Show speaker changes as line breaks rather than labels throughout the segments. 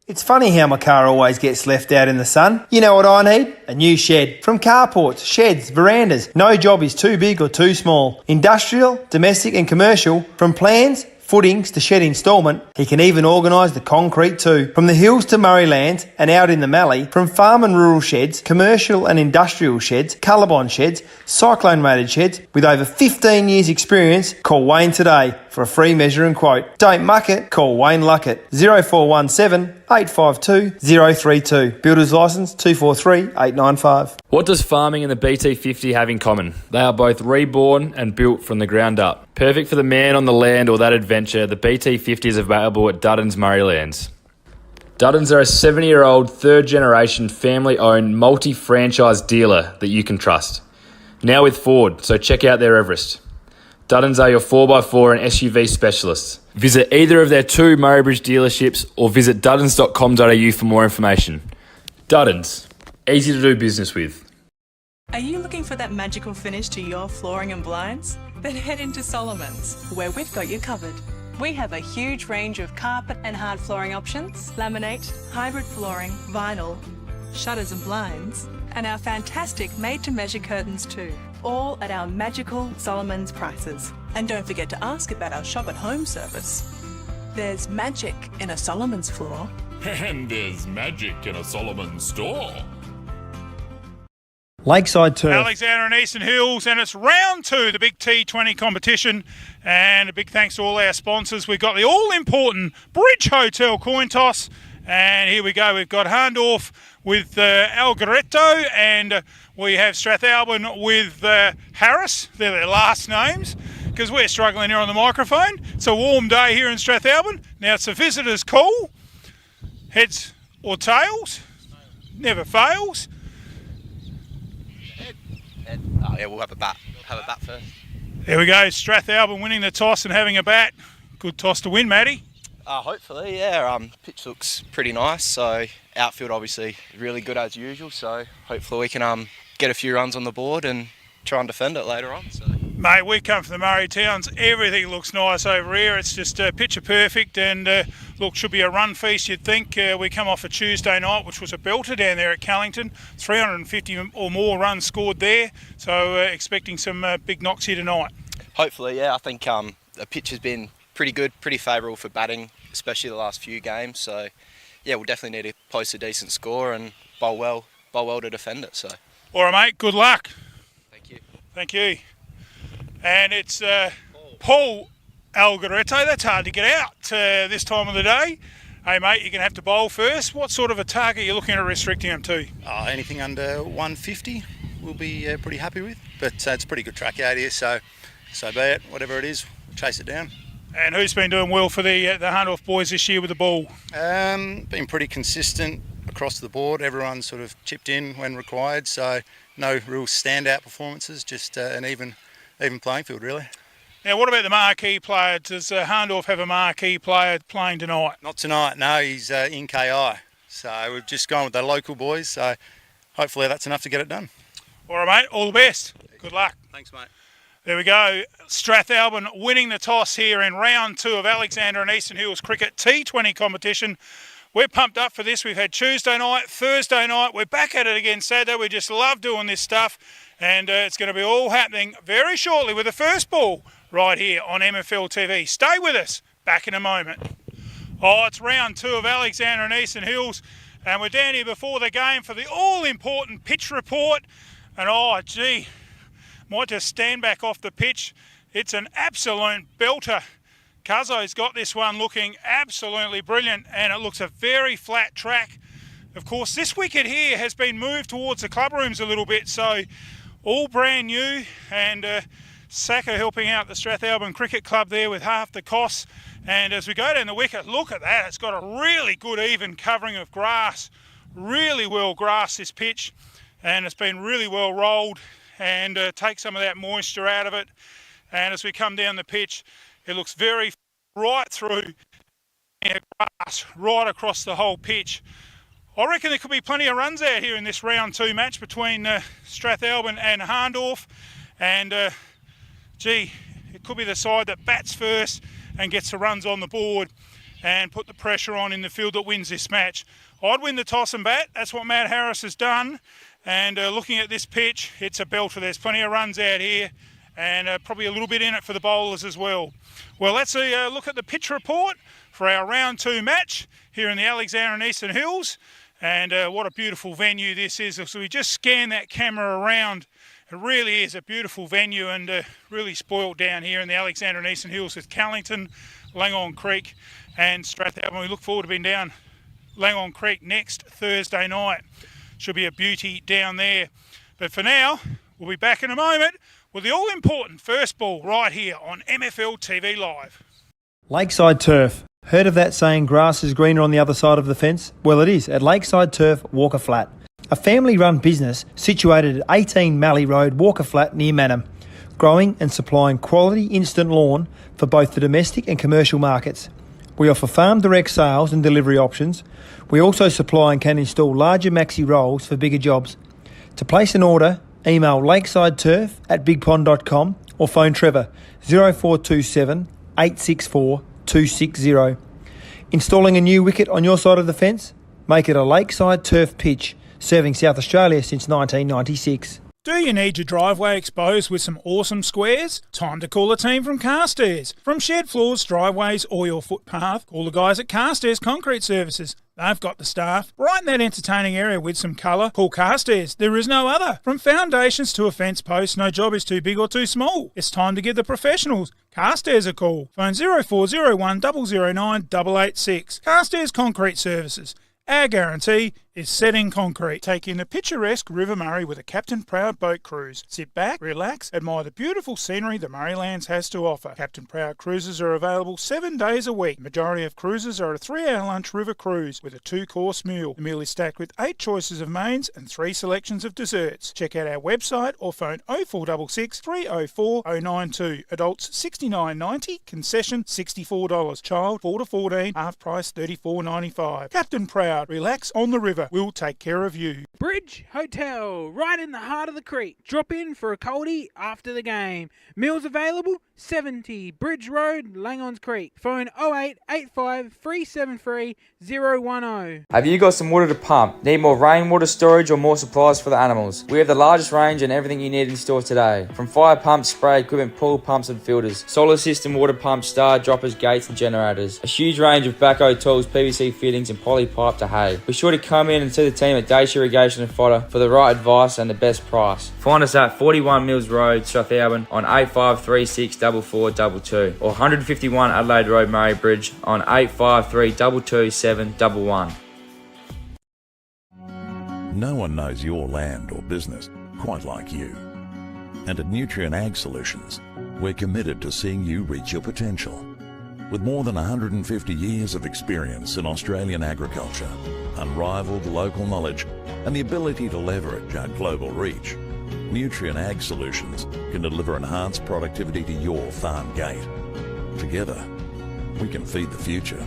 It's funny how my car always gets left out in the sun. You know what I need? A new shed. From carports, sheds, verandas. No job is too big or too small. Industrial, domestic and commercial. From plans, footings to shed instalment, he can even organise the concrete too. From the hills to Murraylands and out in the Mallee, from farm and rural sheds, commercial and industrial sheds, Colorbond sheds, cyclone rated sheds, with over 15 years experience, call Wayne today for a free measure and quote. Don't muck it, call Wayne Luckett. 0417 852 032. Builder's licence 243 895.
What does farming and the BT50 have in common? They are both reborn and built from the ground up. Perfect for the man on the land or that adventure, the BT50 is available at Duddon's Murraylands. Duddon's are a 70-year-old, third-generation, family-owned, multi-franchise dealer that you can trust. Now with Ford, so check out their Everest. Duddon's are your 4x4 and SUV specialists. Visit either of their two Murraybridge dealerships or visit duddons.com.au for more information. Duddon's, easy to do business with.
Are you looking for that magical finish to your flooring and blinds? Then head into Solomon's, where we've got you covered. We have a huge range of carpet and hard flooring options, laminate, hybrid flooring, vinyl, shutters and blinds, and our fantastic made-to-measure curtains too. All at our magical Solomon's prices. And don't forget to ask about our shop at home service. There's magic in a Solomon's floor.
And there's magic in a Solomon's store.
Lakeside Turf.
Alexander and Eastern Hills, and it's round 2, the big T20 competition. And a big thanks to all our sponsors. We've got the all-important Bridge Hotel coin toss. And here we go. We've got Hahndort with Algaretto, and we have Strathalbyn with Harris. They're their last names, because we're struggling here on the microphone. It's a warm day here in Strathalbyn. Now it's a visitor's call. Heads or tails? Never fails.
Head. Oh yeah, we'll have a bat. Have a bat first.
There we go. Strathalbyn winning the toss and having a bat. Good toss to win, Matty.
Hopefully, yeah. Pitch looks pretty nice, so outfield obviously really good as usual. So hopefully we can get a few runs on the board and try and defend it later on. So.
Mate, we come from the Murray Towns. Everything looks nice over here. It's just picture perfect, and look, should be a run feast, you'd think. We come off a Tuesday night, which was a belter down there at Callington. 350 or more runs scored there, so expecting some big knocks here tonight.
Hopefully, yeah. I think the pitch has been pretty good, pretty favourable for batting, especially the last few games. So, yeah, we'll definitely need to post a decent score and bowl well to defend it. So.
All right, mate. Good luck.
Thank you.
Thank you. And it's Paul Algaretto. That's hard to get out this time of the day. Hey, mate, you're going to have to bowl first. What sort of a target are you looking at restricting him to?
Anything under 150 we'll be pretty happy with. But it's a pretty good track out here, so be it. Whatever it is, we'll chase it down.
And who's been doing well for the Hahndort boys this year with the ball?
Been pretty consistent across the board. Everyone's sort of chipped in when required, so no real standout performances, just an even playing field, really.
Now, what about the marquee player? Does Hahndort have a marquee player playing tonight?
Not tonight, no. He's in KI, so we've just gone with the local boys, so hopefully that's enough to get it done.
All right, mate. All the best. Good luck.
Thanks, mate.
There we go. Strathalbyn winning the toss here in round 2 of Alexander and Eastern Hills Cricket T20 competition. We're pumped up for this. We've had Tuesday night, Thursday night. We're back at it again Saturday. We just love doing this stuff. And it's going to be all happening very shortly with the first ball right here on MFLTV. Stay with us. Back in a moment. Oh, it's round 2 of Alexander and Eastern Hills. And we're down here before the game for the all-important pitch report. And oh, gee, might just stand back off the pitch. It's an absolute belter. Cuzzo's got this one looking absolutely brilliant, and it looks a very flat track. Of course, this wicket here has been moved towards the club rooms a little bit, so all brand new, and Saka helping out the Strathalbyn Cricket Club there with half the costs. And as we go down the wicket, look at that. It's got a really good even covering of grass. Really well grassed, this pitch, and it's been really well rolled, and take some of that moisture out of it. And as we come down the pitch, it looks very right through grass, right across the whole pitch. I reckon there could be plenty of runs out here in this round 2 match between Strathalbyn and Hahndort. And, gee, it could be the side that bats first and gets the runs on the board. and put the pressure on in the field that wins this match. I'd win the toss and bat. That's what Matt Harris has done. And looking at this pitch, it's a belter. There's plenty of runs out here and probably a little bit in it for the bowlers as well. Well, let's look at the pitch report for our round 2 match here in the Alexandra and Eastern Hills. And what a beautiful venue this is. So we just scanned that camera around. It really is a beautiful venue and really spoilt down here in the Alexandra and Eastern Hills with Callington, Langhorne Creek and Strathalbyn. We look forward to being down Langhorne Creek next Thursday night. Should be a beauty down there. But for now, we'll be back in a moment with the all-important first ball right here on MFLTV Live.
Lakeside Turf. Heard of that saying, grass is greener on the other side of the fence? Well, it is at Lakeside Turf, Walker Flat. A family-run business situated at 18 Mallee Road, Walker Flat, near Manham. Growing and supplying quality instant lawn for both the domestic and commercial markets. We offer farm direct sales and delivery options. We also supply and can install larger maxi rolls for bigger jobs. To place an order, email lakesideturf@bigpond.com or phone Trevor 0427 864 260. Installing a new wicket on your side of the fence? Make it a Lakeside Turf pitch, serving South Australia since 1996.
Do you need your driveway exposed with some awesome squares? Time to call a team from Carstairs. From shed floors, driveways or your footpath, call the guys at Carstairs Concrete Services. They've got the staff. Brighten that entertaining area with some colour. Call Carstairs. There is no other. From foundations to a fence post, no job is too big or too small. It's time to give the professionals Carstairs a call. Phone 0401 009 886. Carstairs Concrete Services. Our guarantee is set in concrete. Take in the picturesque River Murray with a Captain Proud boat cruise. Sit back, relax, admire the beautiful scenery the Murraylands has to offer. Captain Proud cruises are available 7 days a week. The majority of cruises are a 3-hour lunch river cruise with a 2-course meal. The meal is stacked with 8 choices of mains and 3 selections of desserts. Check out our website or phone 0466 304 092. Adults $69.90, concession $64. Child 4 to 14, half price $34.95. Captain Proud, relax on the river. We'll take care of you.
Bridge Hotel, right in the heart of the creek. Drop in for a coldie after the game. Meals available, 70 Bridge Road, Langhorne Creek. Phone 0885 373 010.
Have you got some water to pump? Need more rainwater storage or more supplies for the animals? We have the largest range and everything you need in store today. From fire pumps, spray equipment, pool pumps and filters, solar system, water pumps, star droppers, gates and generators. A huge range of backhoe tools, PVC fittings and poly pipe to hay. Be sure to come in and see the team at Dacia Irrigation and Fodder for the right advice and the best price. Find us at 41 Mills Road, Strathalbyn on 8536 4422 or 151 Adelaide Road, Murray Bridge on 853 227 711.
No one knows your land or business quite like you. And at Nutrient Ag Solutions, we're committed to seeing you reach your potential. With more than 150 years of experience in Australian agriculture, unrivaled local knowledge, and the ability to leverage our global reach, Nutrient Ag Solutions can deliver enhanced productivity to your farm gate. Together, we can feed the future.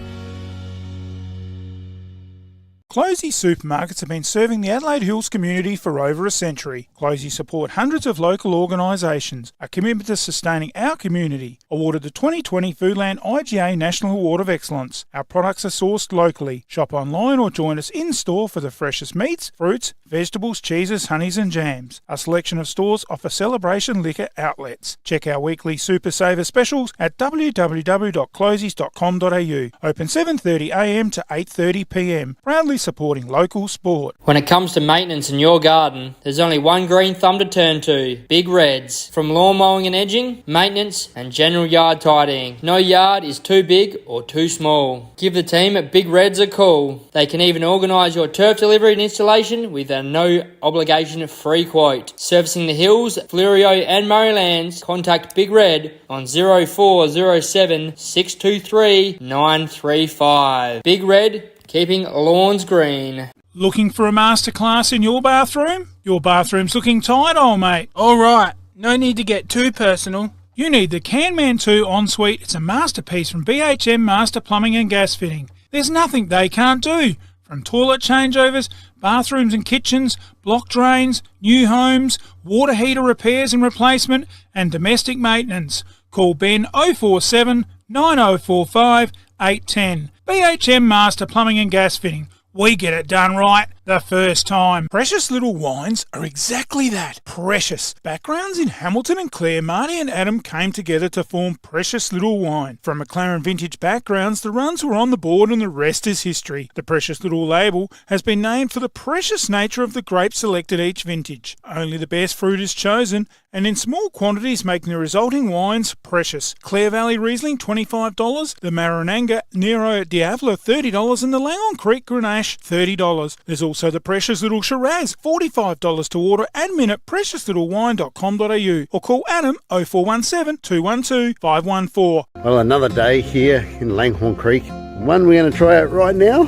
Closey supermarkets have been serving the Adelaide Hills community for over a century. Closey support hundreds of local organisations. A commitment to sustaining our community. Awarded the 2020 Foodland IGA National Award of Excellence. Our products are sourced locally. Shop online or join us in-store for the freshest meats, fruits, vegetables, cheeses, honeys and jams. A selection of stores offer celebration liquor outlets. Check our weekly Super Saver specials at www.closeys.com.au. Open 7:30am to 8:30pm. Proudly supporting local sport.
When it comes to maintenance in your garden, there's only one green thumb to turn to, Big Reds. From lawn mowing and edging, maintenance and general yard tidying. No yard is too big or too small. Give the team at Big Reds a call. They can even organise your turf delivery and installation with a no obligation free quote. Servicing the Hills, Fleurieu and Murraylands, contact Big Red on 0407 623 935. Big Red, keeping lawns green.
Looking for a masterclass in your bathroom? Your bathroom's looking tight, old mate.
All right, no need to get too personal.
You need the Canman 2 Ensuite. It's a masterpiece from BHM Master Plumbing and Gas Fitting. There's nothing they can't do. From toilet changeovers, bathrooms and kitchens, block drains, new homes, water heater repairs and replacement, and domestic maintenance. Call Ben 047 9045 810. BHM Master Plumbing and Gas Fitting. We get it done right the first time. Precious Little Wines are exactly that. Precious. Backgrounds in Hamilton and Clare, Marty and Adam came together to form Precious Little Wine. From McLaren Vintage backgrounds, the runs were on the board and the rest is history. The Precious Little label has been named for the precious nature of the grapes selected each vintage. Only the best fruit is chosen, and in small quantities, making the resulting wines precious. Clare Valley Riesling, $25. The Marananga Nero Diavolo, $30. And the Langon Creek Grenache, $30. There's also the Precious Little Shiraz, $45 to order. Admin at preciouslittlewine.com.au or call Adam 0417 212 514.
Well, another day here in Langhorne Creek. One we're going to try out right now,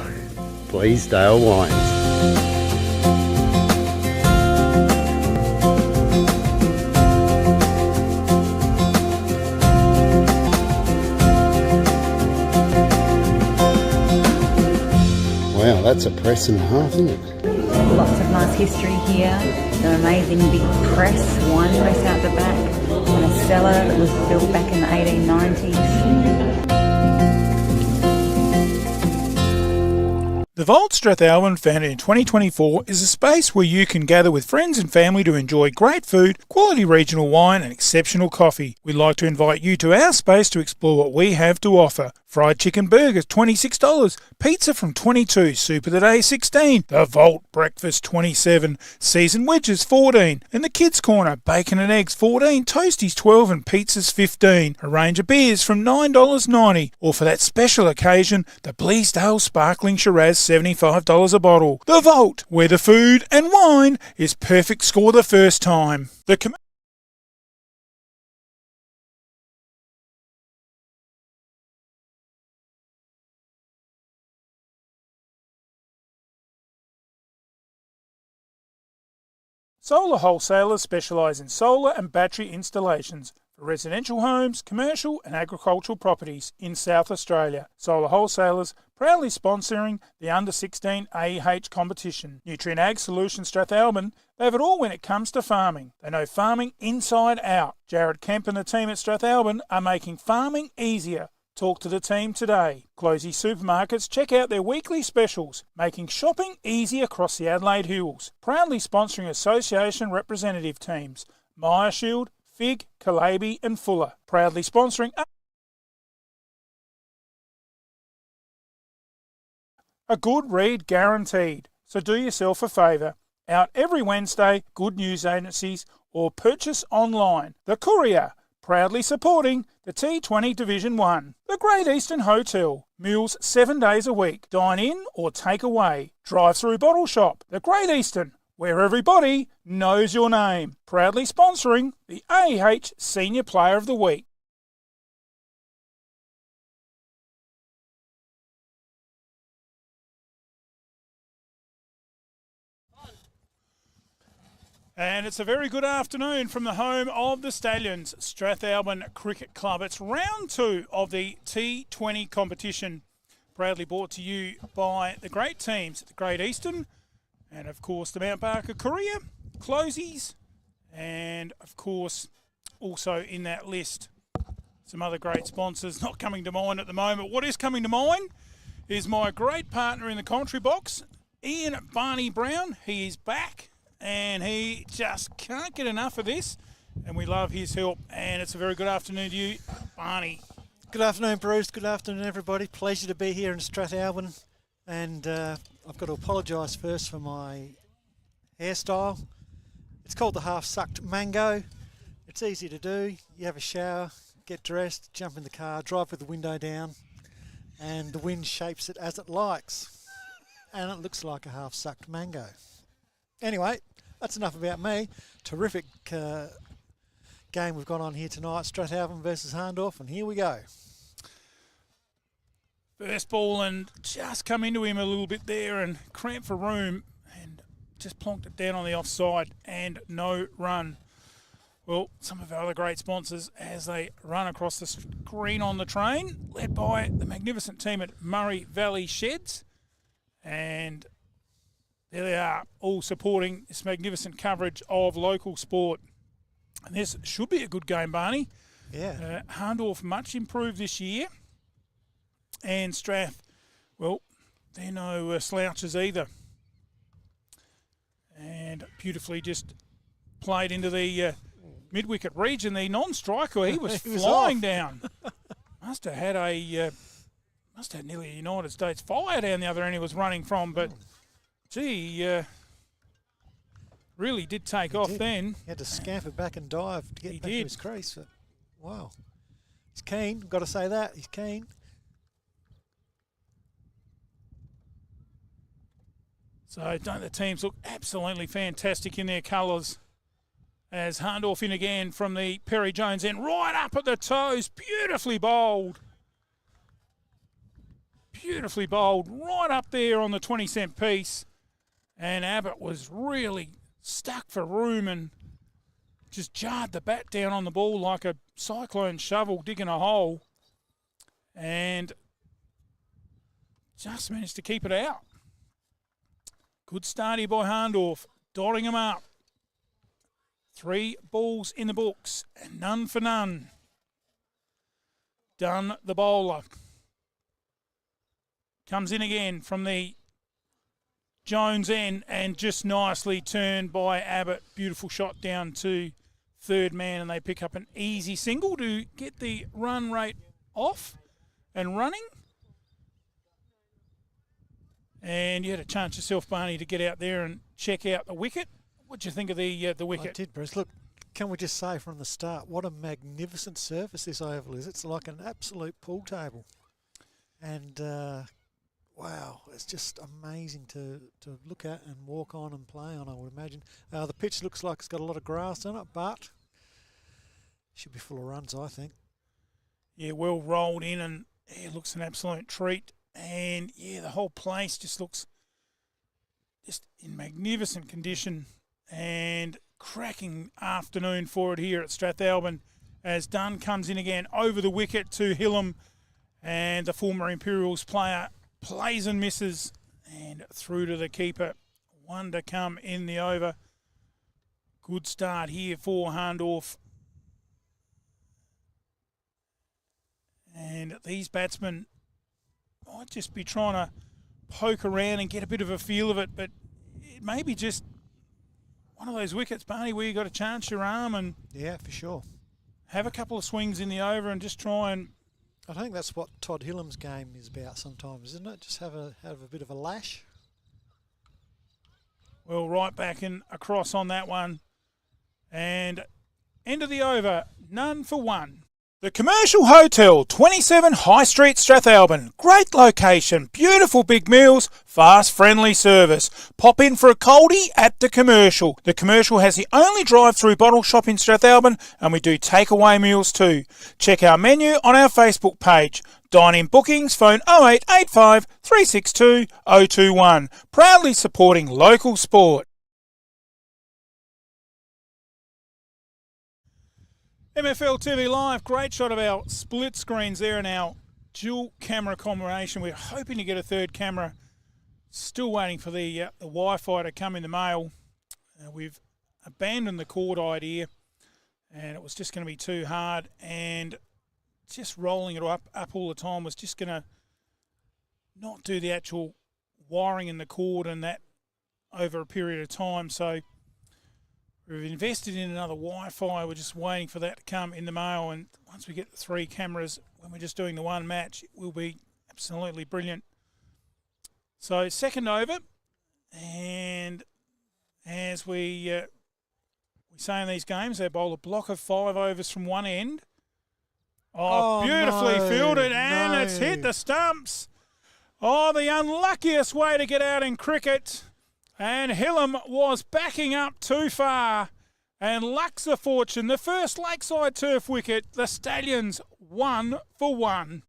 Bleasdale Wines. Wow, that's a press and a half, isn't it?
Lots of nice history here. An amazing big press, wine press out the back, and a cellar that was built back in the 1890s.
The Vault Strathalbyn, founded in 2024, is a space where you can gather with friends and family to enjoy great food, quality regional wine and exceptional coffee. We'd like to invite you to our space to explore what we have to offer. Fried chicken burgers, $26. Pizza from 22. Soup of the day, $16. The Vault breakfast, $27. Seasoned wedges, $14. In the kids' corner, bacon and eggs, $14. Toasties, $12. And pizzas, $15. A range of beers from $9.90. Or for that special occasion, the Bleasdale Sparkling Shiraz, $75 a bottle. The Vault, where the food and wine is perfect score the first time. Solar wholesalers specialise in solar and battery installations for residential homes, commercial and agricultural properties in South Australia. Solar wholesalers proudly sponsoring the Under-16 A&EHCA competition. Nutrient Ag Solutions Strathalbyn, they have it all when it comes to farming. They know farming inside out. Jared Kemp and the team at Strathalbyn are making farming easier. Talk to the team today. Closey Supermarkets, check out their weekly specials, making shopping easy across the Adelaide Hills. Proudly sponsoring association representative teams, Myer Shield, Fig, Calabi and Fuller. Proudly sponsoring a good read guaranteed. So do yourself a favour. Out every Wednesday, good news agencies or purchase online. The Courier, proudly supporting the T20 Division 1. The Great Eastern Hotel, meals 7 days a week. Dine in or take away. Drive-through bottle shop. The Great Eastern, where everybody knows your name. Proudly sponsoring the A&EHCA Senior Player of the Week. And it's a very good afternoon from the home of the Stallions, Strathalbyn Cricket Club. It's round 2 of the T20 competition, proudly brought to you by the great teams at the Great Eastern and, of course, the Mount Barker Courier, Closies, and, of course, also in that list, some other great sponsors not coming to mind at the moment. What is coming to mind is my great partner in the commentary box, Ian Barney Brown. He is back. And he just can't get enough of this, and we love his help. And it's a very good afternoon to you, Barney.
Good afternoon, Bruce. Good afternoon, everybody. Pleasure to be here in Strathalbyn. And I've got to apologise first for my hairstyle. It's called the half-sucked mango. It's easy to do. You have a shower, get dressed, jump in the car, drive with the window down, and the wind shapes it as it likes. And it looks like a half-sucked mango. Anyway, that's enough about me. Terrific game we've got on here tonight. Strathalbyn versus Hahndort, and here we go.
First ball and just come into him a little bit there and cramped for room and just plonked it down on the offside and no run. Well, some of our other great sponsors as they run across the screen on the train, led by the magnificent team at Murray Valley Sheds. And there they are, all supporting this magnificent coverage of local sport. And this should be a good game, Barney.
Yeah.
Hahndort much improved this year. and Strath, well, they're no slouches either. And beautifully just played into the mid-wicket region. The non-striker, he was flying down. Must have had nearly a United States fire down the other end he was running from, but gee, really did take off then.
He had to scamper back and dive to get back to his crease. But, wow. He's keen, got to say that. He's keen.
So don't the teams look absolutely fantastic in their colours as Hahndort in again from the Perry Jones end, right up at the toes, beautifully bowled. Beautifully bowled, right up there on the 20-cent piece. And Abbott was really stuck for room and just jarred the bat down on the ball like a cyclone shovel digging a hole. And just managed to keep it out. Good start here by Hahndort, dotting him up. 3 balls in the books and none for none. Dunn, the bowler. Comes in again from the Jones end and just nicely turned by Abbott. Beautiful shot down to third man, and they pick up an easy single to get the run rate off and running. And you had a chance yourself, Barney, to get out there and check out the wicket. What do you think of the wicket?
I did, Bruce. Look, can we just say from the start, what a magnificent surface this oval is. It's like an absolute pool table. And, wow, it's just amazing to look at and walk on and play on, I would imagine. The pitch looks like it's got a lot of grass on it, but should be full of runs, I think.
Yeah, well rolled in, and it looks an absolute treat. And, yeah, the whole place just looks just in magnificent condition. And cracking afternoon for it here at Strathalbyn as Dunn comes in again over the wicket to Hillam. And the former Imperials player plays and misses and through to the keeper. 1 to come in the over. Good start here for Hahndort. And these batsmen might just be trying to poke around and get a bit of a feel of it, but it may be just one of those wickets, Barney, where you got to chance your arm and
yeah, for sure,
have a couple of swings in the over and just try and.
I think that's what Todd Hillam's game is about sometimes, isn't it? Just have a bit of a lash.
Well, right back and across on that one, and end of the over, none for 1. The Commercial Hotel, 27 High Street, Strathalbyn. Great location, beautiful big meals, fast, friendly service. Pop in for a coldie at The Commercial. The Commercial has the only drive-through bottle shop in Strathalbyn, and we do takeaway meals too. Check our menu on our Facebook page. Dine-in bookings, phone 0885 362 021. Proudly supporting local sport. MFLTV Live, great shot of our split screens there and our dual camera combination. We're hoping to get a third camera. Still waiting for the Wi-Fi to come in the mail. We've abandoned the cord idea, and it was just going to be too hard. And just rolling it up all the time was just going to not do the actual wiring in the cord and that over a period of time. So we've invested in another Wi-Fi. We're just waiting for that to come in the mail. And once we get the 3 cameras, when we're just doing the one match, it will be absolutely brilliant. So second over. And as we say in these games, they bowl a block of 5 overs from one end. Oh, beautifully fielded. And it's hit the stumps. Oh, the unluckiest way to get out in cricket. And Hillam was backing up too far. And luck's a fortune. The first Lakeside Turf wicket, the Stallions 1 for 1.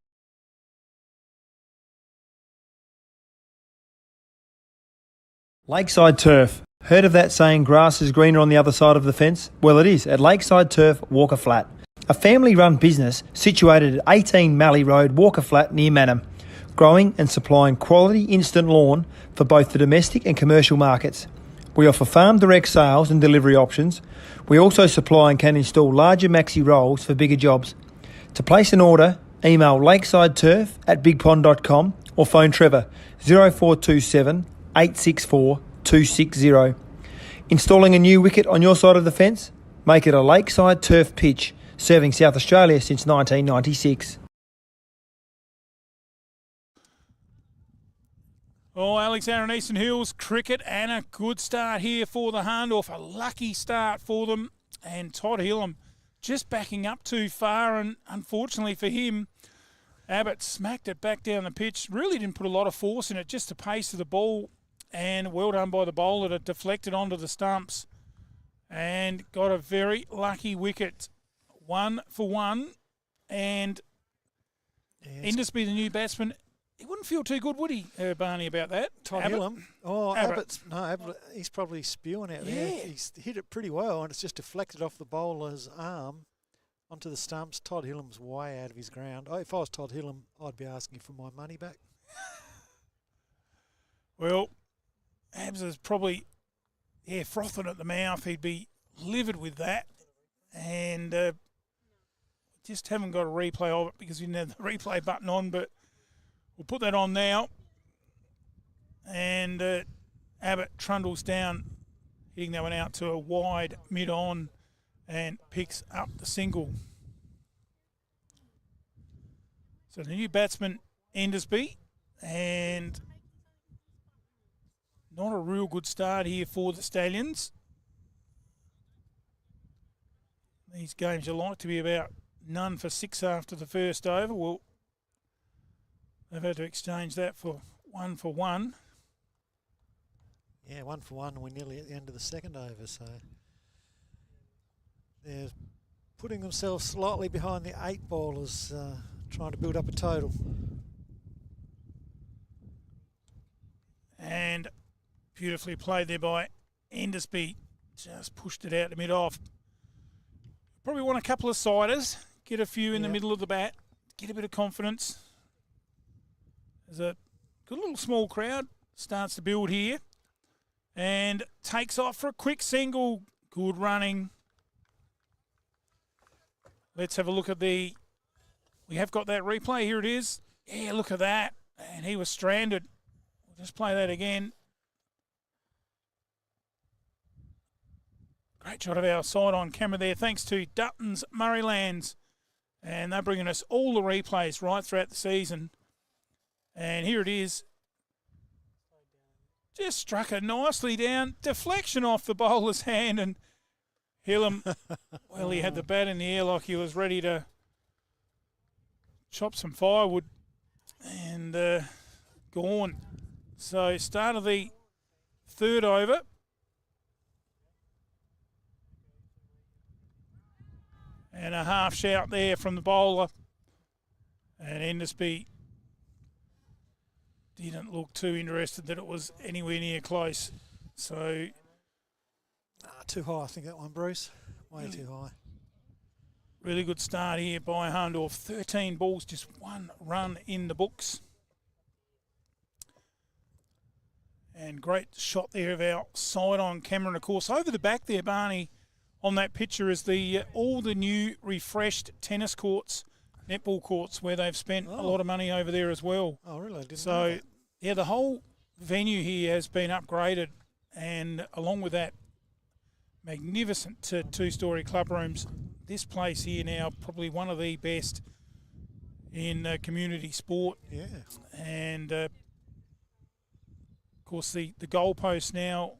Lakeside Turf. Heard of that saying, grass is greener on the other side of the fence? Well, it is at Lakeside Turf, Walker Flat. A family-run business situated at 18 Mallee Road, Walker Flat, near Manham. Growing and supplying quality instant lawn for both the domestic and commercial markets. We offer farm direct sales and delivery options. We also supply and can install larger maxi rolls for bigger jobs. To place an order email lakesideturf@bigpond.com or phone Trevor 0427 864 260. Installing a new wicket on your side of the fence? Make it a Lakeside Turf pitch, serving South Australia since 1996.
Oh, Alexander and Eastern Hills cricket, and a good start here for the Hahndort. A lucky start for them. And Todd Hillam just backing up too far, and unfortunately for him, Abbott smacked it back down the pitch. Really didn't put a lot of force in it, just the pace of the ball. And well done by the bowler that deflected onto the stumps and got a very lucky wicket. 1 for 1. And Indusby, the new batsman, he wouldn't feel too good, would he, Barney, about that?
Todd
Abbott?
Hillam. Oh,
Abbott.
Abbott, he's probably spewing out there.
Yeah.
He's hit it pretty well, and it's just deflected off the bowler's arm onto the stumps. Todd Hillam's way out of his ground. Oh, if I was Todd Hillam, I'd be asking for my money back.
Well, Abs is probably, frothing at the mouth. He'd be livid with that. And just haven't got a replay of it because we didn't have the replay button on, but we'll put that on now. And Abbott trundles down, hitting that one out to a wide mid-on and picks up the single. So the new batsman, Indusby, and not a real good start here for the Stallions. These games you like to be about none for 6 after the first over. Well, they've had to exchange that for 1 for 1.
Yeah, 1 for 1, and we're nearly at the end of the second over, so they're putting themselves slightly behind the 8 bowlers, trying to build up a total.
And beautifully played there by Indusby. Just pushed it out to mid-off. Probably want a couple of siders, get a few in the middle of the bat, get a bit of confidence. There's a good little small crowd, starts to build here, and takes off for a quick single. Good running. Let's have a look at we have got that replay, here it is. Yeah, look at that, and he was stranded. We'll just play that again. Great shot of our side on camera there, thanks to Dutton's Murraylands. And they're bringing us all the replays right throughout the season. And here it is. Just struck it nicely down. Deflection off the bowler's hand. And Hillam, well, he had the bat in the air like he was ready to chop some firewood. And gone. So start of the third over. And a half shout there from the bowler. And Indusby didn't look too interested that it was anywhere near close. So
too high, I think, that one, Bruce. Way too high.
Really good start here by Hahndort. 13 balls, just 1 run in the books. And great shot there of our side on camera. And, of course, over the back there, Barney, on that picture is all the new refreshed tennis courts, netball courts, where they've spent a lot of money over there as well.
Oh, really? I didn't know that.
Yeah, the whole venue here has been upgraded, and along with that, magnificent 2-storey club rooms. This place here now, probably one of the best in community sport.
Yeah.
And, of course, the goalpost now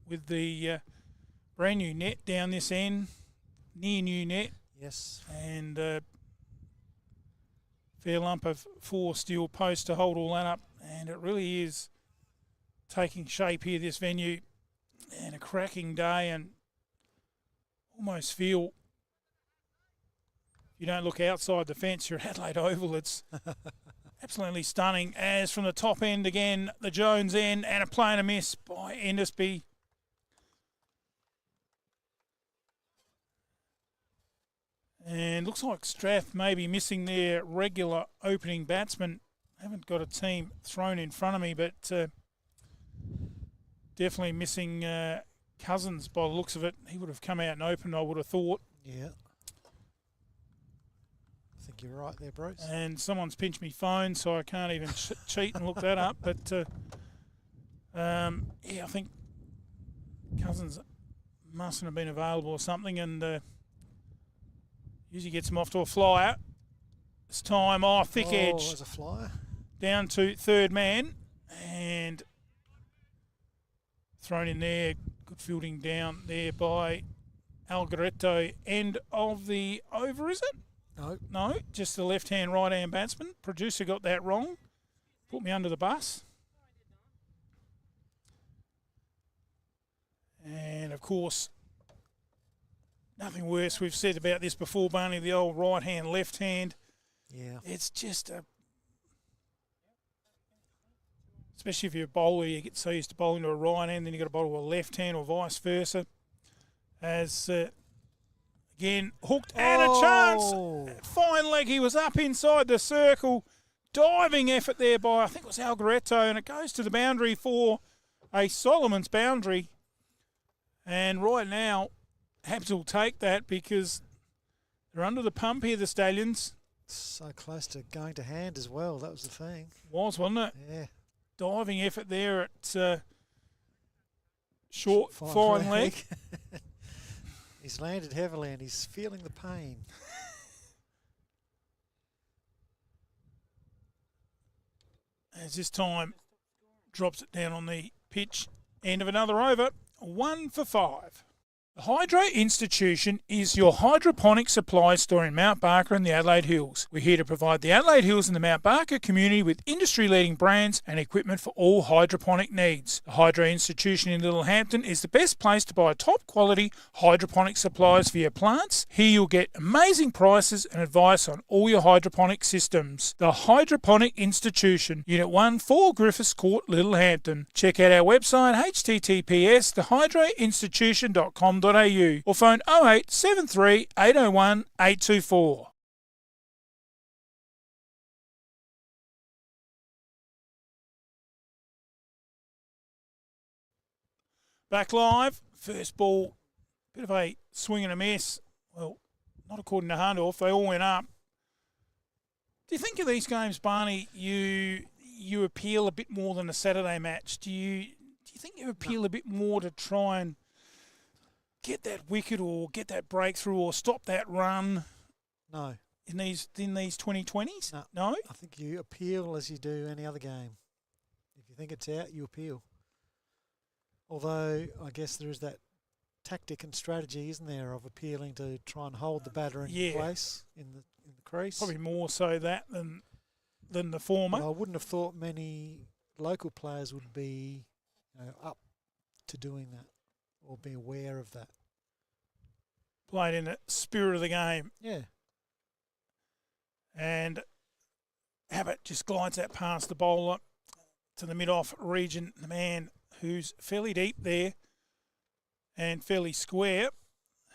with the brand new net down this end, near new net.
Yes.
And fair lump of 4 steel posts to hold all that up. And it really is taking shape here, this venue. And a cracking day, and almost feel, if you don't look outside the fence, you're at Adelaide Oval. It's absolutely stunning. As from the top end again, the Jones end, and a play and a miss by Indusby. And looks like Strath may be missing their regular opening batsman. Haven't got a team thrown in front of me, but definitely missing Cousins by the looks of it. He would have come out and opened, I would have thought.
Yeah. I think think you're right there, Bruce.
And someone's pinched me phone, so I can't even cheat and look that up. But, I think Cousins mustn't have been available or something, and usually gets him off to a flyer. This time, thick edge.
As a flyer.
Down to third man, and thrown in there. Good fielding down there by Algaretto. End of the over, is it? No, just the left-hand, right-hand batsman. Producer got that wrong. Put me under the bus. And, of course, nothing worse. We've said about this before, Barney, the old right-hand, left-hand.
Yeah.
It's just especially if you're a bowler, you get so used to bowling to a right hand, then you've got to bowl to a left hand or vice versa. As, again, hooked and a chance. Fine leg. He was up inside the circle. Diving effort there by, I think it was Algaretto, and it goes to the boundary for a Solomon's boundary. And right now, Habs will take that because they're under the pump here, the Stallions.
So close to going to hand as well. That was the thing.
Wasn't it?
Yeah.
Diving effort there at short, fine leg.
He's landed heavily and he's feeling the pain.
As this time drops it down on the pitch. End of another over. 1 for 5. The Hydro Institution is your hydroponic supply store in Mount Barker and the Adelaide Hills. We're here to provide the Adelaide Hills and the Mount Barker community with industry-leading brands and equipment for all hydroponic needs. The Hydro Institution in Littlehampton is the best place to buy top-quality hydroponic supplies for your plants. Here you'll get amazing prices and advice on all your hydroponic systems. The Hydroponic Institution, Unit 1, 4 Griffiths Court, Littlehampton. Check out our website, https://thehydroinstitution.com.au or phone 0873 801 824. Back live, first ball, bit of a swing and a miss. Well, not according to Hahndort, they all went up. Do you think of these games, Barney, you appeal a bit more than a Saturday match? Do you think you appeal a bit more to try and get that wicket or get that breakthrough or stop that run?
No.
In these 2020s?
No? I think you appeal as you do any other game. If you think it's out, you appeal. Although I guess there is that tactic and strategy, isn't there, of appealing to try and hold the batter in place in the crease.
Probably more so that than the former.
But I wouldn't have thought many local players would be up to doing that or be aware of that.
Played in the spirit of the game.
Yeah.
And Abbott just glides that past the bowler to the mid-off region. The man who's fairly deep there and fairly square.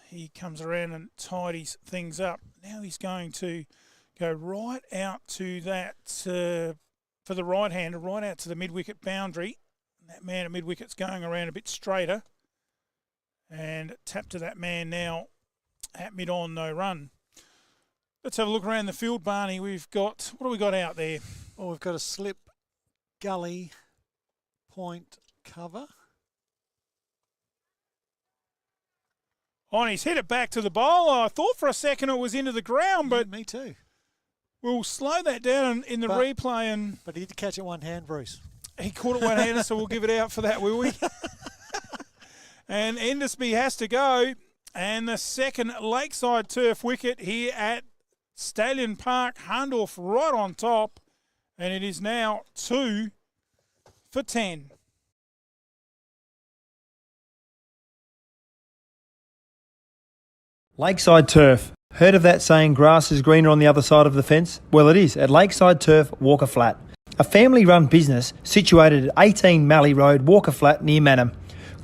He comes around and tidies things up. Now he's going to go right out to that, for the right-hander, right out to the mid-wicket boundary. That man at mid-wicket's going around a bit straighter. And tap to that man now at mid-on, no run. Let's have a look around the field, Barney. We've got, what do we got out there?
Well, we've got a slip, gully, point, cover.
Oh, and he's hit it back to the bowler. I thought for a second it was into the ground, but...
me too.
We'll slow that down in the replay.
But he did catch it one hand, Bruce.
He caught it one-handed, so we'll give it out for that, will we? And Endersby has to go. And the second Lakeside turf wicket here at Stallion Park. Hahndort right on top. And it is now 2 for 10.
Lakeside Turf. Heard of that saying, grass is greener on the other side of the fence? Well, it is at Lakeside Turf, Walker Flat. A family-run business situated at 18 Mallee Road, Walker Flat, near Manham.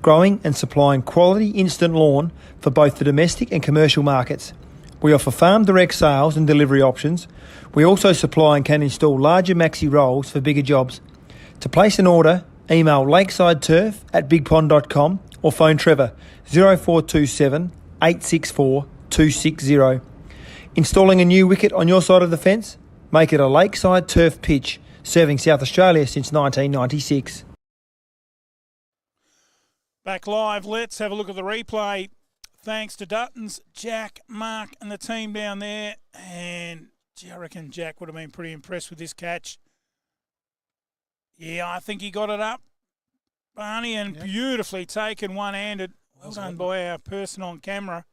Growing and supplying quality instant lawn for both the domestic and commercial markets. We offer farm direct sales and delivery options. We also supply and can install larger maxi rolls for bigger jobs. To place an order, email lakesideturf@bigpond.com or phone Trevor 0427 864 260. Installing a new wicket on your side of the fence? Make it a lakeside turf pitch, serving South Australia since 1996.
Back live, let's have a look at the replay. Thanks to Dutton's, Jack, Mark and the team down there. And gee, I reckon Jack would have been pretty impressed with this catch. Yeah, I think he got it up, Barney, and beautifully taken one-handed. Well done by our person on camera.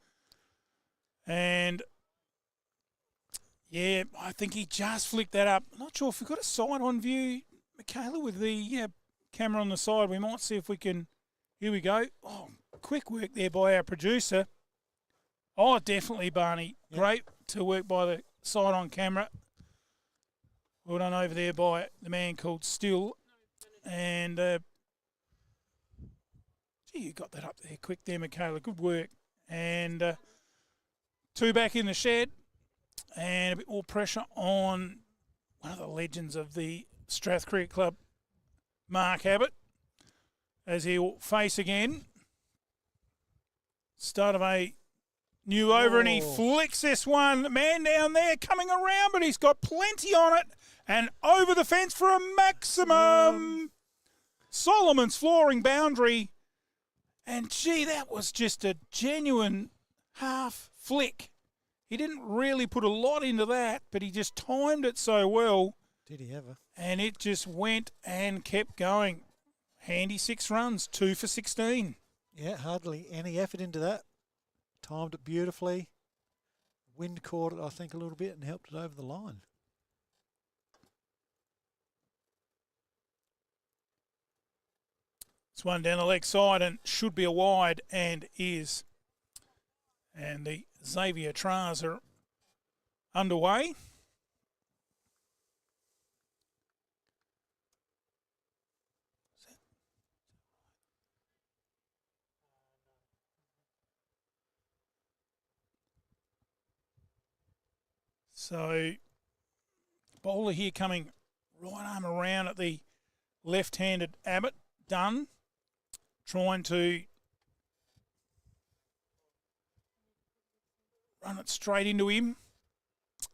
And, yeah, I think he just flicked that up. Not sure if we've got a side-on view, Michaela, with the camera on the side. We might see if we can. Here we go. Oh, quick work there by our producer. Oh, definitely, Barney. Yep. Great to work by the side-on camera. Well done over there by the man called Still. And, gee, you got that up there quick there, Michaela. Good work. And 2 back in the shed. And a bit more pressure on one of the legends of the Strath Cricket Club, Mark Abbott, as he'll face again. Start of a new over, and he flicks this one. The man down there coming around, but he's got plenty on it. And over the fence for a maximum. Solomon's flooring boundary. And, gee, that was just a genuine half flick. He didn't really put a lot into that, but he just timed it so well.
Did he ever? And
it just went and kept going. Handy 6 runs, 2 for 16.
Yeah, hardly any effort into that. Timed it beautifully. Wind caught it, I think, a little bit and helped it over the line.
It's one down the leg side and should be a wide, and is. And the Xavier trials are underway. So, bowler here coming right arm around at the left-handed Abbott. Dunn trying to run it straight into him,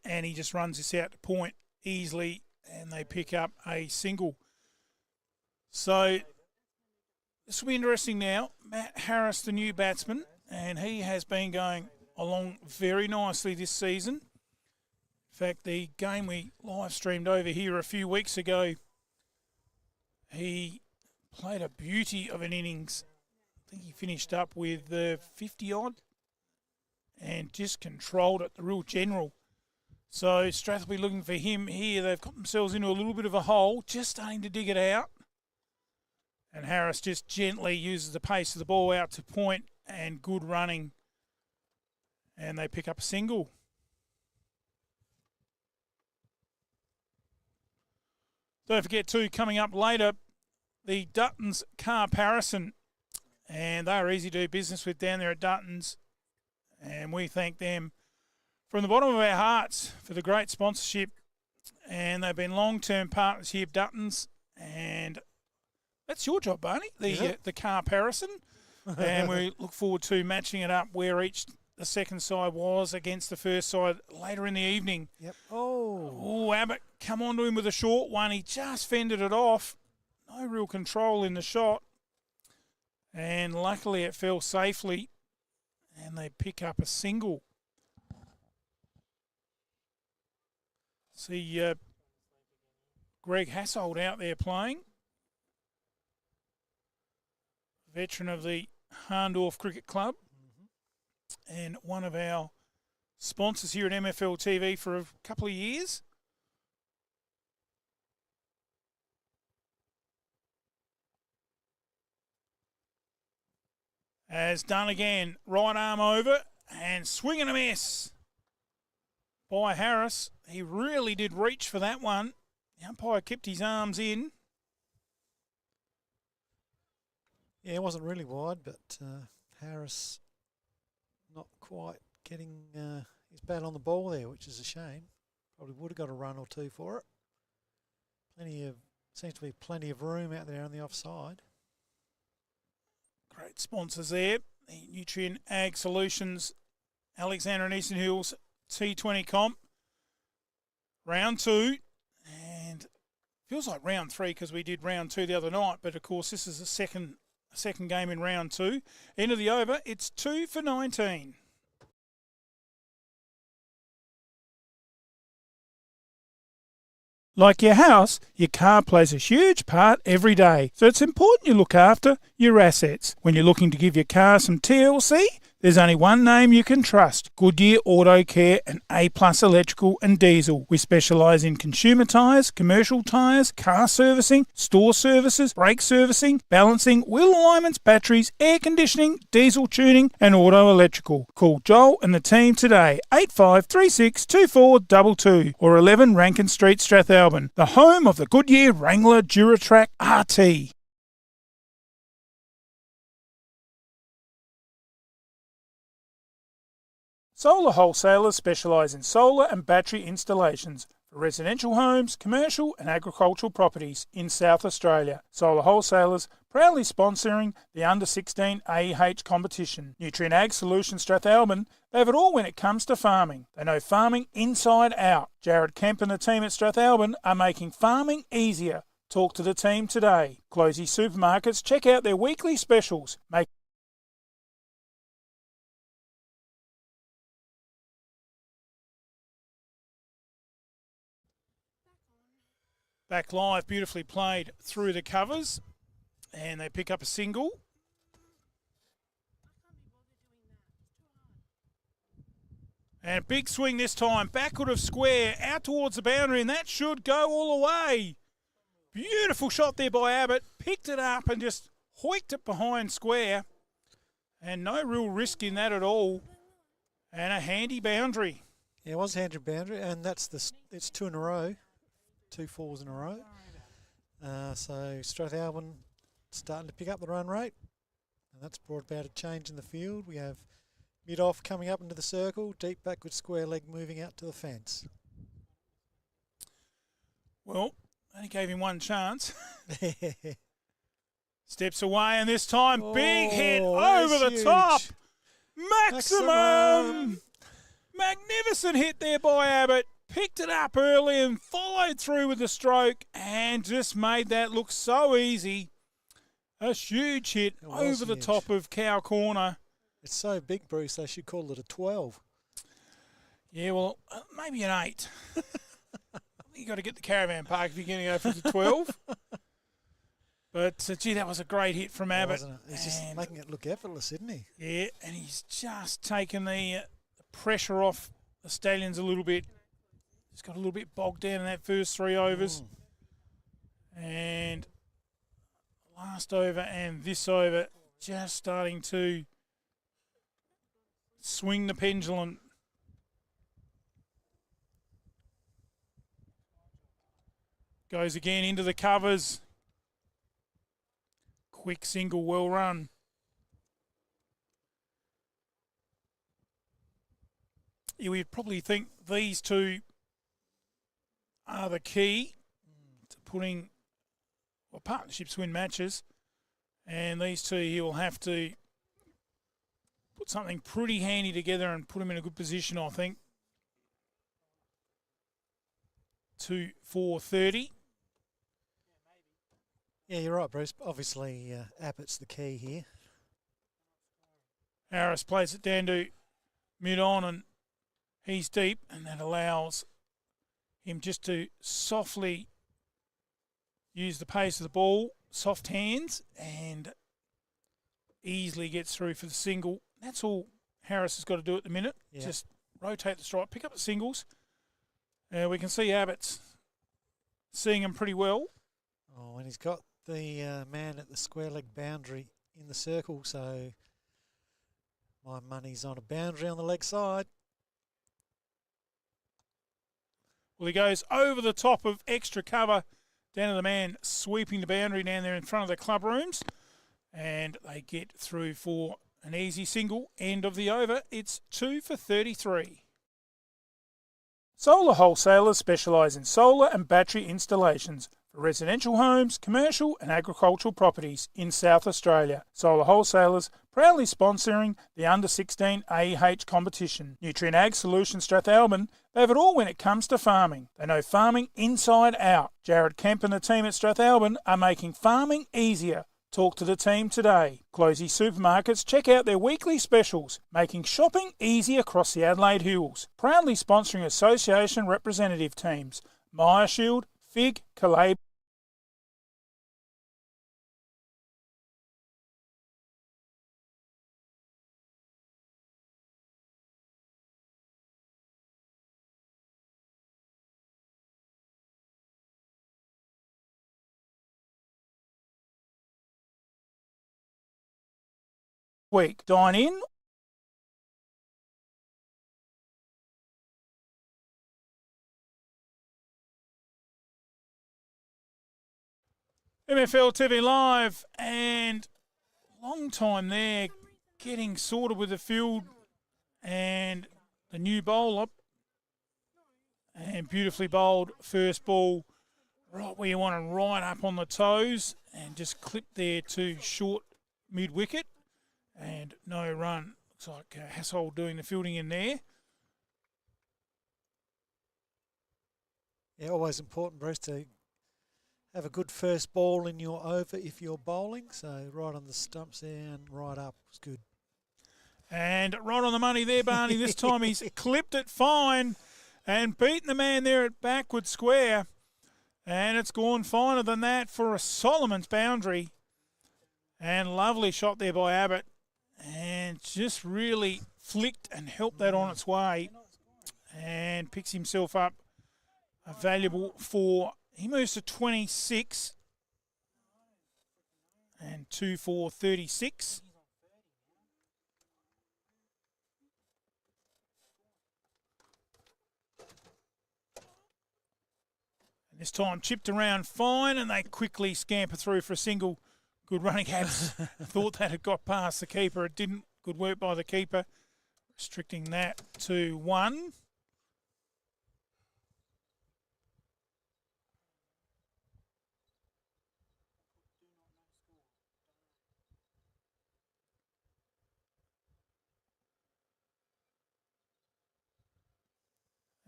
and he just runs this out to point easily, and they pick up a single. So this will be interesting now. Matt Harris, the new batsman, and he has been going along very nicely this season. In fact, the game we live streamed over here a few weeks ago, he played a beauty of an innings. I think he finished up with 50-odd and just controlled it, the real general. So Strath will be looking for him here. They've got themselves into a little bit of a hole, just starting to dig it out. And Harris just gently uses the pace of the ball out to point, and good running. And they pick up a single. Don't forget, too, coming up later, the Dutton's car Parison, and they are easy to do business with down there at Dutton's, and we thank them from the bottom of our hearts for the great sponsorship, and they've been long-term partners here at Dutton's, and that's your job, Barney, the car Parison, and we look forward to matching it up where the second side was against the first side later in the evening.
Yep.
Oh, Abbott come on to him with a short one. He just fended it off. No real control in the shot. And luckily it fell safely. And they pick up a single. See Greg Hassold out there playing. Veteran of the Hahndort Cricket Club. And one of our sponsors here at MFLTV for a couple of years. As done again, right arm over and swing and a miss by Harris. He really did reach for that one. The umpire kept his arms in.
Yeah, it wasn't really wide, but Harris not quite getting his bat on the ball there, which is a shame. Probably would have got a run or two for it. Seems to be plenty of room out there on the offside.
Great sponsors there. The Nutrient Ag Solutions, Alexander and Eastern Hills T20 comp. Round 2. And feels like round 3 because we did round 2 the other night. But, of course, this is a second game in round 2. End of the over, it's 2 for 19. Like your house, your car plays a huge part every day, so it's important you look after your assets. When you're looking to give your car some TLC, there's only one name you can trust: Goodyear Auto Care and A+ Electrical and Diesel. We specialise in consumer tyres, commercial tyres, car servicing, store services, brake servicing, balancing, wheel alignments, batteries, air conditioning, diesel tuning and auto electrical. Call Joel and the team today, 8536 2422 or 11 Rankin Street, Strathalbyn, the home of the Goodyear Wrangler Duratrack RT. Solar wholesalers specialise in solar and battery installations for residential homes, commercial and agricultural properties in South Australia. Solar wholesalers proudly sponsoring the Under-16 A&EHCA competition. Nutrient Ag Solutions Strathalbyn, they have it all when it comes to farming. They know farming inside out. Jared Kemp and the team at Strathalbyn are making farming easier. Talk to the team today. Closey Supermarkets, check out their weekly specials. Back live, beautifully played through the covers, and they pick up a single. And a big swing this time, backward of square, out towards the boundary, and that should go all the way. Beautiful shot there by Abbott, picked it up and just hoiked it behind square, and no real risk in that at all, and a handy boundary.
Yeah, it was a handy boundary, and it's 2 in a row. 2 fours in a row. So Strathalbyn starting to pick up the run rate, and that's brought about a change in the field. We have mid-off coming up into the circle, deep backward square leg moving out to the fence.
Well, only gave him one chance. Steps away, and this time big hit over the
huge.
top. Maximum! Magnificent hit there by Abbott. Picked it up early and followed through with the stroke and just made that look so easy. A huge hit over the top of Cow Corner.
It's so big, Bruce, they should call it a 12.
Yeah, well, maybe an 8. I think you got to get the caravan park if you're going to go for the 12. But, gee, that was a great hit from Abbott.
Wasn't it? He's just making it look effortless, isn't he?
Yeah, and he's just taken the pressure off the Stallions a little bit. He's got a little bit bogged down in that first 3 overs. And last over and this over just starting to swing the pendulum. Goes again into the covers. Quick single, well run. Yeah, we'd probably think these two are the key to putting partnerships win matches, and these two he will have to put something pretty handy together and put them in a good position, I think. 2 4 30.
Yeah, you're right, Bruce. Obviously, Abbott's the key here.
Harris plays it down to mid-on, and he's deep, and that allows him just to softly use the pace of the ball, soft hands, and easily gets through for the single. That's all Harris has got to do at the minute.
Yeah.
Just rotate the strike, pick up the singles. We can see Abbott's seeing him pretty well.
Oh, and he's got the man at the square leg boundary in the circle, so my money's on a boundary on the leg side.
Well, he goes over the top of extra cover down to the man sweeping the boundary down there in front of the club rooms. And they get through for an easy single. End of the over. It's 2 for 33. Solar wholesalers specialise in solar and battery installations for residential homes, commercial and agricultural properties in South Australia. Solar Wholesalers proudly sponsoring the Under-16 AEH competition. Nutrient Ag Solutions Strathalbyn, they have it all when it comes to farming. They know farming inside out. Jared Kemp and the team at Strathalbyn are making farming easier. Talk to the team today. Closey Supermarkets, check out their weekly specials, making shopping easy across the Adelaide Hills. Proudly sponsoring association representative teams, Myer Shield, Fig, Calais. Week. Dine in. MFLTV Live, and long time there getting sorted with the field and the new bowler, and beautifully bowled first ball right where you want to, right up on the toes, and just clipped there to short mid wicket. And no run. Looks like Hahndort doing the fielding in there.
Yeah, always important, Bruce, to have a good first ball in your over if you're bowling. So right on the stumps there and right up was good.
And right on the money there, Barney. This time he's clipped it fine and beaten the man there at backward square. And it's gone finer than that for a Solomon's boundary. And lovely shot there by Abbott. And just really flicked and helped that on its way. And picks himself up a valuable 4. He moves to 26. And 2 for 36. And this time chipped around fine, and they quickly scamper through for a single. Good running, Habs. Thought that had got past the keeper. It didn't. Good work by the keeper. Restricting that to 1.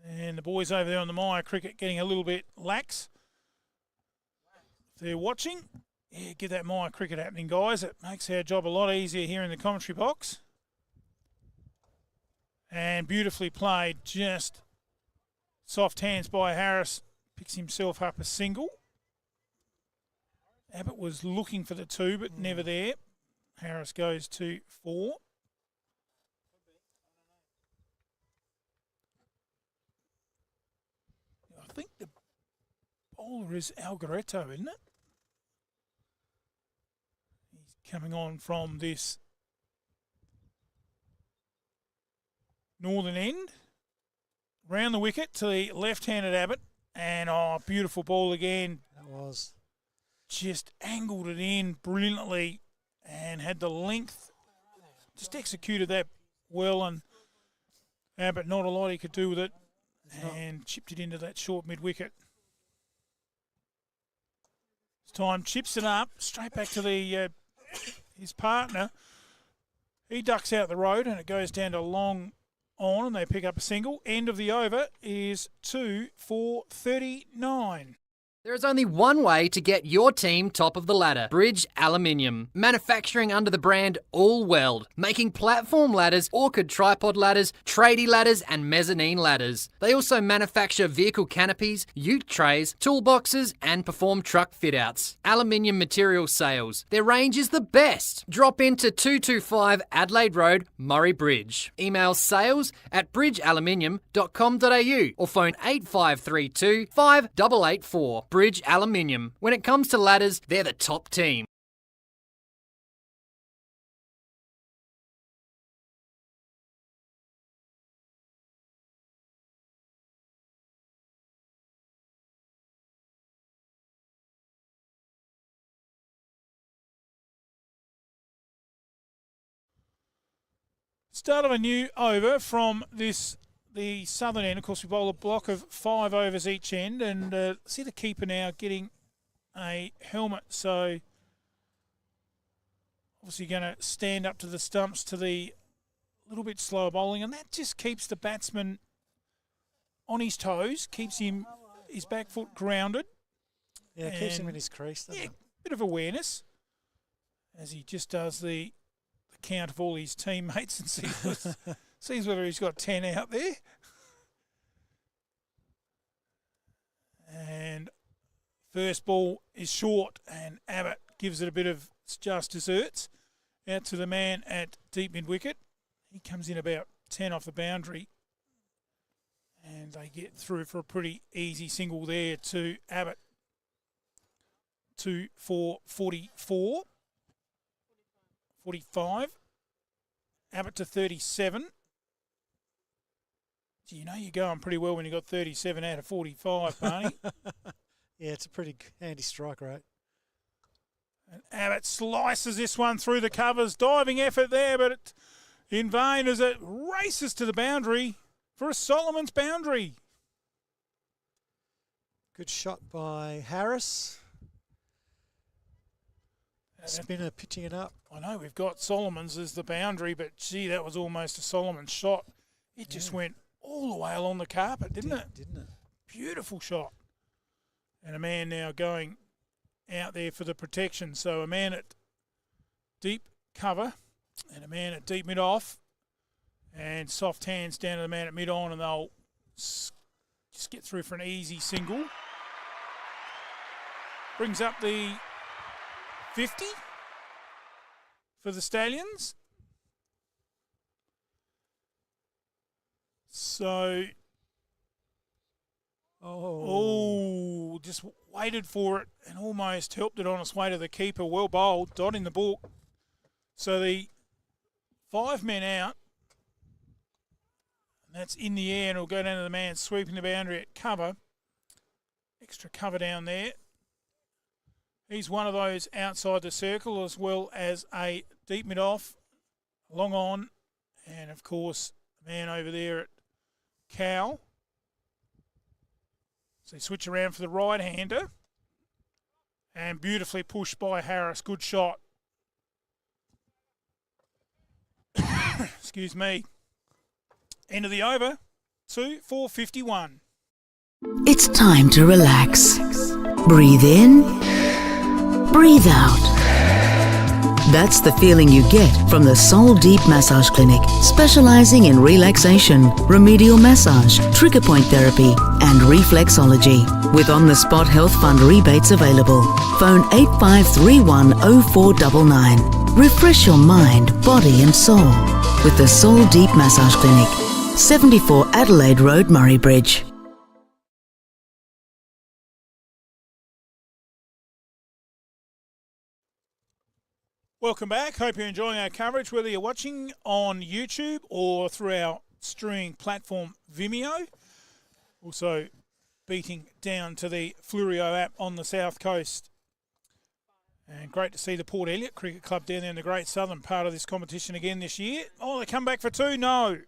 And the boys over there on the Myer cricket getting a little bit lax. If they're watching, yeah, get that Myer cricket happening, guys. It makes our job a lot easier here in the commentary box. And beautifully played, just soft hands by Harris. Picks himself up a single. Abbott was looking for the 2, but never there. Harris goes to 4. I think the bowler is Algaretto, isn't it? He's coming on from this northern end. Round the wicket to the left-handed Abbott. And, beautiful ball again.
That was.
Just angled it in brilliantly and had the length. Just executed that well, and Abbott, not a lot he could do with it. And chipped it into that short mid-wicket. This time chips it up, straight back to the his partner. He ducks out the road, and it goes down to long on, and they pick up a single. End of the over is 2 for 39.
There is only one way to get your team top of the ladder. Bridge Aluminium. Manufacturing under the brand All Weld. Making platform ladders, orchid tripod ladders, tradie ladders and mezzanine ladders. They also manufacture vehicle canopies, ute trays, toolboxes and perform truck fit-outs. Aluminium material sales. Their range is the best. Drop into 225 Adelaide Road, Murray Bridge. Email sales@bridgealuminium.com.au or phone 8532 5884. Bridge Aluminium. When it comes to ladders, they're the top team.
Start of a new over from the southern end. Of course, we bowl a block of 5 overs each end, and see the keeper now getting a helmet. So obviously going to stand up to the stumps to the little bit slower bowling, and that just keeps the batsman on his toes, keeps him his back foot grounded.
Yeah, it keeps him in his crease.
Yeah, bit of awareness as he just does the count of all his teammates and sees whether he's got 10 out there. And first ball is short, and Abbott gives it a bit of just desserts out to the man at deep mid-wicket. He comes in about 10 off the boundary, and they get through for a pretty easy single there to Abbott. 2 for 44. 45. Abbott to 37. Gee, you know you're going pretty well when you got 37 out of 45, Barney.
Yeah, it's a pretty handy strike rate.
And Abbott slices this one through the covers. Diving effort there, but in vain as it races to the boundary for a Solomon's boundary.
Good shot by Harris. Spinner pitching it up.
I know we've got Solomon's as the boundary, but gee, that was almost a Solomon shot. It just went all the way along the carpet, didn't it?
Didn't it?
Beautiful shot. And a man now going out there for the protection. So a man at deep cover and a man at deep mid-off, and soft hands down to the man at mid-on, and they'll just get through for an easy single. Brings up the 50 for the Stallions. So, just waited for it and almost helped it on its way to the keeper. Well bowled, dot in the book. So the 5 men out, and that's in the air, and it'll go down to the man sweeping the boundary at cover. Extra cover down there. He's one of those outside the circle, as well as a deep mid-off, long on, and of course, the man over there at Cow. So they switch around for the right-hander, and beautifully pushed by Harris. Good shot. Excuse me. End of the over, 2 for 51.
It's time to relax. Breathe in, breathe out. That's the feeling you get from the Soul Deep Massage Clinic, specializing in relaxation, remedial massage, trigger point therapy, and reflexology. With on-the-spot health fund rebates available. Phone 85310499. Refresh your mind, body and soul with the Soul Deep Massage Clinic, 74 Adelaide Road, Murray Bridge.
Welcome back. Hope you're enjoying our coverage, whether you're watching on YouTube or through our streaming platform Vimeo. Also beating down to the Flurio app on the South Coast. And great to see the Port Elliot Cricket Club down there in the Great Southern part of this competition again this year. Oh, they come back for 2? No.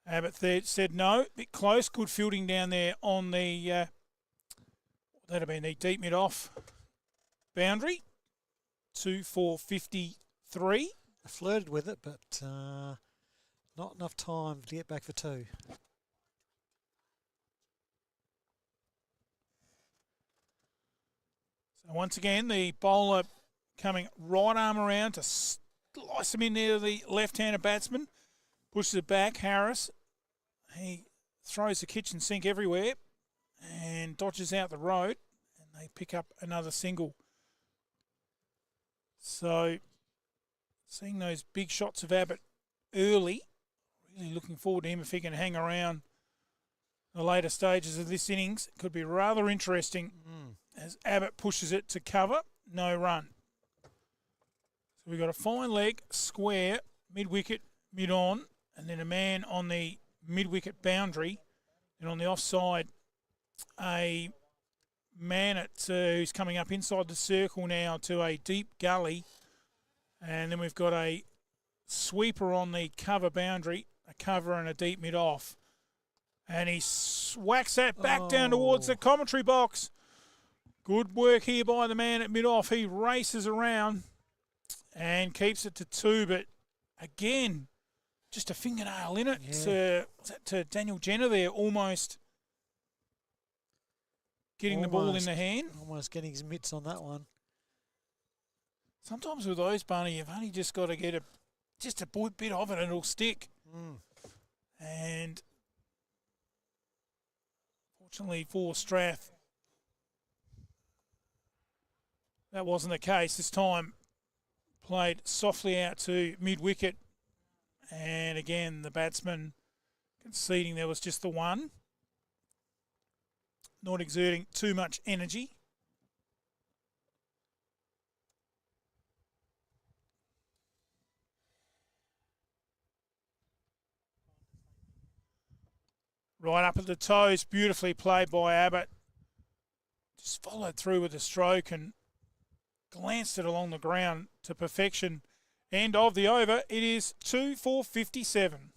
Abbott said no. Bit close. Good fielding down there on the, that'd have been the deep mid-off boundary. 2 for 53.
I flirted with it, but not enough time to get back for 2.
So once again, the bowler coming right arm around to slice him in there to the left-handed batsman. Pushes it back, Harris. He throws the kitchen sink everywhere and dodges out the road, and they pick up another single. So, seeing those big shots of Abbott early, really looking forward to him if he can hang around the later stages of this innings. It could be rather interesting as Abbott pushes it to cover, no run. So we've got a fine leg, square, mid-wicket, mid-on, and then a man on the mid-wicket boundary, and on the offside, a man at who's coming up inside the circle now to a deep gully, and then we've got a sweeper on the cover boundary, a cover and a deep mid-off, and he whacks that back down towards the commentary box. Good work here by the man at mid-off. He races around and keeps it to 2, but again, just a fingernail in it. Was that to Daniel Jenner there, almost getting the ball in the hand.
Almost getting his mitts on that one.
Sometimes with those, Barney, you've only just got to get just a bit of it and it'll stick. And fortunately for Strath, that wasn't the case. This time played softly out to mid-wicket. And again, the batsman conceding there was just the one. Not exerting too much energy. Right up at the toes, beautifully played by Abbott. Just followed through with a stroke and glanced it along the ground to perfection. End of the over. It is 2 for 57.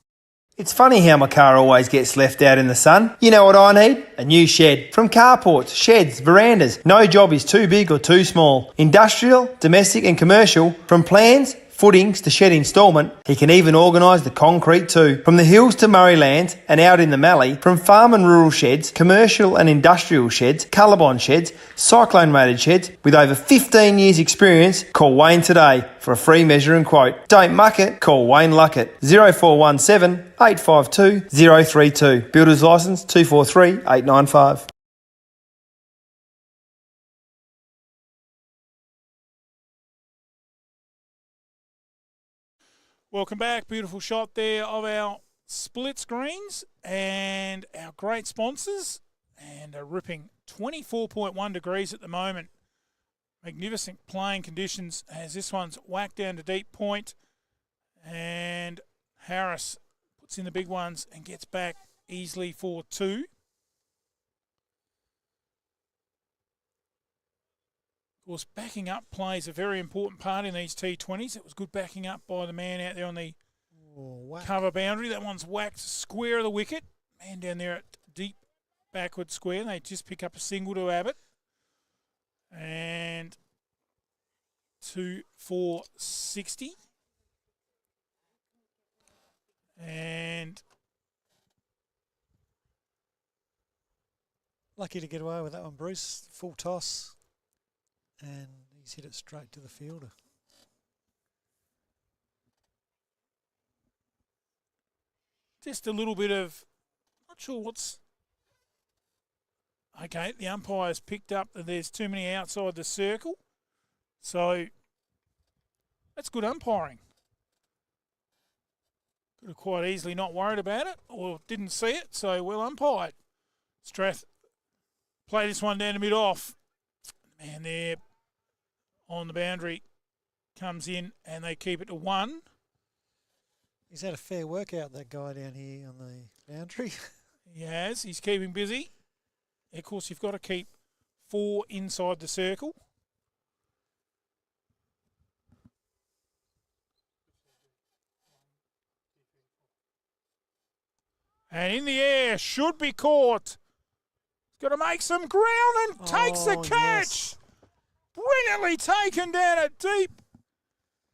It's funny how my car always gets left out in the sun. You know what I need? A new shed. From carports, sheds, verandas. No job is too big or too small. Industrial, domestic and commercial. From plans, footings to shed instalment, he can even organise the concrete too. From the hills to Murrayland and out in the Mallee, from farm and rural sheds, commercial and industrial sheds, Colorbond sheds, cyclone rated sheds, with over 15 years experience, call Wayne today for a free measure and quote. Don't muck it, call Wayne Luckett. 0417 852 032. Builder's licence 243 895.
Welcome back. Beautiful shot there of our split screens and our great sponsors. And a ripping 24.1 degrees at the moment. Magnificent playing conditions as this one's whacked down to deep point. And Harris puts in the big ones and gets back easily for 2. Of course, backing up plays a very important part in these T20s. It was good backing up by the man out there on the cover boundary. That one's whacked square of the wicket. Man down there at deep backward square. They just pick up a single to Abbott. And 2 for 60. And
lucky to get away with that one, Bruce. Full toss. And he's hit it straight to the fielder.
just a little bit of, not sure what's, okay, the umpire's picked up that there's too many outside the circle. So that's good umpiring. Could have quite easily not worried about it or didn't see it, so well umpired. Strath play this one down to mid-off. Man there on the boundary comes in and they keep it to 1.
He's had a fair workout, that guy down here on the boundary.
He has. He's keeping busy. Of course, you've got to keep 4 inside the circle. And in the air, should be caught. Got to make some ground and takes the catch. Yes. Brilliantly taken down at deep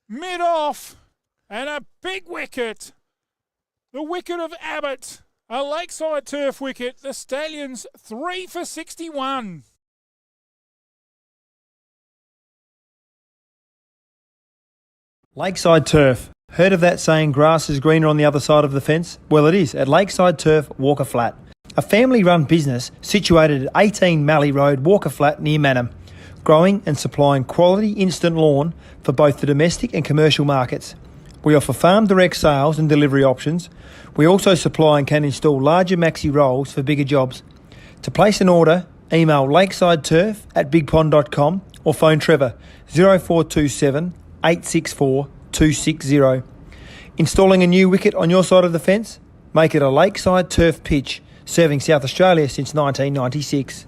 mid-off. And a big wicket. The wicket of Abbott. A lakeside turf wicket. The Stallions 3 for 61.
Lakeside Turf. Heard of that saying, grass is greener on the other side of the fence? Well, it is at Lakeside Turf, Walker Flat. A family-run business situated at 18 Mallee Road, Walker Flat, near Manham. Growing and supplying quality instant lawn for both the domestic and commercial markets. We offer farm direct sales and delivery options. We also supply and can install larger maxi rolls for bigger jobs. To place an order, email lakesideturf@bigpond.com or phone Trevor 0427 864 260. Installing a new wicket on your side of the fence? Make it a Lakeside Turf pitch, serving South Australia since 1996.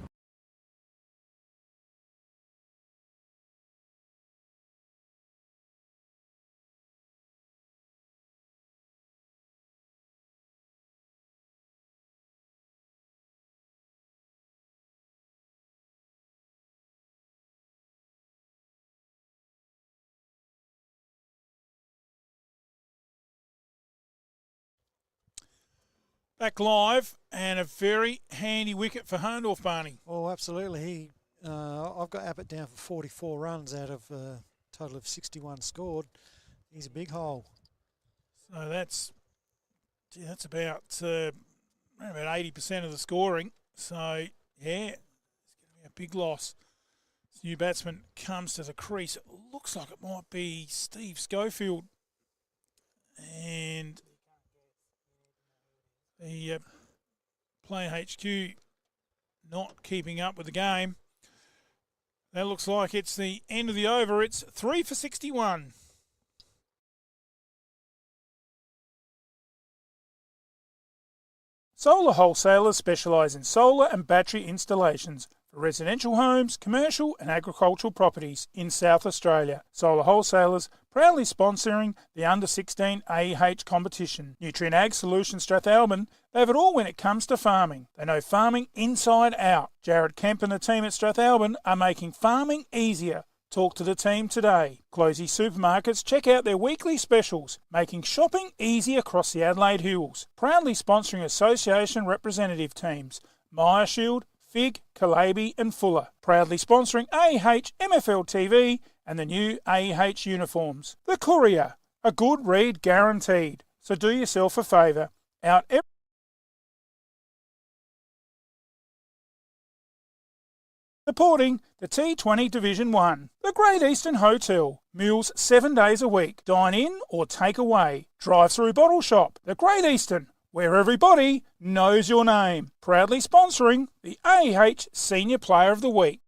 Back live, and a very handy wicket for Hahndort, Barney.
Oh, absolutely. I've got Abbott down for 44 runs out of a total of 61 scored. He's a big hole.
So that's about 80% of the scoring. So, yeah, it's going to be a big loss. This new batsman comes to the crease. It looks like it might be Steve Schofield. And the player HQ not keeping up with the game. That looks like it's the end of the over. It's 3 for 61. Solar wholesalers specialise in solar and battery installations for residential homes, commercial and agricultural properties in South Australia. Solar wholesalers proudly sponsoring the Under-16 A&EHCA competition. Nutrient Ag Solutions Strathalbyn, they have it all when it comes to farming. They know farming inside out. Jared Kemp and the team at Strathalbyn are making farming easier. Talk to the team today. Closey Supermarkets, check out their weekly specials, making shopping easy across the Adelaide Hills. Proudly sponsoring association representative teams, Myer Shield, Fig, Calabi and Fuller. Proudly sponsoring A&EHCA, MFLTV and the new A&EHCA uniforms. The Courier, a good read guaranteed. So do yourself a favour. Out every supporting the T20 Division 1. The Great Eastern Hotel. Meals 7 days a week. Dine in or take away. Drive-through bottle shop. The Great Eastern, where everybody knows your name. Proudly sponsoring the A&EHCA Senior Player of the Week.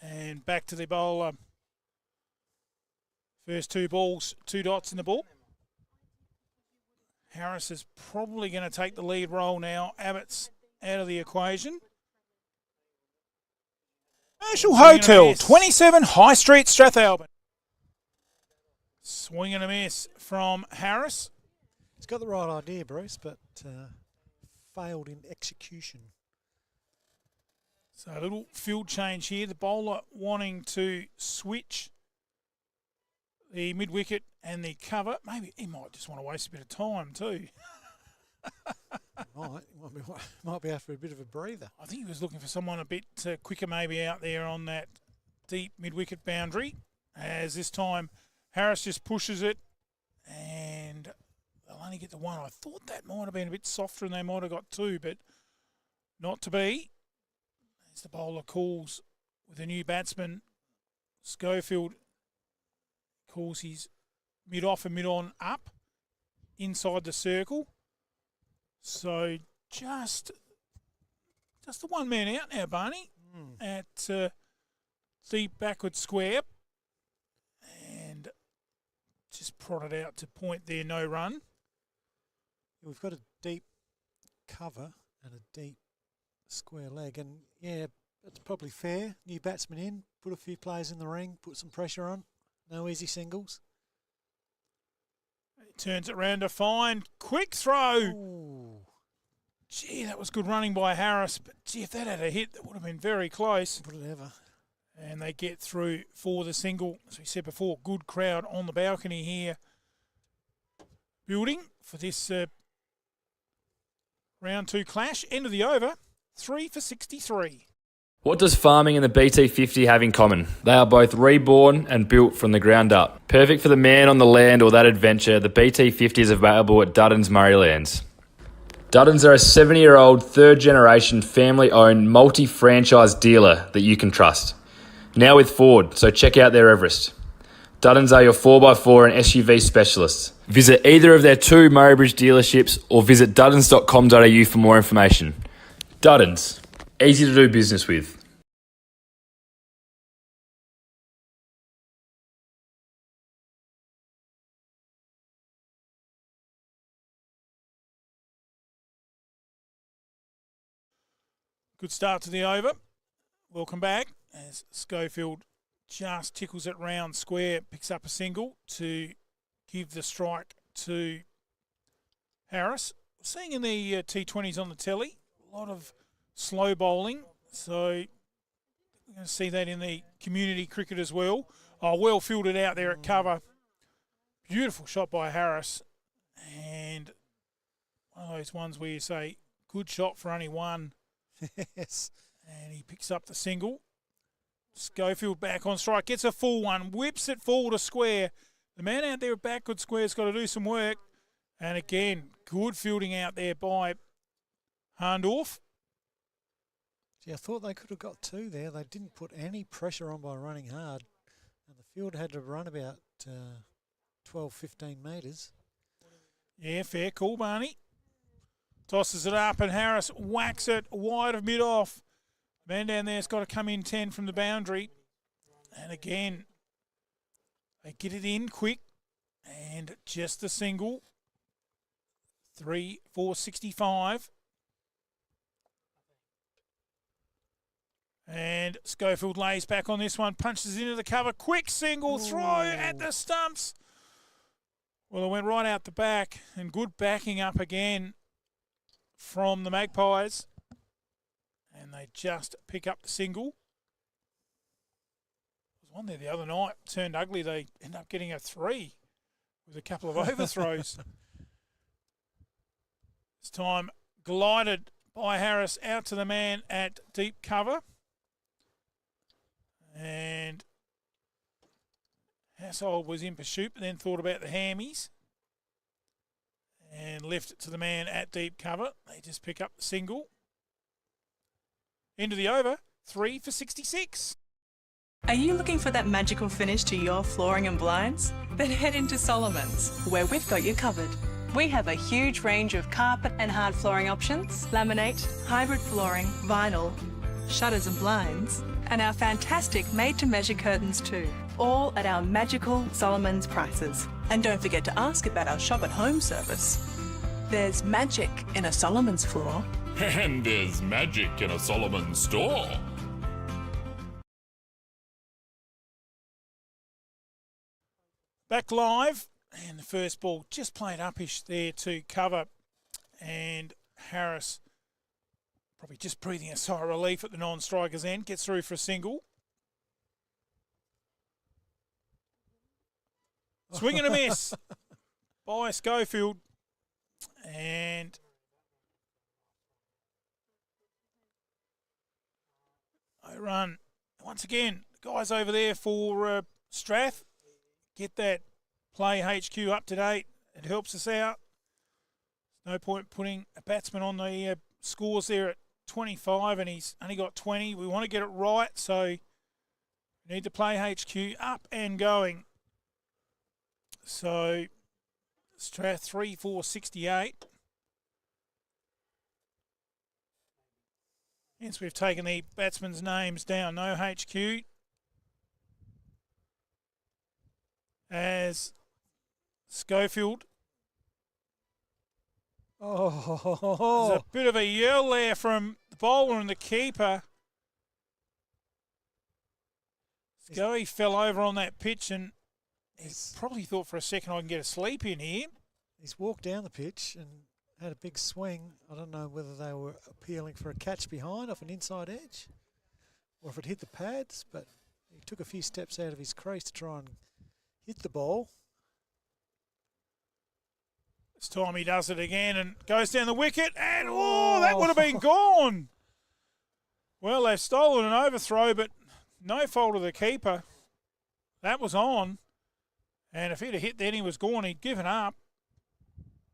And back to the bowler. First 2 balls, 2 dots in the ball. Harris is probably going to take the lead role now. Abbott's out of the equation. Commercial Hotel, 27 High Street, Strathalbyn. Swing and a miss from Harris.
He's got the right idea, Bruce, but failed in execution.
So a little field change here. The bowler wanting to switch the mid-wicket and the cover. Maybe he might just want to waste a bit of time too.
Might be after a bit of a breather.
I think he was looking for someone a bit quicker maybe out there on that deep mid-wicket boundary. As this time Harris just pushes it and they'll only get the 1. I thought that might have been a bit softer and they might have got 2, but not to be. As the bowler calls with a new batsman, Schofield calls his mid-off and mid-on up inside the circle. So just the one man out now, Barney, at deep backward square. And just prodded out to point there, no run.
We've got a deep cover and a deep square leg, and yeah, it's probably fair. New batsman in, put a few players in the ring, put some pressure on. No easy singles.
He turns it round to find. Quick throw.
Ooh.
Gee, that was good running by Harris, but gee, if that had a hit, that would have been very close.
Would it ever?
And they get through for the single. As we said before, good crowd on the balcony here. Building for this round 2 clash. End of the over. 3 for 63.
What does farming and the BT50 have in common? They are both reborn and built from the ground up. Perfect for the man on the land or that adventure, the BT50 is available at Duddon's Murraylands. Duddon's are a 70-year-old, third-generation, family-owned, multi-franchise dealer that you can trust. Now with Ford, so check out their Everest. Duddon's are your 4x4 and SUV specialists. Visit either of their 2 Murraybridge dealerships or visit duddons.com.au for more information. Duddon's, easy to do business with.
Good start to the over. Welcome back as Schofield just tickles it round square, picks up a single to give the strike to Harris. Seeing in the T20s on the telly, a lot of slow bowling. So we're going to see that in the community cricket as well. Oh, well fielded out there at cover. Beautiful shot by Harris. And one of those ones where you say, good shot for only one.
Yes.
And he picks up the single. Schofield back on strike, gets a full one, whips it forward to square. The man out there at backward square's got to do some work. And again, good fielding out there by Hahndort.
Gee, I thought they could have got two there. They didn't put any pressure on by running hard. And the field had to run about 12, 15 metres.
Yeah, fair call, Barney. Tosses it up and Harris whacks it wide of mid-off. The man down there's got to come in 10 from the boundary. And again, they get it in quick. And just a single. 3-4-65. And Schofield lays back on this one, punches into the cover. Quick single throw at the stumps. Well, it went right out the back, and good backing up again from the Magpies. And they just pick up the single. There was one there the other night, turned ugly. They end up getting a 3 with a couple of overthrows. This time glided by Harris out to the man at deep cover. And Hassold was in pursuit, but then thought about the hammies and left it to the man at deep cover. They just pick up the single. Into the over, 3 for 66.
Are you looking for that magical finish to your flooring and blinds? Then head into Solomon's, where we've got you covered. We have a huge range of carpet and hard flooring options, laminate, hybrid flooring, vinyl, shutters and blinds, and our fantastic made-to-measure curtains too, all at our magical Solomon's prices. And don't forget to ask about our shop at home service. There's magic in a Solomon's floor.
And there's magic in a Solomon store.
Back live, and the first ball just played upish there to cover, and Harris probably just breathing a sigh of relief at the non-striker's end, gets through for a single. Swing and a miss by Schofield, and they run once again. The guys over there for Strath, get that Play HQ up to date. It helps us out. No point putting a batsman on the scores there at 25 and he's only got 20. We want to get it right, so we need to Play HQ up and going. So Strath 3-4-68. Hence we've taken the batsmen's names down. No HQ. As Schofield.
Oh,
there's a bit of a yell there from the bowler and the keeper. Scoey fell over on that pitch and he probably thought for a second I can get a sleep in here.
He's walked down the pitch and had a big swing. I don't know whether they were appealing for a catch behind off an inside edge or if it hit the pads, but he took a few steps out of his crease to try and hit the ball.
This time he does it again and goes down the wicket and that would have been gone. Well, they've stolen an overthrow, but no fault of the keeper. That was on. And if he'd have hit then he was gone, he'd given up.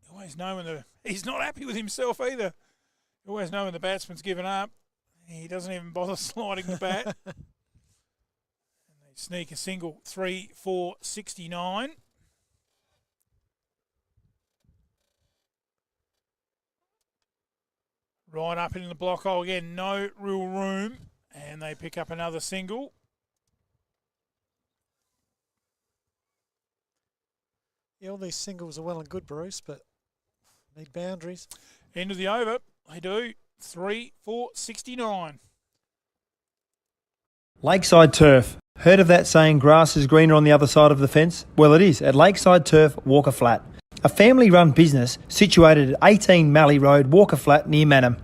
You always know when he's not happy with himself either. You always know when the batsman's given up. He doesn't even bother sliding the bat. And they sneak a single, 3-4-69. Right up in the block hole again, no real room. And they pick up another single.
Yeah, all these singles are well and good, Bruce, but need boundaries.
End of the over, they do. 3-4-69.
Lakeside Turf. Heard of that saying, grass is greener on the other side of the fence? Well, it is at Lakeside Turf, Walker Flat. A family-run business situated at 18 Mallee Road, Walker Flat, near Manham.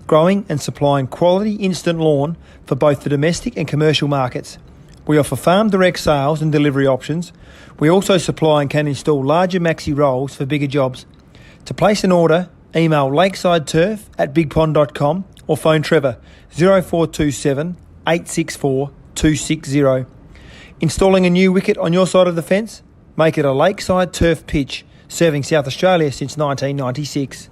growing and supplying quality instant lawn for both the domestic and commercial markets. We offer farm direct sales and delivery options. We also supply and can install larger maxi rolls for bigger jobs. To place an order, email lakesideturf@bigpond.com or phone Trevor 0427 864 260. Installing a new wicket on your side of the fence? Make it a Lakeside Turf pitch, serving South Australia since 1996.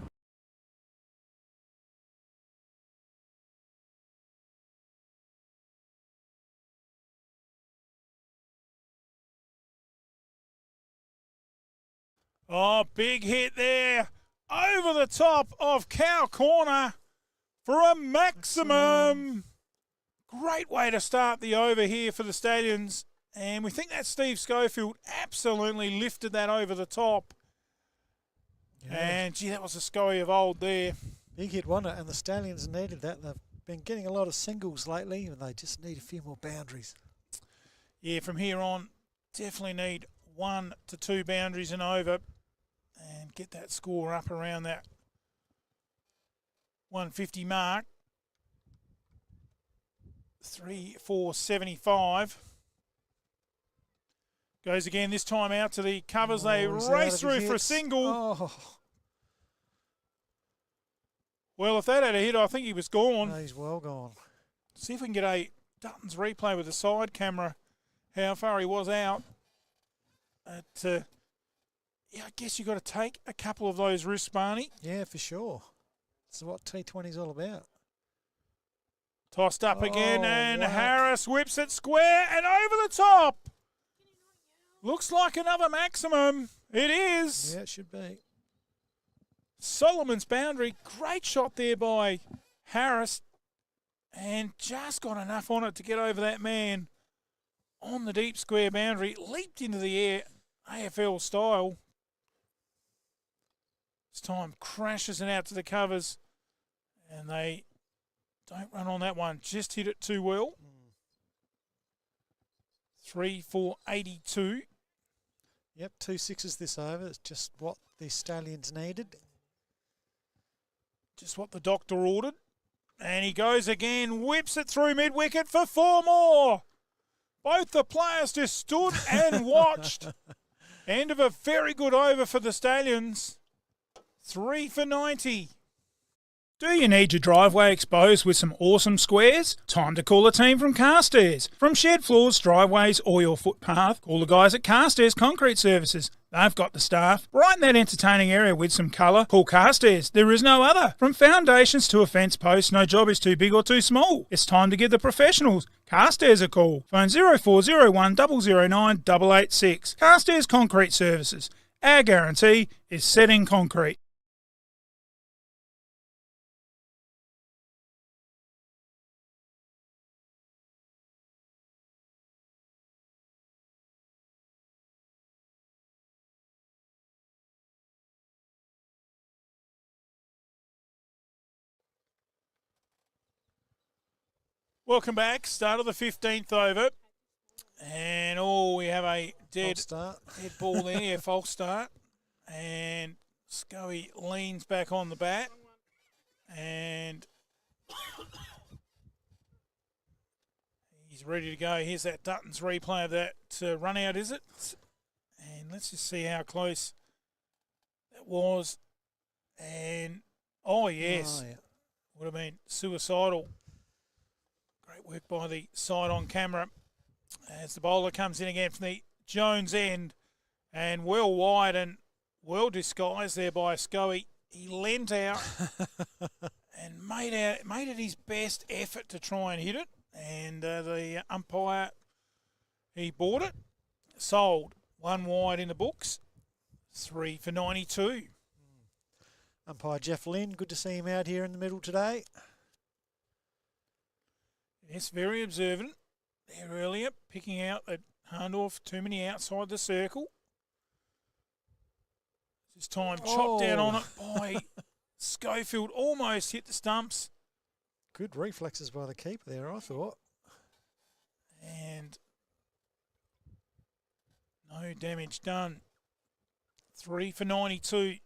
Oh, big hit there. Over the top of Cow Corner for a maximum. Great way to start the over here for the Stallions. And we think that Steve Schofield absolutely lifted that over the top. Yeah. And, gee, that was a Scoey of old there.
Big hit, wasn't it? And the Stallions needed that. They've been getting a lot of singles lately, and they just need a few more boundaries.
Yeah, from here on, definitely need 1 to 2 boundaries and over and get that score up around that 150 mark. 3-4-75. Goes again, this time out to the covers. They race through for a single.
Oh.
Well, if that had a hit, I think he was gone.
No, he's well gone.
See if we can get a Dutton's replay with the side camera, how far he was out. Yeah, I guess you've got to take a couple of those risks, Barney.
Yeah, for sure. That's what T20's all about.
Tossed up again, and Harris whips it square and over the top. Looks like another maximum. It is.
Yeah, it should be.
Solomon's boundary. Great shot there by Harris. And just got enough on it to get over that man on the deep square boundary. Leaped into the air, AFL style. This time crashes it out to the covers. And they don't run on that one. Just hit it too well. 3-4-82.
Yep, 2 sixes this over. It's just what the Stallions needed.
Just what the doctor ordered. And he goes again, whips it through mid-wicket for 4 more. Both the players just stood and watched. End of a very good over for the Stallions. 3-for-90. Do you need your driveway exposed with some awesome squares? Time to call a team from Carstairs. From shed floors, driveways or your footpath, call the guys at Carstairs Concrete Services. They've got the staff. Brighten that entertaining area with some colour. Call Carstairs. There is no other. From foundations to a fence post, no job is too big or too small. It's time to give the professionals Carstairs a call. Phone 0401 009 886. Carstairs Concrete Services. Our guarantee is setting concrete. Welcome back. Start of the 15th over. And, we have a dead ball there. Yeah, false start. And Scoey leans back on the bat. And he's ready to go. Here's that Dutton's replay of that run out, is it? And let's just see how close that was. And, yes.
Yeah.
Would have been suicidal. Great work by the side on camera as the bowler comes in again from the Jones end and well wide and well disguised there by Scoey. He leant out and made it his best effort to try and hit it. And the umpire, he bought it, sold 1 wide in the books, 3-for-92.
Umpire Jeff Lynn, good to see him out here in the middle today.
Yes, very observant there earlier, picking out that Hahndort too many outside the circle. This time chopped down on it by Schofield, almost hit the stumps.
Good reflexes by the keeper there, I thought.
And no damage done. 3-for-92.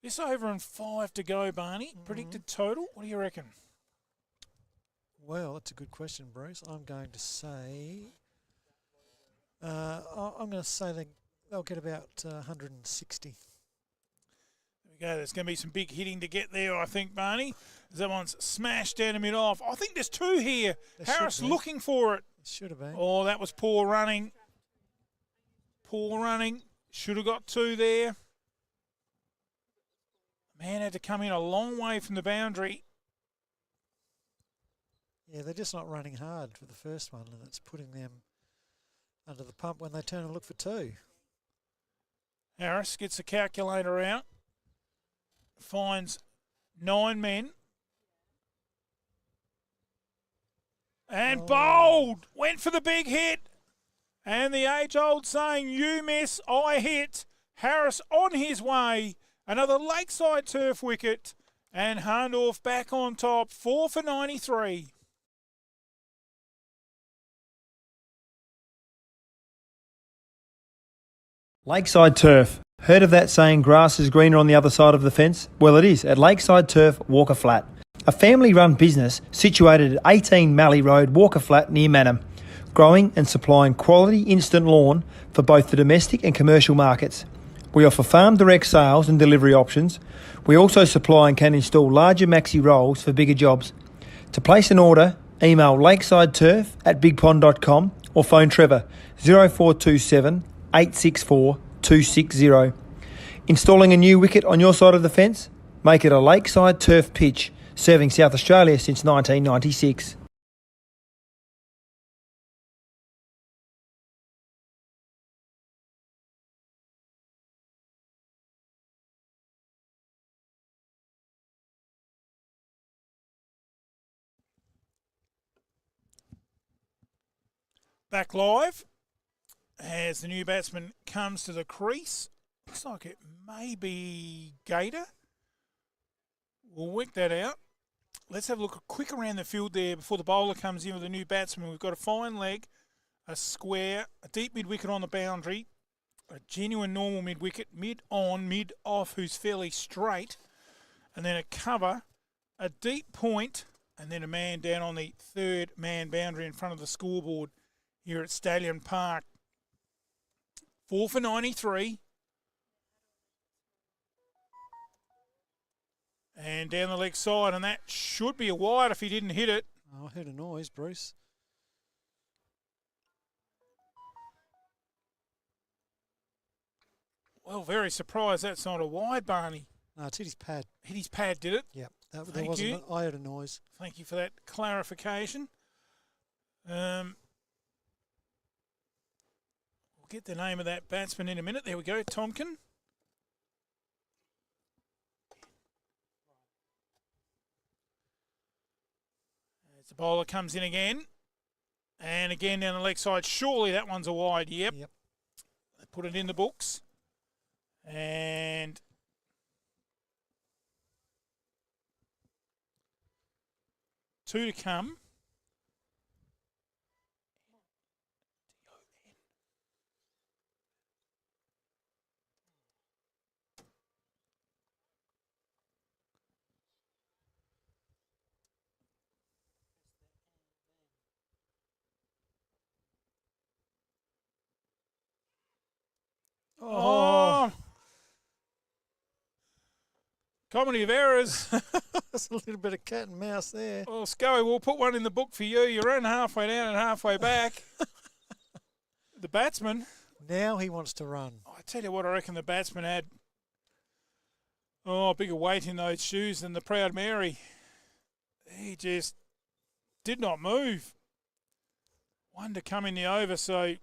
This over and 5 to go, Barney. Predicted total, what do you reckon?
Well, that's a good question, Bruce. I'm going to say... I'm going to say they'll get about 160.
There we go. There's going to be some big hitting to get there, I think, Barney. As that one's smashed down the mid-off. I think there's 2 here. Harris looking for it.
Should have been.
Oh, that was poor running. Poor running. Should have got 2 there. Man had to come in a long way from the boundary.
Yeah, they're just not running hard for the first one, and it's putting them under the pump when they turn and look for 2.
Harris gets the calculator out. Finds 9 men. And bowled! Went for the big hit. And the age-old saying, you miss, I hit. Harris on his way. Another Lakeside turf wicket. And Hahndort back on top. 4 for 93.
Lakeside Turf. Heard of that saying, grass is greener on the other side of the fence? Well, it is at Lakeside Turf, Walker Flat. A family-run business situated at 18 Mallee Road, Walker Flat, near Manham. Growing and supplying quality instant lawn for both the domestic and commercial markets. We offer farm direct sales and delivery options. We also supply and can install larger maxi rolls for bigger jobs. To place an order, email lakesideturf@bigpond.com or phone Trevor 0427 864 260. Installing a new wicket on your side of the fence? Make it a Lakeside Turf pitch, serving South Australia since 1996.
Back live as the new batsman comes to the crease. Looks like it may be Gator. We'll work that out. Let's have a look quick around the field there before the bowler comes in with a new batsman. We've got a fine leg, a square, a deep mid-wicket on the boundary, a genuine normal mid-wicket, mid-on, mid-off, who's fairly straight, and then a cover, a deep point, and then a man down on the 3rd man boundary in front of the scoreboard here at Stallion Park. 4 for 93. And down the leg side, and that should be a wide if he didn't hit it.
Oh, I heard a noise, Bruce.
Well, very surprised that's not a wide, Barney.
No, it's hit his pad.
Hit his pad, did it?
Yep.
Thank you.
I heard a noise.
Thank you for that clarification. We'll get the name of that batsman in a minute. There we go, Tomkin. As the bowler comes in again. And again down the leg side. Surely that one's a wide. Yep. They put it in the books. And two to come. Oh. Comedy of errors.
That's a little bit of cat and mouse there.
Well, Scully, we'll put one in the book for you. You ran halfway down and halfway back. The batsman.
Now he wants to run.
I tell you what, I reckon the batsman had bigger weight in those shoes than the Proud Mary. He just did not move. One to come in the over, so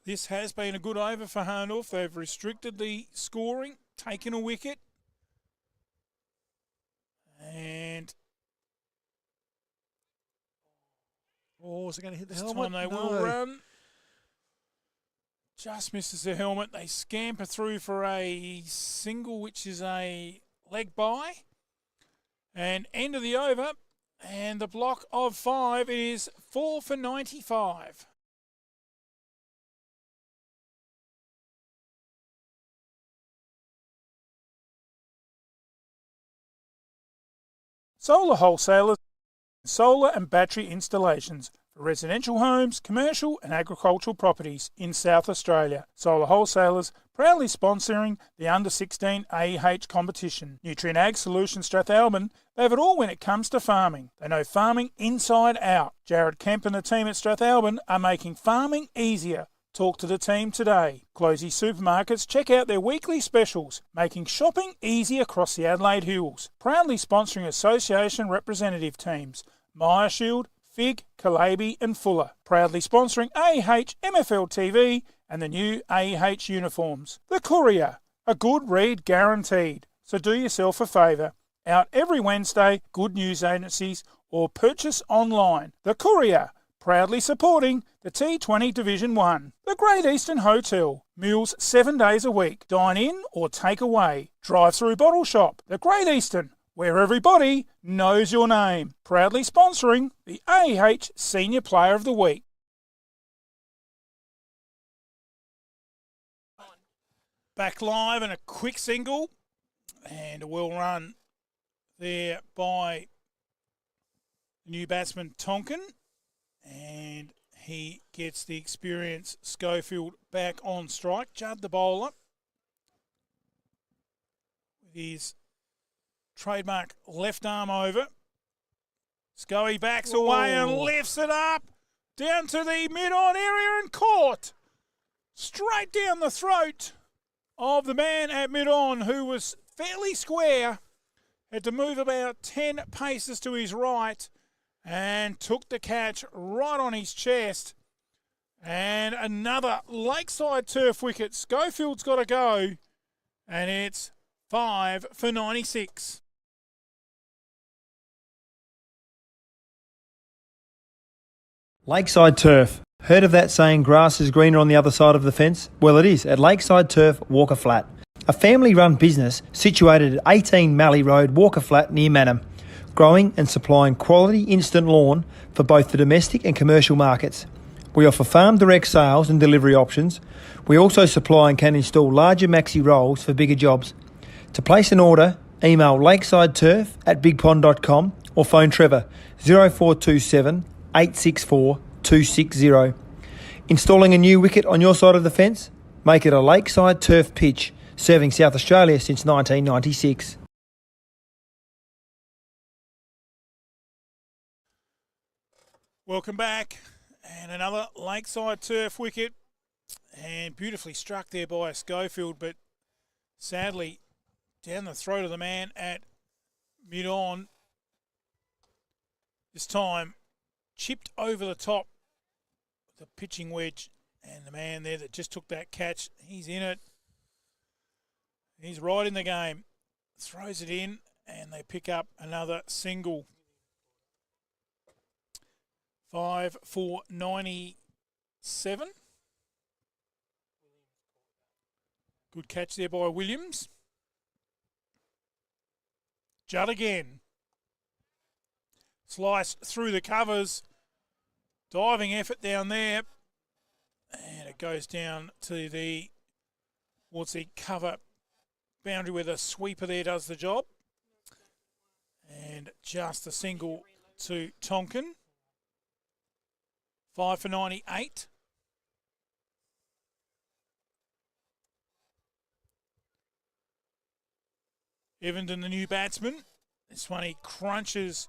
this has been a good over for Hahndort. They've restricted the scoring, taken a wicket. And
is it going to hit the
this
helmet?
time they will run. Just misses the helmet. They scamper through for a single, which is a leg bye. And end of the over. And the block of 5 is 4 for 95. Solar wholesalers, solar and battery installations for residential homes, commercial and agricultural properties in South Australia. Solar wholesalers proudly sponsoring the Under-16 AEH competition. Nutrient Ag Solutions Strathalbyn, they have it all when it comes to farming. They know farming inside out. Jared Kemp and the team at Strathalbyn are making farming easier. Talk to the team today. Closey Supermarkets, check out their weekly specials, making shopping easy across the Adelaide Hills. Proudly sponsoring association representative teams, Shield, Fig, Calabi and Fuller. Proudly sponsoring AEH, MFLTV and the new AEH uniforms. The Courier, a good read guaranteed. So do yourself a favour. Out every Wednesday, good news agencies or purchase online. The Courier, proudly supporting the T20 Division 1. The Great Eastern Hotel. Meals 7 days a week. Dine in or take away. Drive-through bottle shop. The Great Eastern, where everybody knows your name. Proudly sponsoring the AEH Senior Player of the Week. Back live and a quick single. And a well run there by the new batsman Tonkin. And he gets the experienced Schofield back on strike. Judd the bowler with his trademark left arm over. Scully backs away and lifts it up down to the mid-on area and caught straight down the throat of the man at mid-on, who was fairly square. Had to move about 10 paces to his right and took the catch right on his chest. And another lakeside turf wicket. Schofield's got to go, and it's 5 for 96.
Lakeside Turf. Heard of that saying, grass is greener on the other side of the fence? Well, it is at Lakeside Turf, Walker Flat. A family-run business situated at 18 Mallee Road, Walker Flat, near Manham. Growing and supplying quality instant lawn for both the domestic and commercial markets. We offer farm direct sales and delivery options. We also supply and can install larger maxi rolls for bigger jobs. To place an order, email lakesideturf@bigpond.com or phone Trevor 0427 864 260. Installing a new wicket on your side of the fence? Make it a Lakeside Turf pitch, serving South Australia since 1996.
Welcome back. And another Lakeside Turf wicket. And beautifully struck there by Schofield, but sadly down the throat of the man at mid-on. This time chipped over the top of the pitching wedge. And the man there that just took that catch, he's in it. He's right in the game. Throws it in and they pick up another single. 5 for 97. Good catch there by Williams. Judd again. Sliced through the covers. Diving effort down there. And it goes down to the cover boundary where the sweeper there does the job. And just a single to Tonkin. 5 for 98. Evenden, the new batsman. This one he crunches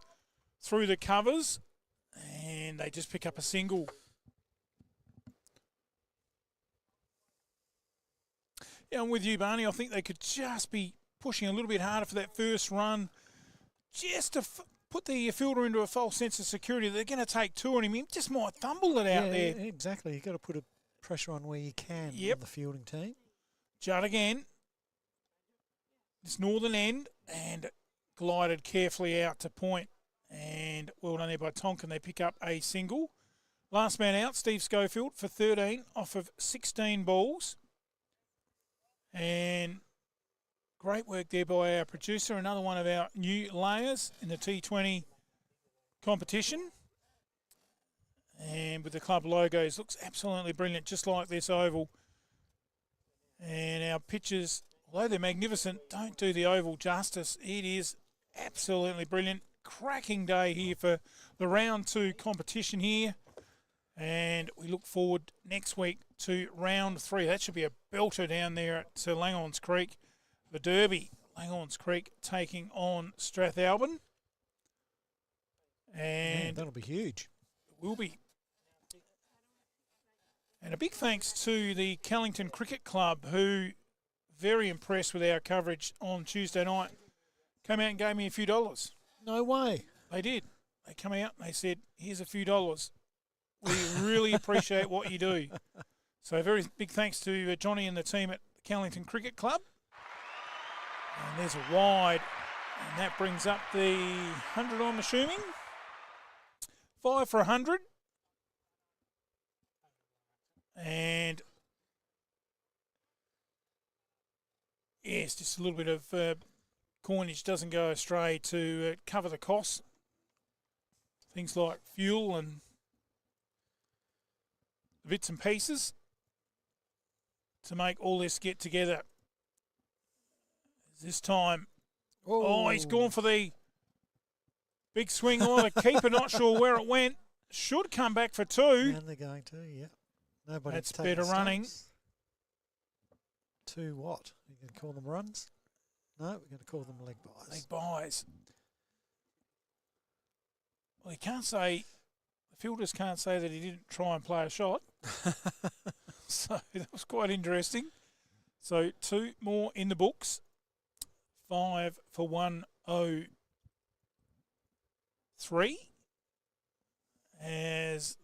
through the covers and they just pick up a single. Yeah, I'm with you, Barney. I think they could just be pushing a little bit harder for that first run just to put the fielder into a false sense of security. They're going to take two on him. He just might fumble it out there.
Exactly. You've got to put a pressure on where you can on the fielding team.
Judd again. This northern end and glided carefully out to point. And well done there by Tonkin. They pick up a single. Last man out, Steve Schofield for 13 off of 16 balls. And great work there by our producer. Another one of our new layers in the T20 competition. And with the club logos, looks absolutely brilliant, just like this oval. And our pictures, although they're magnificent, don't do the oval justice. It is absolutely brilliant. cracking day here for the round 2 competition here. And we look forward next week to round 3. That should be a belter down there at Langhorns Creek. The Derby, Langhorns Creek taking on Strathalbyn. And
that'll be huge.
It will be. And a big thanks to the Callington Cricket Club, who very impressed with our coverage on Tuesday night. Came out and gave me a few dollars.
No way.
They did. They come out and they said, here's a few dollars. We really appreciate what you do. So very big thanks to Johnny and the team at the Callington Cricket Club. And there's a wide. And that brings up the 100, I'm assuming. 5 for 100. And yes, just a little bit of coinage doesn't go astray to cover the costs. Things like fuel and bits and pieces to make all this get together. This time, he's gone for the big swing on the keeper. Not sure where it went. Should come back for 2.
And they're going to, yeah. Nobody's
That's
taking
better running.
stumps. 2 what? Are you going to call them runs? No, we're going to call them leg buys.
Leg buys. Well, he can't say, the fielders can't say that he didn't try and play a shot. So that was quite interesting. So 2 more in the books. 5 for 103. As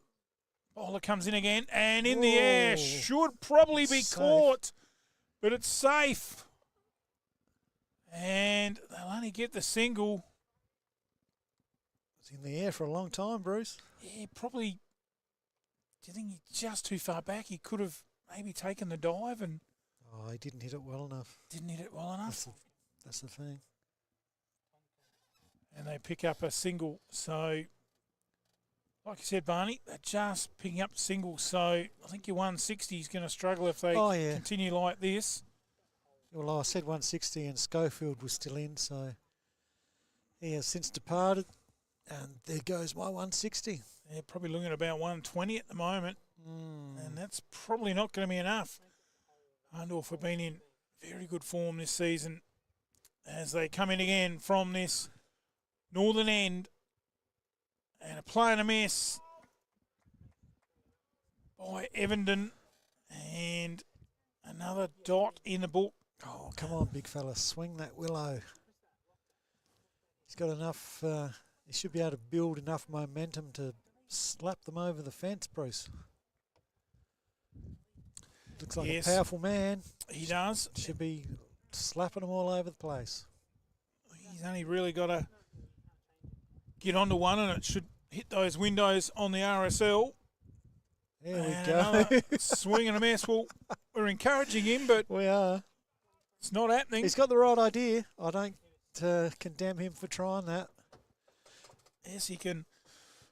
bowler comes in again and in the air. Should probably be caught, but it's safe. And they'll only get the single.
It's in the air for a long time, Bruce.
Yeah, probably. Do you think he's just too far back? He could have maybe taken the dive and.
Oh, he didn't hit it well enough.
Didn't hit it well enough.
That's the thing.
And they pick up a single. So, like you said, Barney, they're just picking up singles. So I think your 160 is going to struggle if they continue like this.
Well, I said 160 and Schofield was still in, so he has since departed. And there goes my 160.
They're probably looking at about 120 at the moment. And that's probably not going to be enough. Hahndort have been in very good form this season as they come in again from this northern end. And a play and a miss by Evenden. And another dot in the book.
Oh, come on, big fella. Swing that willow. He's got enough... he should be able to build enough momentum to slap them over the fence, Bruce. Looks like a powerful man.
He does.
Should be slapping them all over the place.
He's only really got to get onto one and it should hit those windows on the RSL.
There we go.
Swing and a miss. Well, we're encouraging him, but
we are.
It's not happening.
He's got the right idea. I don't condemn him for trying that.
Yes, he can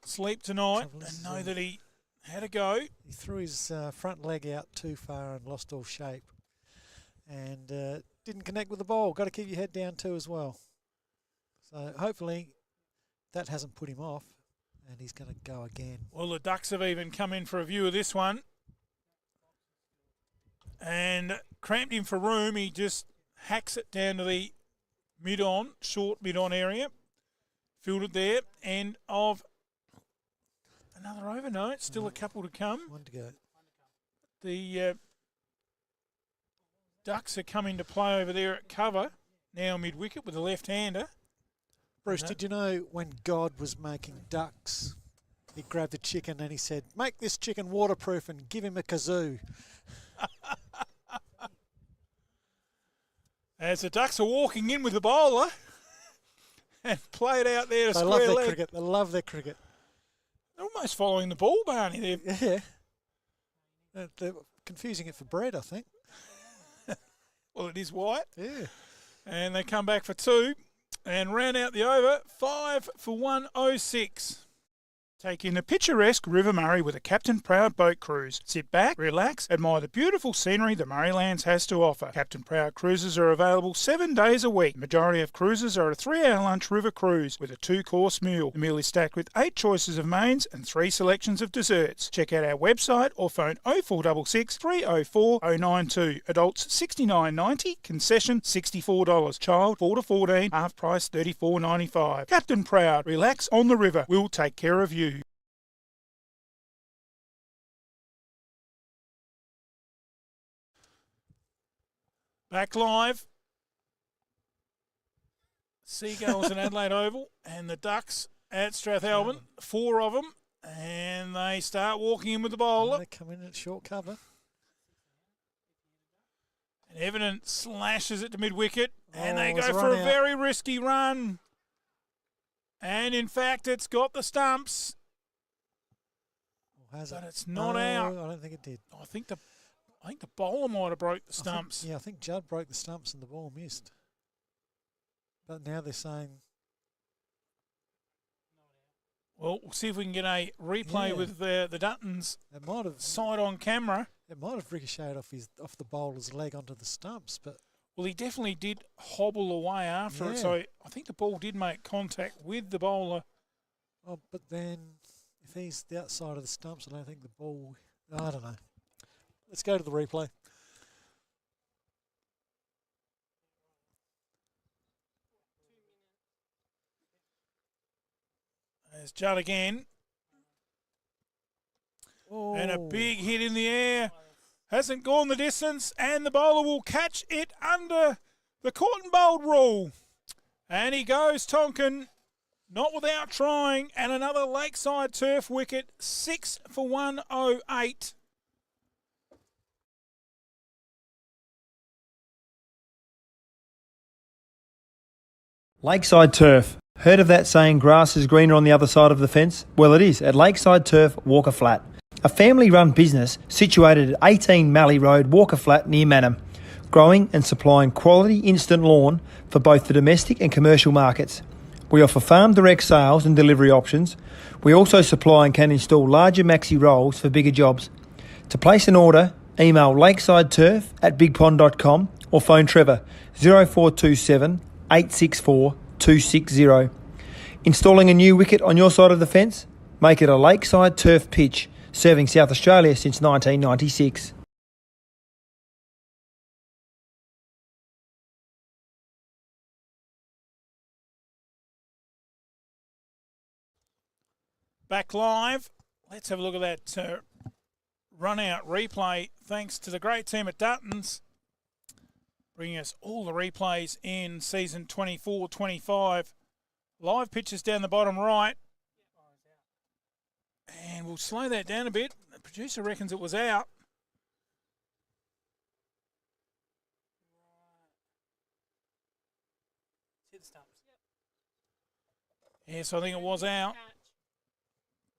sleep tonight and know that he had a go.
He threw his front leg out too far and lost all shape. And didn't connect with the ball. Got to keep your head down too as well. So hopefully that hasn't put him off and he's going to go again.
Well, the Ducks have even come in for a view of this one. And cramped him for room. He just hacks it down to the mid-on, short mid-on area. Fielded there. End of another over. No, it's still a couple to come.
One to go.
The Ducks are coming to play over there at cover. Now mid-wicket with the left-hander.
Bruce, did you know when God was making ducks, he grabbed a chicken and he said, make this chicken waterproof and give him a kazoo.
As the Ducks are walking in with the bowler and play it out there to
they
square
love their
leg.
cricket. They love their cricket.
They're almost following the ball, Barney.
Yeah. They're confusing it for bread, I think.
Well, it is white.
Yeah.
And they come back for 2 and round out the over. 5 for 106. Take in the picturesque River Murray with a Captain Proud boat cruise. Sit back, relax, admire the beautiful scenery the Murraylands has to offer. Captain Proud cruises are available 7 days a week. The majority of cruises are a 3-hour lunch river cruise with a 2-course meal. The meal is stacked with 8 choices of mains and 3 selections of desserts. Check out our website or phone 0466 304 092. Adults $69.90, concession $64. Child 4 to 14, half price $34.95. Captain Proud, relax on the river. We'll take care of you. Back live. Seagulls in Adelaide Oval and the Ducks at Strathalbyn. 4 of them. And they start walking in with the bowler.
They come in at short cover.
And Evident slashes it to mid-wicket. And they
it's
go
a
for a
run out.
very risky run. And in fact, it's got the stumps.
Has
but
it?
it's not
No,
out.
I don't think it did.
I think the bowler might have broke the stumps.
I think Judd broke the stumps and the ball missed. But now they're saying...
Well, we'll see if we can get a replay with the Duttons
it might have
side on camera.
It might have ricocheted off the bowler's leg onto the stumps, but...
Well, he definitely did hobble away after it, so I think the ball did make contact with the bowler.
Oh, but then if he's the outside of the stumps, I don't think the ball... I don't know. Let's go to the replay.
There's Judd again. And a big hit in the air. Hasn't gone the distance, and the bowler will catch it under the caught and bowled rule. And he goes, Tonkin, not without trying, and another Lakeside turf wicket, 6 for 108.
Lakeside Turf. Heard of that saying, grass is greener on the other side of the fence? Well, it is at Lakeside Turf, Walker Flat. A family-run business situated at 18 Mallee Road, Walker Flat, near Manham. Growing and supplying quality instant lawn for both the domestic and commercial markets. We offer farm direct sales and delivery options. We also supply and can install larger maxi rolls for bigger jobs. To place an order, email lakesideturf@bigpond.com or phone Trevor 0427 864 260. Installing a new wicket on your side of the fence? Make it a Lakeside Turf pitch, serving South Australia since 1996.
Back live. Let's have a look at that run-out replay, thanks to the great team at Duttons, bringing us all the replays in season 24-25. Live pitches down the bottom right. And we'll slow that down a bit. The producer reckons it was out. Yes, I think it was out.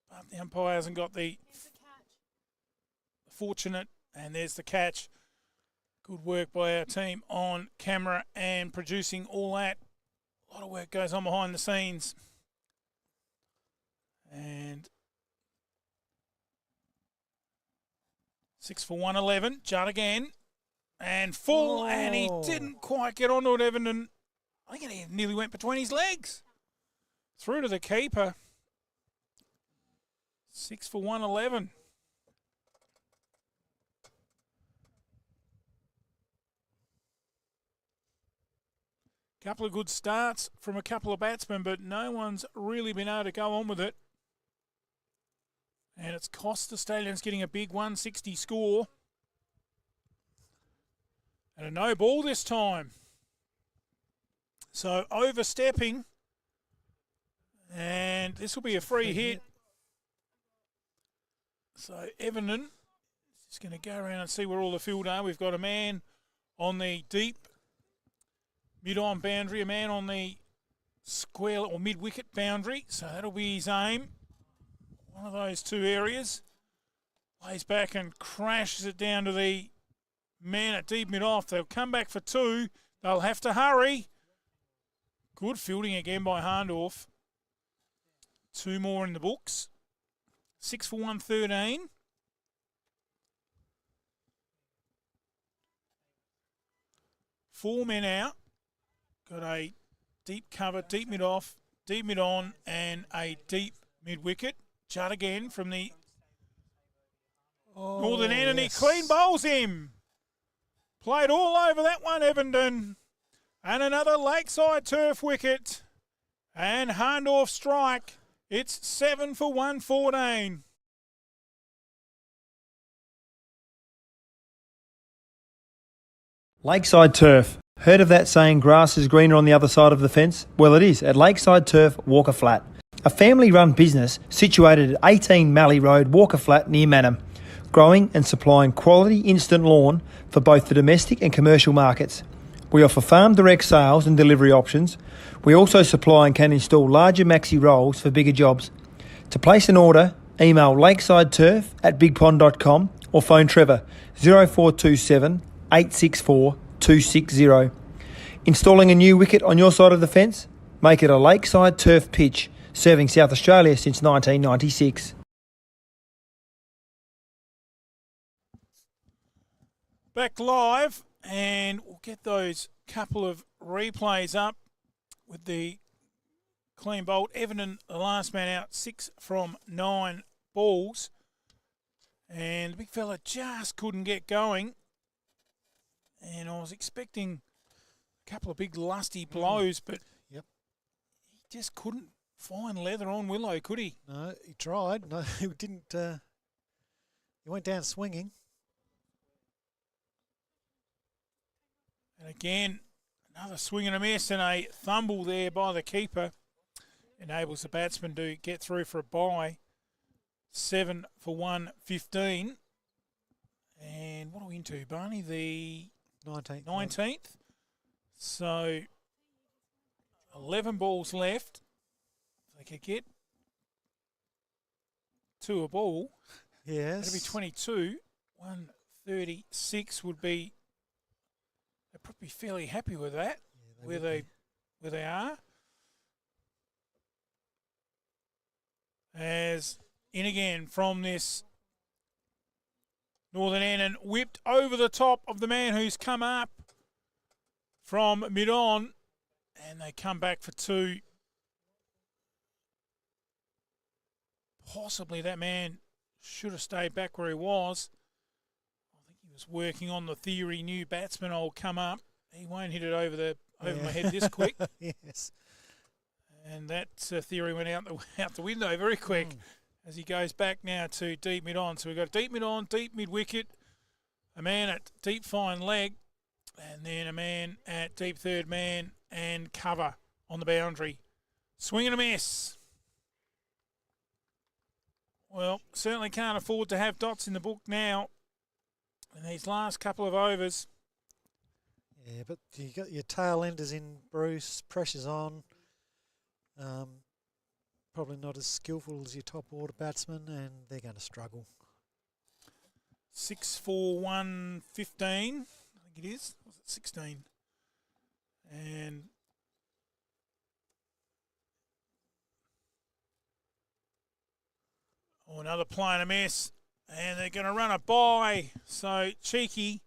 But the umpire hasn't got the fortunate, and there's the catch. Good work by our team on camera and producing all that. A lot of work goes on behind the scenes. And 6 for 111. Judd again. And full, and he didn't quite get onto it, Evan. And I think he nearly went between his legs. Through to the keeper. 6 for 111. Couple of good starts from a couple of batsmen, but no one's really been able to go on with it. And it's cost the Stallions getting a big 160 score. And a no ball this time. So overstepping. And this will be a free hit. So Everton is just going to go around and see where all the field are. We've got a man on the deep mid-on boundary, a man on the square or mid-wicket boundary. So that'll be his aim. One of those two areas. Lays back and crashes it down to the man at deep mid-off. They'll come back for 2. They'll have to hurry. Good fielding again by Hahndort. 2 more in the books. 6 for 113. Four men out. Got a deep cover, deep mid off, deep mid on, and a deep mid wicket. Judd again from the Northern End, and he clean bowls him. Played all over that one, Evenden. And another Lakeside turf wicket. And Hahndort strike. It's 7 for 114.
Lakeside Turf. Heard of that saying, grass is greener on the other side of the fence? Well, it is at Lakeside Turf, Walker Flat. A family-run business situated at 18 Mallee Road, Walker Flat, near Manham. Growing and supplying quality instant lawn for both the domestic and commercial markets. We offer farm direct sales and delivery options. We also supply and can install larger maxi rolls for bigger jobs. To place an order, email lakesideturf@bigpond.com or phone Trevor 0427 864 260. Installing a new wicket on your side of the fence? Make it a Lakeside Turf pitch, serving South Australia since 1996.
Back live, and we'll get those couple of replays up with the clean bolt. Evenden, the last man out, 6 from 9 balls. And the big fella just couldn't get going. And I was expecting a couple of big lusty blows, but he just couldn't find leather on Willow, could he?
No, he tried. No, he didn't. He went down swinging.
And again, another swing and a miss, and a thumble there by the keeper enables the batsman to get through for a bye. 7 for 115. And what are we into, Barney? The 19th. So 11 balls left. They could get to a ball.
Yes.
That'd be 22. 136 would be. They'd probably be fairly happy with that. Yeah, where they are. As in again from this Northern End and whipped over the top of the man who's come up from mid-on, and they come back for 2. Possibly that man should have stayed back where he was. I think he was working on the theory new batsman will come up. He won't hit it over my head this quick.
Yes.
And that theory went out the window very quick. As he goes back now to deep mid-on. So we've got deep mid-on, deep mid-wicket, a man at deep fine leg, and then a man at deep third man and cover on the boundary. Swing and a miss. Well, certainly can't afford to have dots in the book now in these last couple of overs.
Yeah, but you got your tail enders in, Bruce, pressure's on. Probably not as skillful as your top order batsman, and they're going to struggle.
6 for 115, I think it is. Was it 16? And another play and a miss, and they're going to run a bye. So cheeky.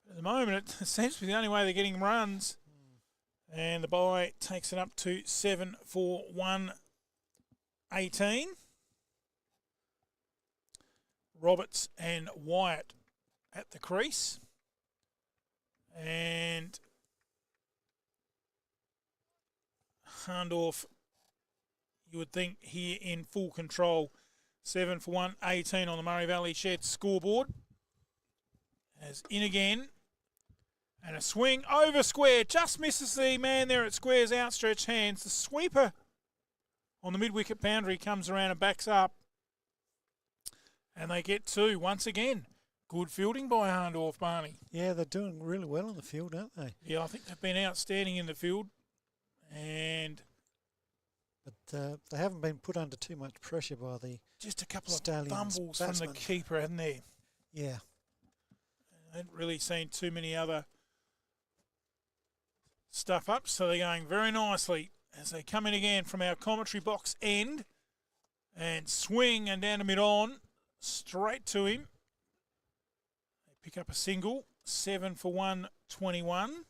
At the moment, it seems to be the only way they're getting runs. And the bye takes it up to 7 for 118. Roberts and Wyatt at the crease. And Hahndort, you would think, here in full control. 7 for 118 on the Murray Valley Shed scoreboard. As in again. And a swing over square. Just misses the man there at square's outstretched hands. The sweeper on the mid-wicket boundary comes around and backs up. And they get 2 once again. Good fielding by Hahndort, Barney.
Yeah, they're doing really well in the field, aren't they?
Yeah, I think they've been outstanding in the field.
But they haven't been put under too much pressure by the
just a couple
Stallions
of fumbles
batsmen.
from the keeper, haven't there?
Yeah.
I haven't really seen too many other stuff up, so they're going very nicely as they come in again from our commentary box end. And swing and down to mid-on. Straight to him. Pick up a single. 7 for 121.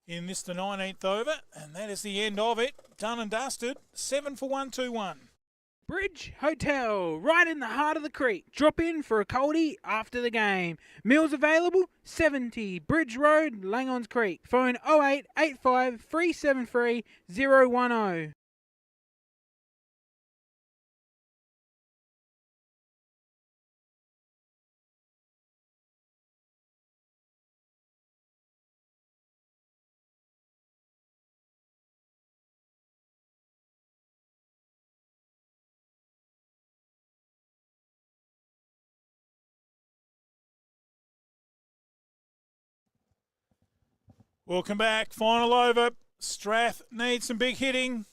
In this, the 19th over. And that is the end of it. Done and dusted. 7 for 121.
Bridge Hotel, right in the heart of the creek. Drop in for a coldie after the game. Meals available, 70 Bridge Road, Langons Creek. Phone 0885 373 010.
Welcome back. Final over. Strath needs some big hitting.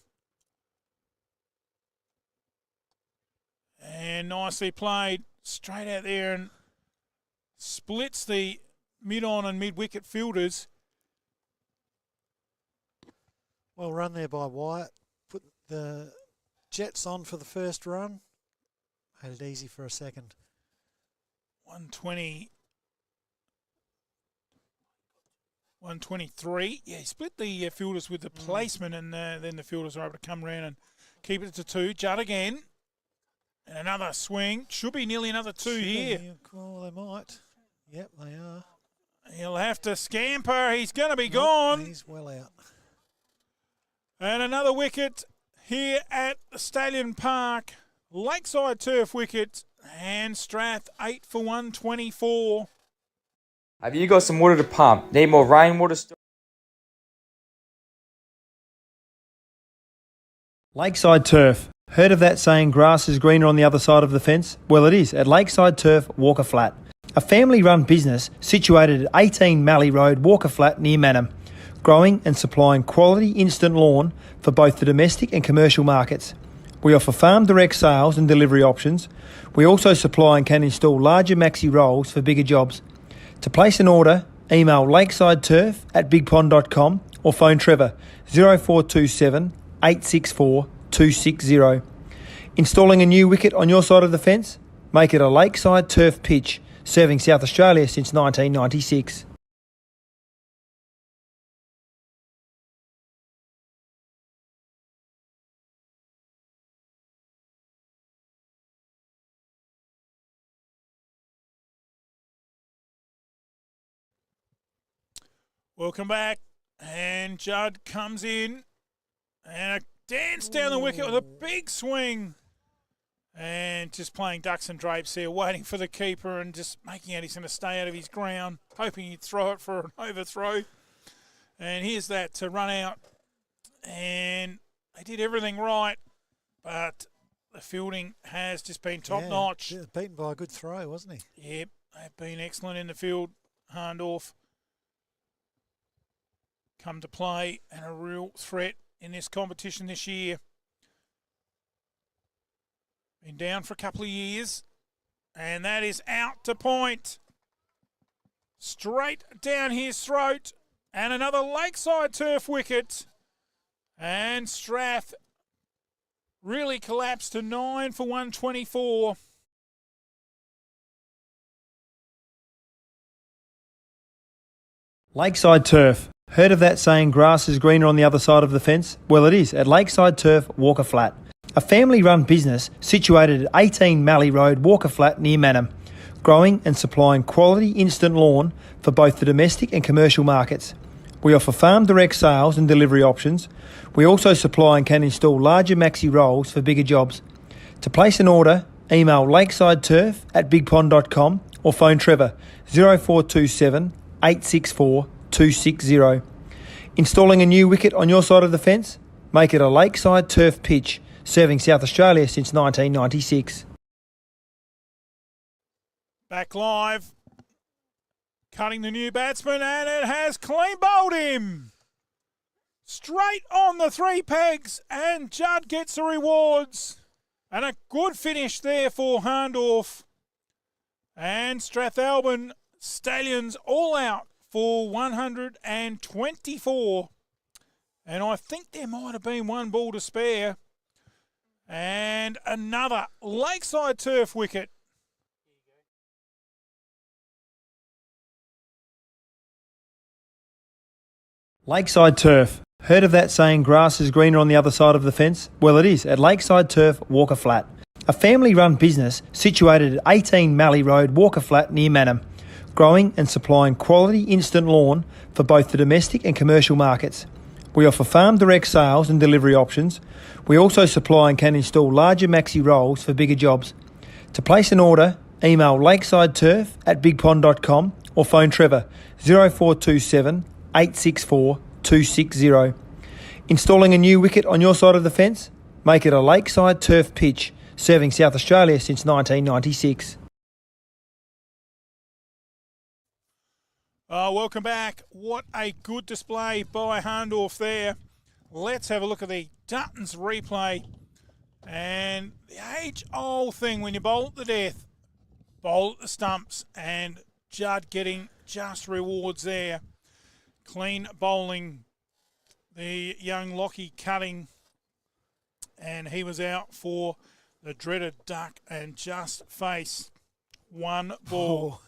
And nicely played. Straight out there and splits the mid-on and mid-wicket fielders.
Well run there by Wyatt. Put the Jets on for the first run. Made it easy for a second.
120. 123. Yeah, he split the fielders with the placement, and then the fielders are able to come around and keep it to 2. Judd again. And another swing. Should be nearly another 2 here.
Oh, they might. Yep, they are.
He'll have to scamper. He's going to be gone.
He's well out.
And another wicket here at Stallion Park. Lakeside turf wicket. And Strath 8 for 124.
Have you got some water to pump? Need more rainwater storage?
Lakeside Turf. Heard of that saying grass is greener on the other side of the fence? Well, it is at Lakeside Turf, Walker Flat. A family-run business situated at 18 Mallee Road, Walker Flat near Manham. Growing and supplying quality instant lawn for both the domestic and commercial markets. We offer farm direct sales and delivery options. We also supply and can install larger maxi rolls for bigger jobs. To place an order, email lakesideturf@bigpond.com or phone Trevor 0427 864 260. Installing a new wicket on your side of the fence? Make it a Lakeside Turf pitch, serving South Australia since 1996.
Welcome back. And Judd comes in. And a dance down the wicket with a big swing. And just playing ducks and drapes there, waiting for the keeper and just making out he's going to stay out of his ground, hoping he'd throw it for an overthrow. And here's that to run out. And they did everything right, but the fielding has just been top-notch.
Yeah, beaten by a good throw, wasn't he?
Yep, they've been excellent in the field. Hahndort come to play and a real threat in this competition this year. Been down for a couple of years. And that is out to point. Straight down his throat. And another Lakeside Turf wicket. And Strath really collapsed to 9 for 124.
Lakeside Turf. Heard of that saying grass is greener on the other side of the fence? Well, it is at Lakeside Turf, Walker Flat. A family-run business situated at 18 Mallee Road, Walker Flat near Manham. Growing and supplying quality instant lawn for both the domestic and commercial markets. We offer farm direct sales and delivery options. We also supply and can install larger maxi rolls for bigger jobs. To place an order, email lakesideturf@bigpond.com or phone Trevor 0427 864 260. Installing a new wicket on your side of the fence? Make it a Lakeside Turf pitch, serving South Australia since 1996.
Back live. Cutting the new batsman, and it has clean bowled him. Straight on the 3 pegs, and Judd gets the rewards. And a good finish there for Hahndort. And Strathalbyn Stallions all out for 124. And I think there might have been one ball to spare. And another Lakeside Turf wicket.
Lakeside Turf. Heard of that saying, grass is greener on the other side of the fence? Well, it is at Lakeside Turf, Walker Flat. A family-run business situated at 18 Mallee Road, Walker Flat, near Manham. Growing and supplying quality instant lawn for both the domestic and commercial markets. We offer farm direct sales and delivery options. We also supply and can install larger maxi rolls for bigger jobs. To place an order, email lakesideturf@bigpond.com or phone Trevor 0427 864 260. Installing a new wicket on your side of the fence? Make it a Lakeside Turf pitch, serving South Australia since 1996.
Welcome back. What a good display by Hahndort there. Let's have a look at the Duttons replay. And the age-old thing, when you bowl at the death, bowl at the stumps, and Judd getting just rewards there. Clean bowling, the young Lockie cutting, and he was out for the dreaded duck and just face one ball.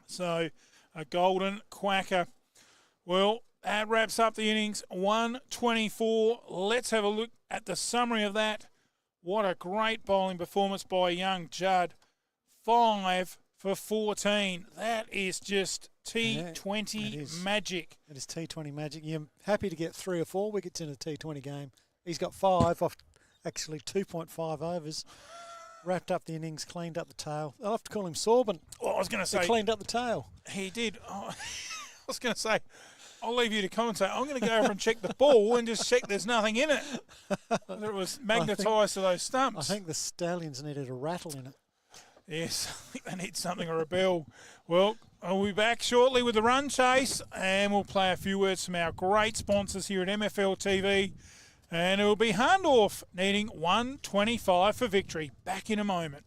So a golden quacker. Well, that wraps up the innings, 124. Let's have a look at the summary of that. What a great bowling performance by young Judd. 5 for 14. That is just T20 magic.
It is T20 magic. You're happy to get 3 or 4 wickets in a T20 game. He's got 5 off actually 2.5 overs. Wrapped up the innings, cleaned up the tail. I'll have to call him Sorbin.
Well, I was going to say,
he cleaned up the tail.
He did. Oh, I was going to say, I'll leave you to commentate. I'm going to go over and check the ball and just check there's nothing in it. That it was magnetised to those stumps.
I think the Stallions needed a rattle in it.
Yes, I think they need something or a bell. Well, I'll be back shortly with the run chase, and we'll play a few words from our great sponsors here at MFLTV. And it will be Hahndort needing 125 for victory. Back in a moment.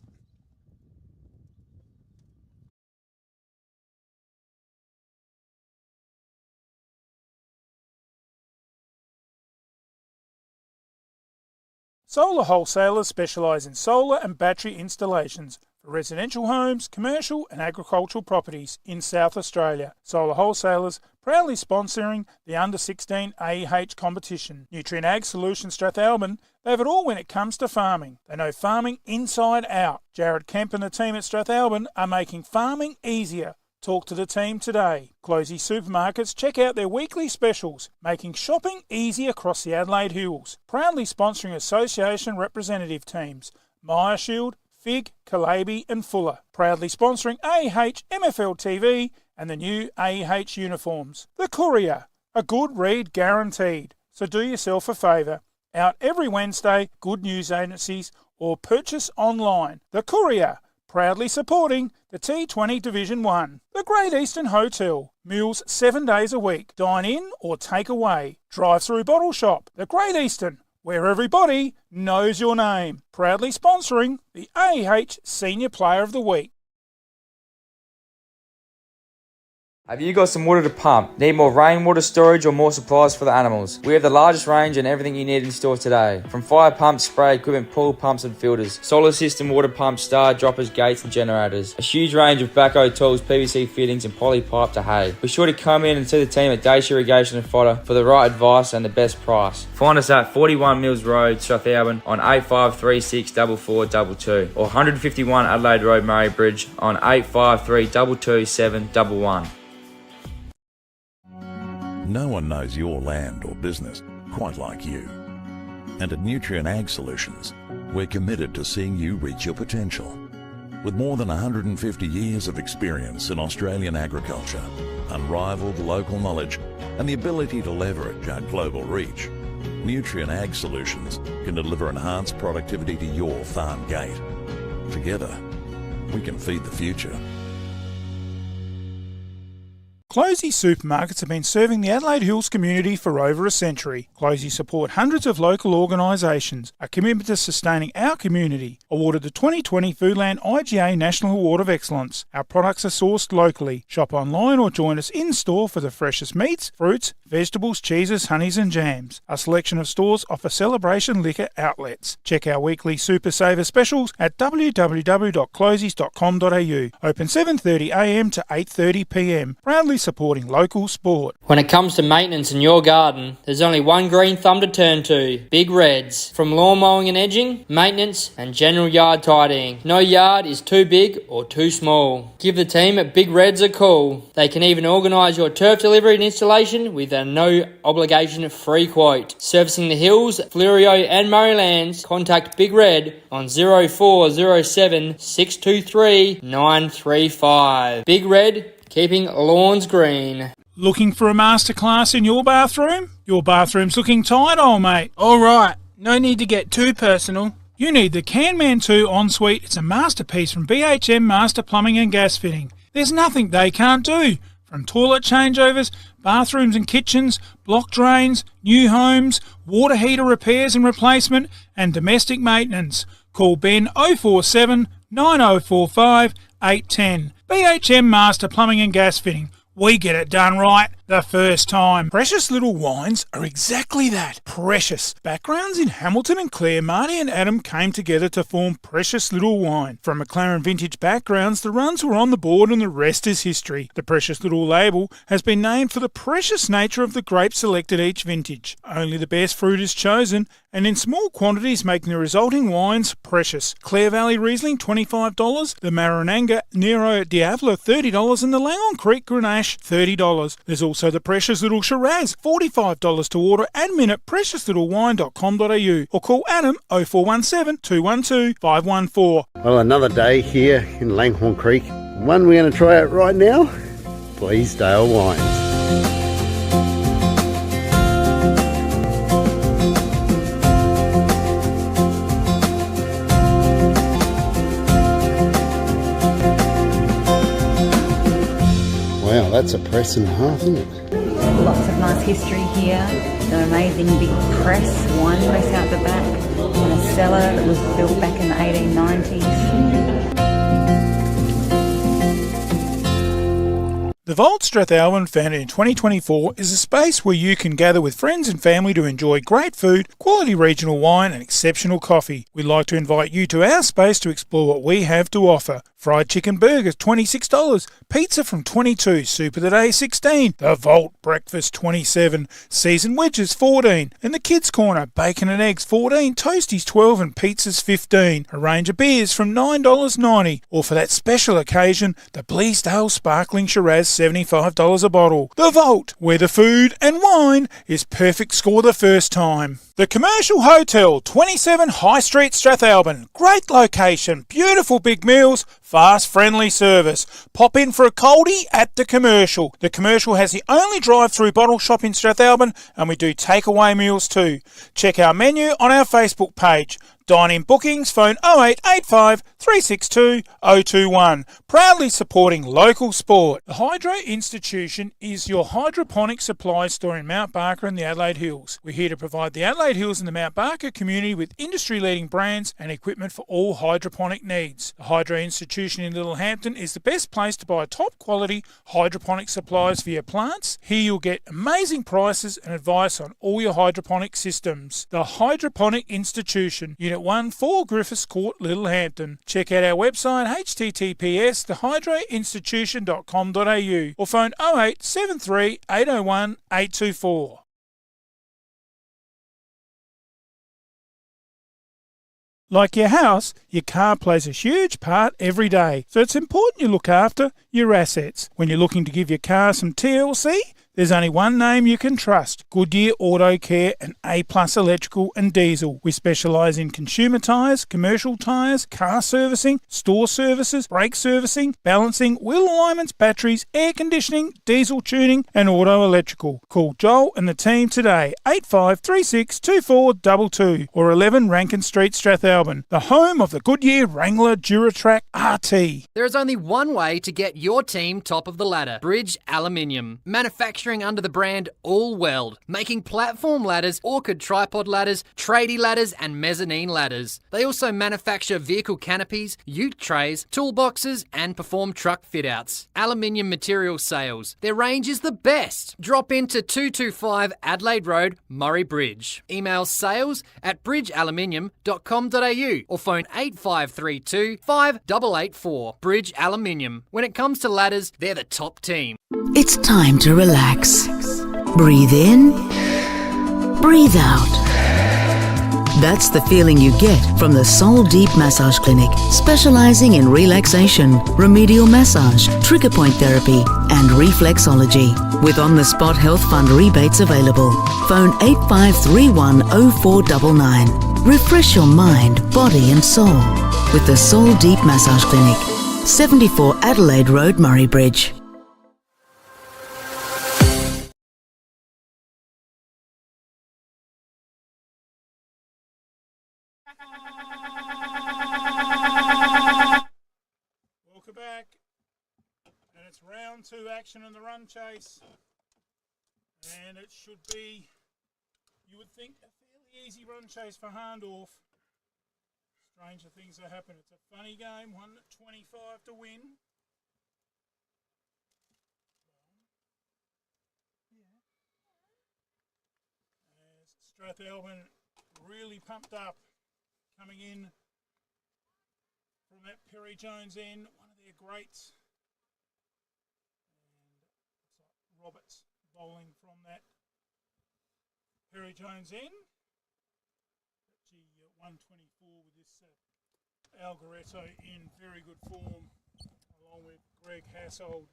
Solar wholesalers specialise in solar and battery installations for residential homes, commercial and agricultural properties in South Australia. Solar wholesalers proudly sponsoring the Under-16 A&EHCA competition. Nutrient Ag Solutions Strathalbyn, they have it all when it comes to farming. They know farming inside out. Jared Kemp and the team at Strathalbyn are making farming easier. Talk to the team today. Closey Supermarkets, check out their weekly specials, making shopping easy across the Adelaide Hills. Proudly sponsoring association representative teams, Myer Shield, Fig, Calabi and Fuller. Proudly sponsoring A&EHCA, MFLTV and the new A&EHCA uniforms. The Courier, a good read guaranteed. So do yourself a favour. Out every Wednesday, good news agencies or purchase online. The Courier, proudly supporting the T20 Division 1. The Great Eastern Hotel, meals 7 days a week. Dine in or take away. Drive-through bottle shop. The Great Eastern, where everybody knows your name. Proudly sponsoring the A&EHCA Senior Player of the Week.
Have you got some water to pump? Need more rainwater storage or more supplies for the animals? We have the largest range and everything you need in store today. From fire pumps, spray equipment, pool pumps and filters, solar system, water pumps, star droppers, gates and generators. A huge range of backhoe tools, PVC fittings and poly pipe to hay. Be sure to come in and see the team at Dacia Irrigation and Fodder for the right advice and the best price. Find us at 41 Mills Road, Strathalbyn on 8536 4422 or 151 Adelaide Road, Murray Bridge on 853 22711.
No one knows your land or business quite like you. And at Nutrient Ag Solutions, we're committed to seeing you reach your potential. With more than 150 years of experience in Australian agriculture, unrivaled local knowledge, and the ability to leverage our global reach, Nutrient Ag Solutions can deliver enhanced productivity to your farm gate. Together, we can feed the future.
Closey supermarkets have been serving the Adelaide Hills community for over a century. Closey support hundreds of local organisations, a commitment to sustaining our community, awarded the 2020 Foodland IGA National Award of Excellence. Our products are sourced locally. Shop online or join us in-store for the freshest meats, fruits, vegetables, cheeses, honeys and jams. A selection of stores offer celebration liquor outlets. Check our weekly Super Saver specials at www.closies.com.au. Open 7:30am to 8:30pm. Proudly supporting local sport.
When it comes to maintenance in your garden, there's only one green thumb to turn to. Big Reds. From lawn mowing and edging, maintenance and general yard tidying. No yard is too big or too small. Give the team at Big Reds a call. They can even organise your turf delivery and installation with a no obligation free quote. Servicing the Hills, Fleurieu and Murraylands, contact Big Red on 0407 623 935. Big Red, keeping lawns green.
Looking for a masterclass in your bathroom? Your bathroom's looking tight, old mate.
All right, no need to get too personal.
You need the Canman 2 Ensuite. It's a masterpiece from BHM Master Plumbing and Gas Fitting. There's nothing they can't do. From toilet changeovers, bathrooms and kitchens, block drains, new homes, water heater repairs and replacement, and domestic maintenance. Call Ben 047 9045 810. BHM Master Plumbing and Gas Fitting. We get it done right the first time. Precious Little Wines are exactly that. Precious. Backgrounds in Hamilton and Clare, Marty and Adam came together to form Precious Little Wine. From McLaren Vintage backgrounds, the runs were on the board and the rest is history. The Precious Little label has been named for the precious nature of the grapes selected each vintage. Only the best fruit is chosen, and in small quantities making the resulting wines precious. Clare Valley Riesling $25, the Marananga Nero Diavolo $30 and the Langon Creek Grenache $30. There's also the Precious Little Shiraz $45 to order. Admin at preciouslittlewine.com.au or call Adam 0417 212 514.
Well, another day here in Langhorne Creek. One we're going to try out right now, Bleasdale Wines. Wow, that's a press and a half, isn't it?
Lots of nice history here. An amazing big press, wine press out the back, and a cellar that was built back in the 1890s.
The Vault Strathalbyn, founded in 2024, is a space where you can gather with friends and family to enjoy great food, quality regional wine and exceptional coffee. We'd like to invite you to our space to explore what we have to offer. Fried chicken burgers $26, pizza from 22, soup of the day $16, the Vault breakfast $27, seasoned wedges $14, and the kids corner bacon and eggs $14, toasties $12 and pizzas $15. A range of beers from $9.90, or for that special occasion, the Bleasdale Sparkling Shiraz $75 a bottle. The Vault, where the food and wine is perfect score the first time. The Commercial Hotel, 27 High Street, Strathalbyn. Great location, beautiful big meals, fast, friendly service. Pop in for a coldie at The Commercial. The Commercial has the only drive-through bottle shop in Strathalbyn, and we do takeaway meals too. Check our menu on our Facebook page. Dine-in bookings, phone 0885 362 021. Proudly supporting local sport. The Hydro Institution is your hydroponic supply store in Mount Barker and the Adelaide Hills. We're here to provide the Adelaide Hills and the Mount Barker community with industry-leading brands and equipment for all hydroponic needs. The Hydro Institution in Littlehampton is the best place to buy top-quality hydroponic supplies for your plants. Here you'll get amazing prices and advice on all your hydroponic systems. The Hydroponic Institution, Unit 1, 4 Griffiths Court, Littlehampton. Check out our website https://thehydroinstitution.com.au or phone 0873 801 824. Like your house, your car plays a huge part every day, so it's important you look after your assets. When you're looking to give your car some TLC, There's only one name you can trust, Goodyear Auto Care and A+ Electrical and Diesel. We specialise in consumer tyres, commercial tyres, car servicing, store services, brake servicing, balancing, wheel alignments, batteries, air conditioning, diesel tuning and auto electrical. Call Joel and the team today, 8536 2422 or 11 Rankin Street, Strathalbyn, the home of the Goodyear Wrangler Duratrack RT.
There is only one way to get your team top of the ladder. Bridge Aluminium. Manufacturing under the brand All Weld, making platform ladders, orchid tripod ladders, tradie ladders and mezzanine ladders. They also manufacture vehicle canopies, ute trays, toolboxes and perform truck fit-outs. Aluminium material sales. Their range is the best. Drop into 225 Adelaide Road, Murray Bridge. Email sales@bridgealuminium.com.au or phone 8532 5884. Bridge Aluminium. When it comes to ladders, they're the top team.
It's time to relax. Breathe in, breathe out. That's the feeling you get from the Soul Deep Massage Clinic, specializing in relaxation, remedial massage, trigger point therapy, and reflexology. With on-the-spot health fund rebates available. Phone 8531 0499. Refresh your mind, body and soul with the Soul Deep Massage Clinic, 74 Adelaide Road, Murray Bridge.
Welcome back. And it's round 2 action in the run chase. And it should be, you would think, a fairly easy run chase for Hahndort. Stranger things are happening. It's a funny game, 125 to win. As Strathalbyn really pumped up, coming in from that Perry Jones end, one of their greats. And Roberts bowling from that Perry Jones end. Gee, 124 with this Algaretto in very good form, along with Greg Hassold.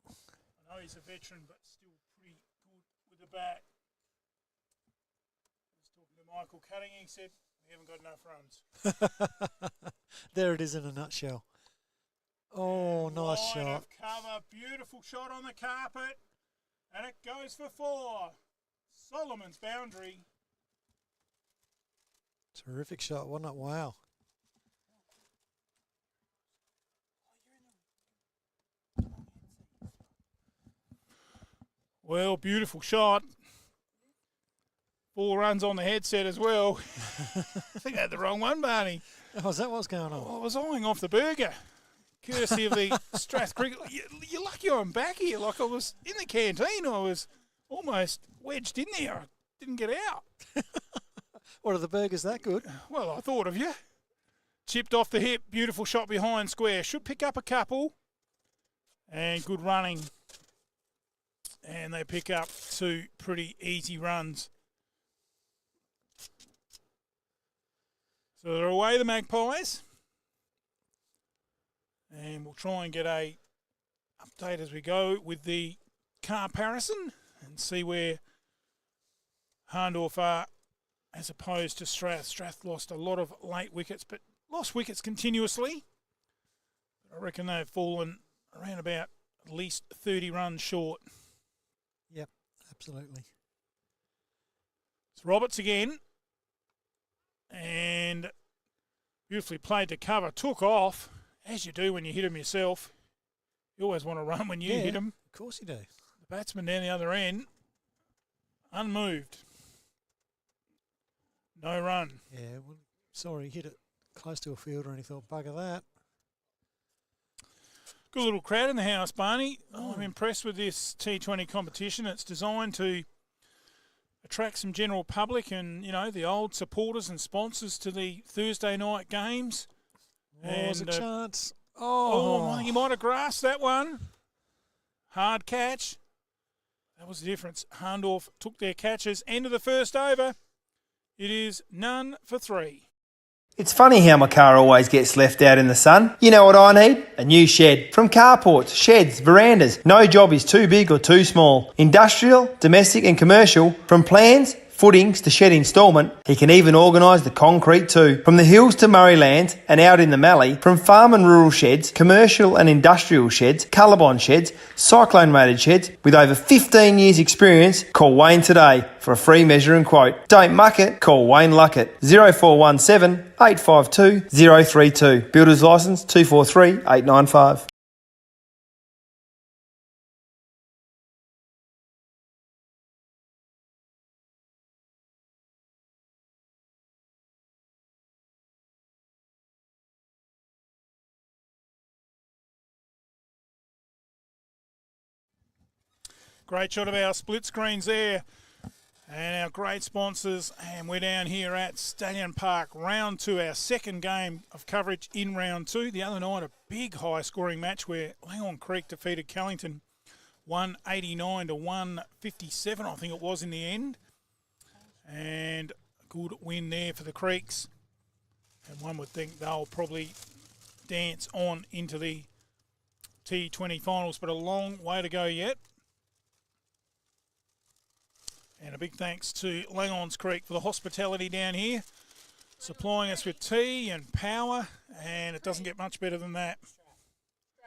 I know he's a veteran, but still pretty good with the bat. I was talking to Michael Cutting, he said, we haven't got enough runs.
There it is in a nutshell. Oh,
and
nice
line
shot.
of cover, beautiful shot on the carpet, and it goes for 4. Solomon's boundary.
Terrific shot, wasn't it? Wow.
Well, beautiful shot. 4 runs on the headset as well. I think I had the wrong one, Barney.
Oh, is that what's going on?
Oh, I was eyeing off the burger, courtesy of the Strath Cricket. You're lucky I'm back here. Like, I was in the canteen. I was almost wedged in there. I didn't get out.
What, are the burgers that good?
Well, I thought of you. Chipped off the hip. Beautiful shot behind square. Should pick up a couple. And good running. And they pick up 2 pretty easy runs. So they're away, the Magpies. And we'll try and get a update as we go with the comparison and see where Hahndort are as opposed to Strath. Strath lost a lot of late wickets, but lost wickets continuously. I reckon they've fallen around about at least 30 runs short.
Yep, absolutely.
It's Roberts again. And beautifully played to cover. Took off, as you do when you hit them yourself. You always want to run when you hit them.
Of course you do.
The batsman down the other end, unmoved. No run.
Yeah, well, sorry, hit it close to a fielder and he thought, bugger that.
Good little crowd in the house, Barney. I'm impressed with this T20 competition. It's designed to attract some general public and, you know, the old supporters and sponsors to the Thursday night games.
Oh, there's a chance.
I think he might have grasped that one. Hard catch. That was the difference. Hahndort took their catches. End of the first over. It is none for 3.
It's funny how my car always gets left out in the sun. You know what I need? A new shed. From carports, sheds, verandas. No job is too big or too small. Industrial, domestic and commercial. From plans, footings to shed instalment, he can even organise the concrete too. From the hills to Murrayland and out in the Mallee, from farm and rural sheds, commercial and industrial sheds, Colorbond sheds, cyclone rated sheds, with over 15 years experience, call Wayne today for a free measure and quote. Don't muck it, call Wayne Luckett. 0417 852 032. Builder's licence 243 895.
Great shot of our split screens there and our great sponsors, and we're down here at Stallion Park, round 2, our second game of coverage in round 2. The other night a big high scoring match where Langhorne Creek defeated Callington 189 to 157 I think it was in the end, and a good win there for the Creeks, and one would think they'll probably dance on into the T20 finals, but a long way to go yet. And a big thanks to Langhorne Creek for the hospitality down here, supplying us with tea and power, and it doesn't get much better than that.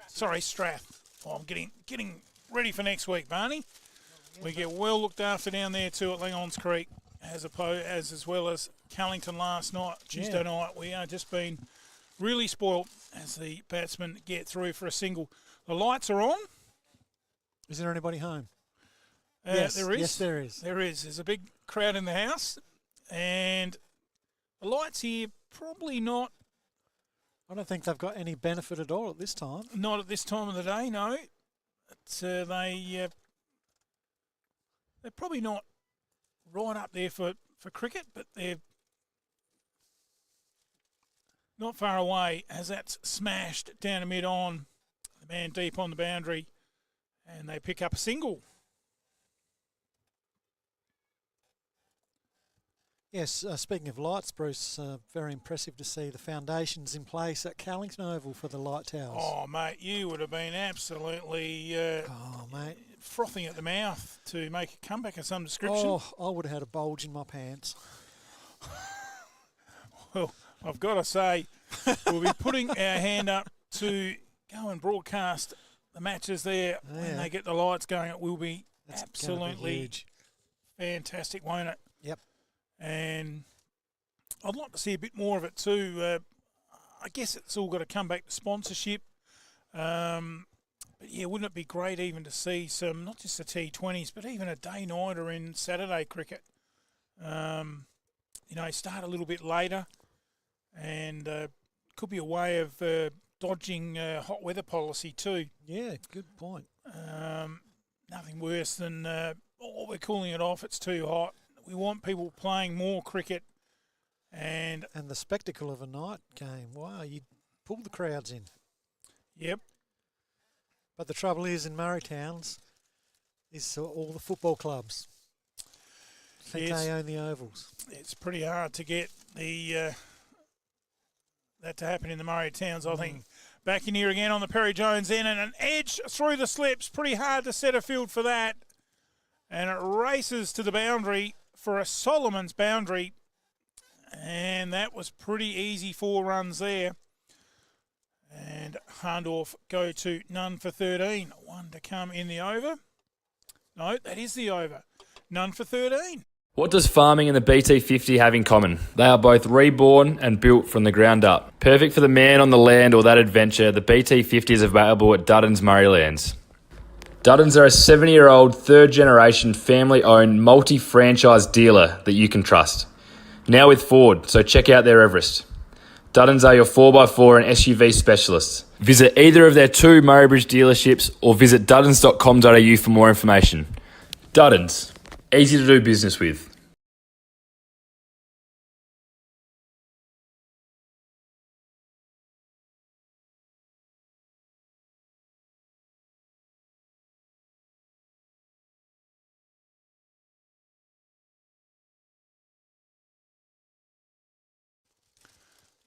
Sorry, Strath. Oh, I'm getting ready for next week, Barney. We get well looked after down there too at Langhorne Creek, as well as Callington last night, Tuesday night. We are just been really spoilt as the batsmen get through for a single. The lights are on.
Is there anybody home?
Yes, there is.
Yes, there is.
There is. There's a big crowd in the house, and the lights here probably not.
I don't think they've got any benefit at all at this time.
Not at this time of the day, no. They're probably not right up there for cricket, but they're not far away as that's smashed down to mid-on, the man deep on the boundary, and they pick up a single.
Yes, speaking of lights, Bruce, very impressive to see the foundations in place at Callington Oval for the light towers.
Oh, mate, you would have been absolutely frothing at the mouth to make a comeback of some description.
Oh, I would have had a bulge in my pants.
Well, I've got to say, we'll be putting our hand up to go and broadcast the matches there when they get the lights going. It will be absolutely fantastic, won't it?
Yep.
And I'd like to see a bit more of it too. I guess it's all got to come back to sponsorship. But yeah, wouldn't it be great even to see some, not just the T20s, but even a day-nighter in Saturday cricket? Start a little bit later, and could be a way of dodging hot weather policy too.
Yeah, good point.
Nothing worse than, we're cooling it off, it's too hot. We want people playing more cricket. And
the spectacle of a night game. Wow, you pull the crowds in.
Yep.
But the trouble is in Murray Towns is all the football clubs. I think they own the ovals.
It's pretty hard to get that to happen in the Murray Towns, I think. Back in here again on the Perry Jones end, and an edge through the slips. Pretty hard to set a field for that. And it races to the boundary for a Solomon's boundary. And that was pretty easy, 4 runs there. And Hahndort go to none for 13. 1 to come in the over. No, that is the over. None for 13.
What does farming and the BT50 have in common? They are both reborn and built from the ground up. Perfect for the man on the land or that adventure, the BT50 is available at Dutton's Murraylands. Duttons are a 70-year-old, third-generation, family-owned, multi-franchise dealer that you can trust. Now with Ford, so check out their Everest. Duttons are your 4x4 and SUV specialists. Visit either of their 2 Murraybridge dealerships or visit duttons.com.au for more information. Duttons, easy to do business with.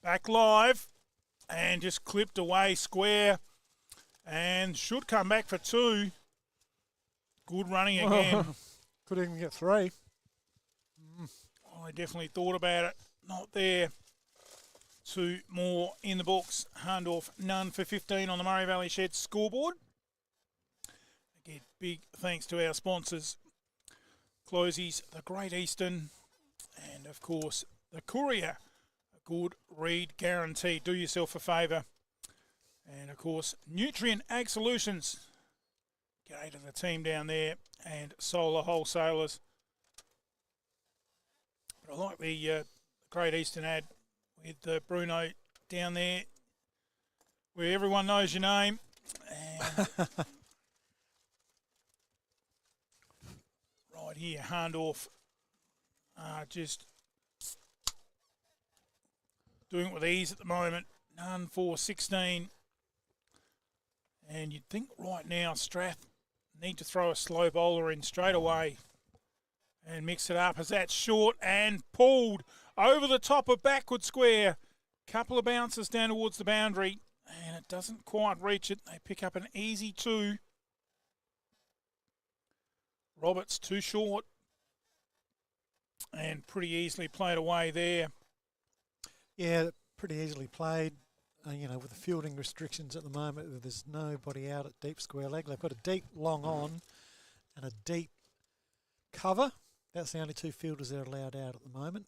Back live and just clipped away square and should come back for 2. Good running again.
Could even get 3.
I definitely thought about it. Not there. 2 more in the books. Hahndort, none for 15 on the Murray Valley Shed scoreboard. Again, big thanks to our sponsors. Closies, the Great Eastern, and of course, the Courier. A good read guaranteed. Do yourself a favour. And of course, Nutrient Ag Solutions. G'day to the team down there, and Solar Wholesalers. But I like the Great Eastern ad with Bruno down there, where everyone knows your name. And right here, Hahndort just doing it with ease at the moment. None for 16. And you'd think right now Strath need to throw a slow bowler in straight away and mix it up as that's short and pulled over the top of backward square. Couple of bounces down towards the boundary and it doesn't quite reach it. They pick up an easy 2. Roberts too short and pretty easily played away there.
Yeah, pretty easily played. With the fielding restrictions at the moment, there's nobody out at deep square leg. They've got a deep long on and a deep cover. That's the only 2 fielders they're allowed out at the moment.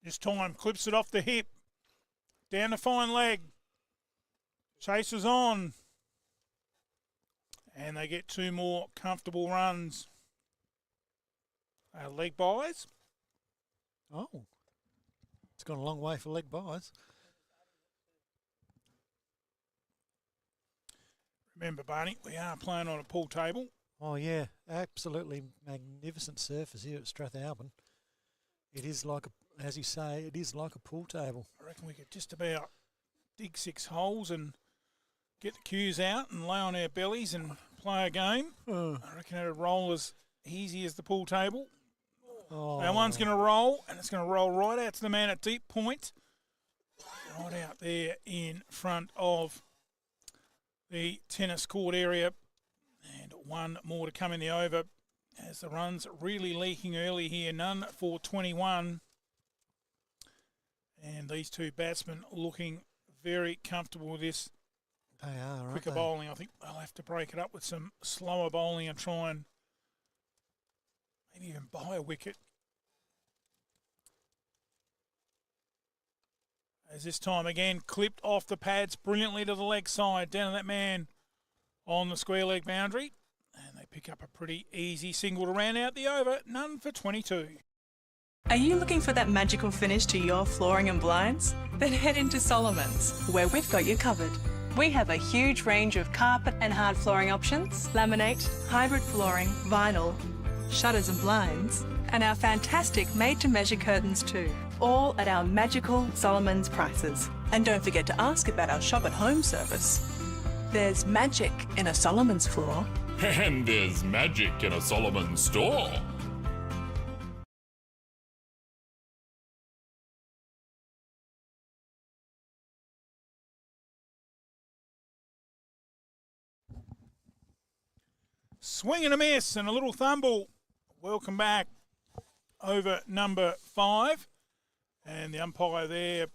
This time clips it off the hip. Down the fine leg. Chases on. And they get 2 more comfortable runs. Leg buys.
Oh. It's gone a long way for leg buys.
Remember, Barney, we are playing on a pool table.
Oh, yeah. Absolutely magnificent surface here at Strathalbyn. It is like, as you say, it is like a pool table.
I reckon we could just about dig 6 holes and get the cues out and lay on our bellies and play a game. I reckon it'd roll as easy as the pool table.
Oh.
Now one's going to roll, and it's going to roll right out to the man at deep point. Right out there in front of the tennis court area. And 1 more to come in the over as the run's really leaking early here. None for 21. And these 2 batsmen looking very comfortable with this.
They are,
quicker bowling. I think they'll have to break it up with some slower bowling and try and maybe even buy a wicket. As this time again clipped off the pads brilliantly to the leg side, down to that man on the square leg boundary. And they pick up a pretty easy single to round out the over. None for 22.
Are you looking for that magical finish to your flooring and blinds? Then head into Solomon's, where we've got you covered. We have a huge range of carpet and hard flooring options, laminate, hybrid flooring, vinyl, shutters and blinds, and our fantastic made-to-measure curtains too, all at our magical Solomon's prices. And don't forget to ask about our shop at home service. There's magic in a Solomon's floor.
And there's magic in a Solomon store.
Swing and a miss and a little thumble. Welcome back over number 5. And the umpire there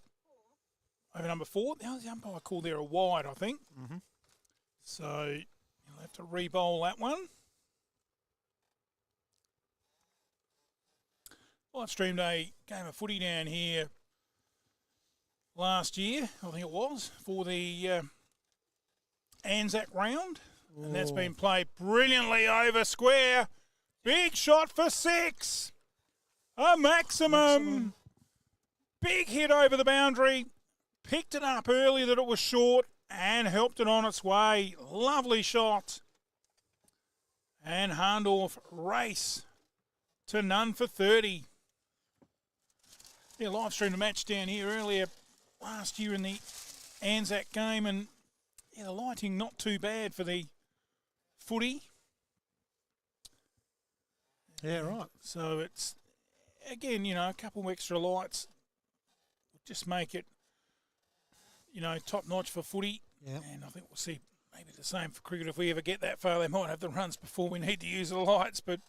over number 4. That was the umpire called there a wide, I think.
Mm-hmm.
So you'll have to re-bowl that one. Live streamed a game of footy down here last year, I think it was, for the Anzac round. And that's been played brilliantly over square. Big shot for 6. A maximum. Big hit over the boundary. Picked it up early that it was short and helped it on its way. Lovely shot. And Hahndort race to none for 30. Yeah, live streamed a match down here earlier last year in the Anzac game, and yeah, the lighting not too bad for the footy.
Yeah, right.
So it's again, a couple of extra lights would just make it, top notch for footy.
Yeah.
And I think we'll see maybe the same for cricket. If we ever get that far, they might have the runs before we need to use the lights, but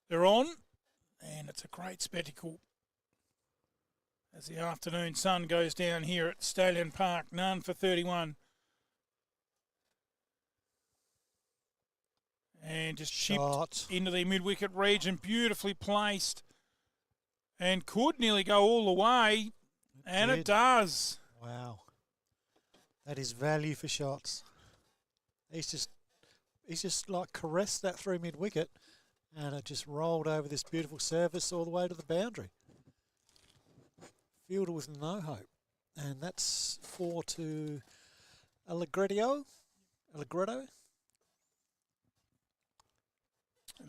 they're on, and it's a great spectacle as the afternoon sun goes down here at Stallion Park. None for 31. And just shipped into the mid-wicket region, beautifully placed, and could nearly go all the way, and it does.
Wow. That is value for shots. He's just like caressed that through mid-wicket, and it just rolled over this beautiful surface all the way to the boundary. Fielder with no hope. And that's 4 to Allegretto.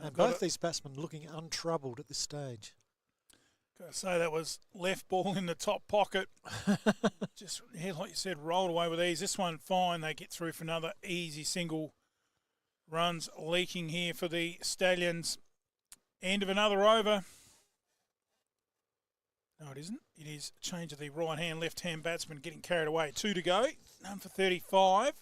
And both these batsmen looking untroubled at this stage.
Gotta say, that was left ball in the top pocket. Just, like you said, rolled away with ease. This one, fine. They get through for another easy single. Runs leaking here for the Stallions. End of another over. No, it isn't. It is change of the right-hand, left-hand batsman getting carried away. 2 to go. None for 35.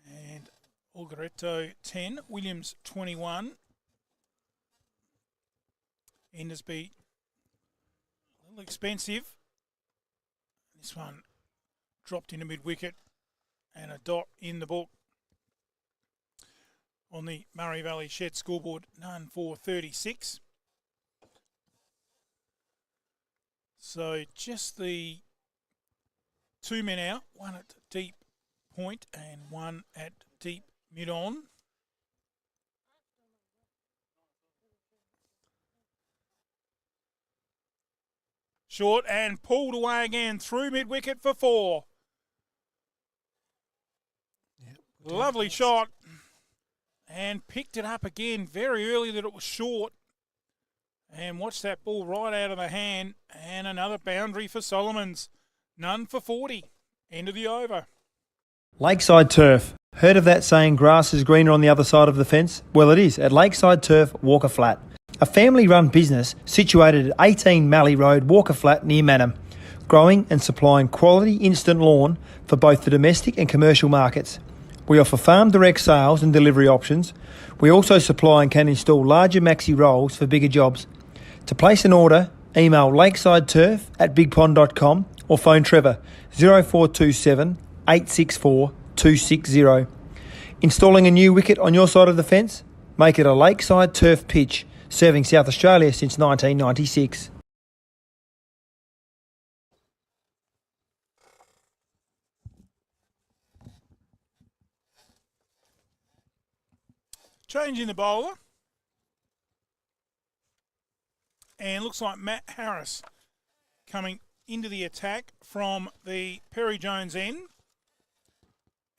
And Algaretto 10. Williams 21. Endersby a little expensive. This one dropped into mid-wicket and a dot in the book on the Murray Valley Shed scoreboard. None for 36. So just the 2 men out, one at deep point and one at deep mid-on. Short and pulled away again through mid-wicket for 4.
Yep,
lovely shot. And picked it up again very early that it was short. And watch that ball right out of the hand. And another boundary for Solomons. None for 40. End of the over.
Lakeside Turf. Heard of that saying, grass is greener on the other side of the fence? Well, it is at Lakeside Turf, Walker Flat. A family-run business situated at 18 Mallee Road, Walker Flat, near Manham. Growing and supplying quality instant lawn for both the domestic and commercial markets. We offer farm direct sales and delivery options. We also supply and can install larger maxi rolls for bigger jobs. To place an order, email lakesideturf@bigpond.com or phone Trevor 0427 864 260. Installing a new wicket on your side of the fence? Make it a Lakeside Turf pitch, serving South Australia since 1996.
Changing the bowler. And looks like Matt Harris coming into the attack from the Perry Jones end.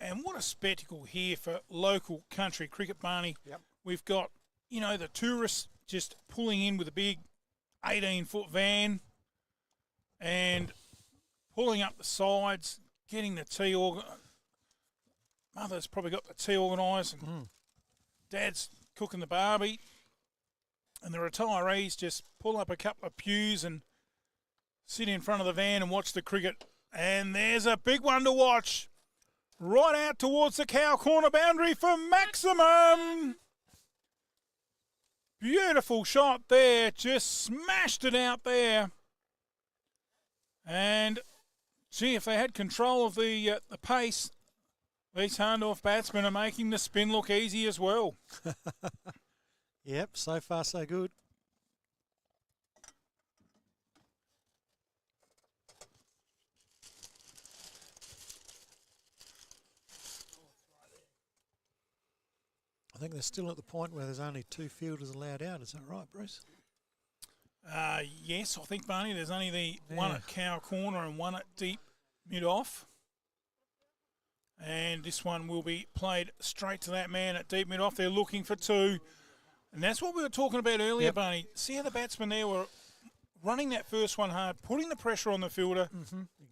And what a spectacle here for local country cricket, Barney.
Yep.
We've got, the tourists just pulling in with a big 18-foot van and pulling up the sides, getting the tea organised. Mother's probably got the tea organised and Dad's cooking the barbie. And the retirees just pull up a couple of pews and sit in front of the van and watch the cricket. And there's a big one to watch. Right out towards the cow corner boundary for maximum. Beautiful shot there. Just smashed it out there. And, gee, if they had control of the pace, these Hahndort batsmen are making the spin look easy as well.
Yep, so far so good. I think they're still at the point where there's only 2 fielders allowed out. Is that right, Bruce?
Yes, I think, Barney, there's only the one at cow corner and one at deep mid-off. And this one will be played straight to that man at deep mid-off. They're looking for 2. And that's what we were talking about earlier, Barney. See how the batsmen there were running that first one hard, putting the pressure on the fielder.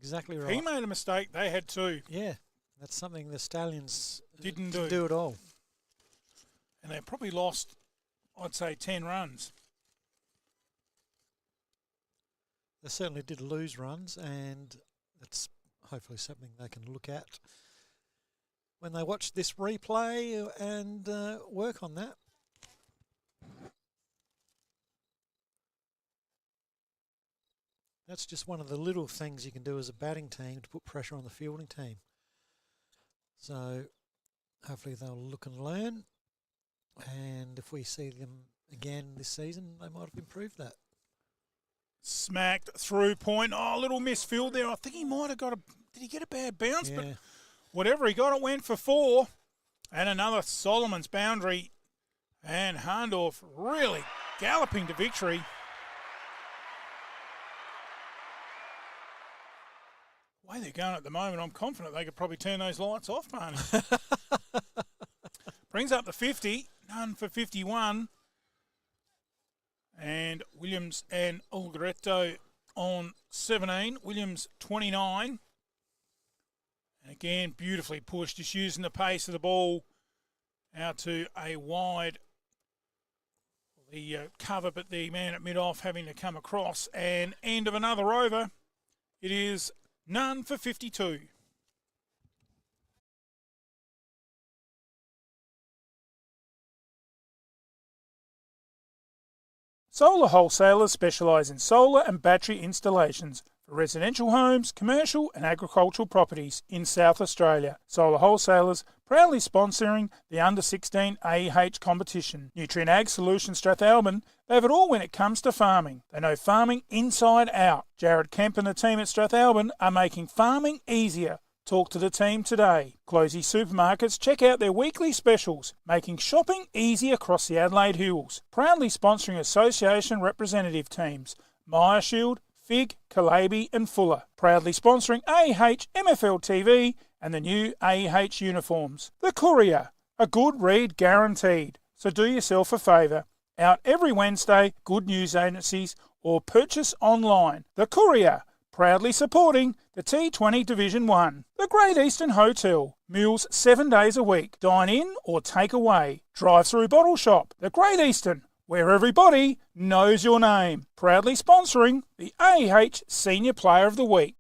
Exactly
If
right.
he made a mistake, they had 2.
Yeah, that's something the Stallions
Didn't
do
do.
at all.
And they probably lost, I'd say, 10 runs.
they certainly did lose runs, and it's hopefully something they can look at when they watch this replay and work on that. That's just one of the little things you can do as a batting team to put pressure on the fielding team. So hopefully they'll look and learn. And if we see them again this season, they might have improved that.
Smacked through point. Oh, a little misfield there. I think he might have got a... Did he get a bad bounce?
Yeah.
But whatever he got, it went for 4. And another Solomon's boundary. And Hahndort really galloping to victory. The way they're going at the moment, I'm confident they could probably turn those lights off, Barney. Brings up the 50. None for 51. And Williams and Algaretto on 17. Williams 29. And again, beautifully pushed, just using the pace of the ball out to a wide the cover, but the man at mid-off having to come across. And end of another over. It is none for 52. Solar wholesalers specialise in solar and battery installations for residential homes, commercial and agricultural properties in South Australia. Solar wholesalers proudly sponsoring the Under-16 A&EHCA competition. Nutrient Ag Solutions Strathalbyn, they have it all when it comes to farming. They know farming inside out. Jared Kemp and the team at Strathalbyn are making farming easier. Talk to the team today. Closey Supermarkets, check out their weekly specials, making shopping easy across the Adelaide Hills. Proudly sponsoring association representative teams, Shield, Fig, Calabi and Fuller. Proudly sponsoring A&EHCA, MFLTV and the new A&EHCA uniforms. The Courier, a good read guaranteed. So do yourself a favour. Out every Wednesday, good news agencies or purchase online. The Courier, proudly supporting the T20 Division 1. The Great Eastern Hotel. Meals 7 days a week. Dine in or take away. Drive-through bottle shop. The Great Eastern, where everybody knows your name. Proudly sponsoring the A&EHCA Senior Player of the Week.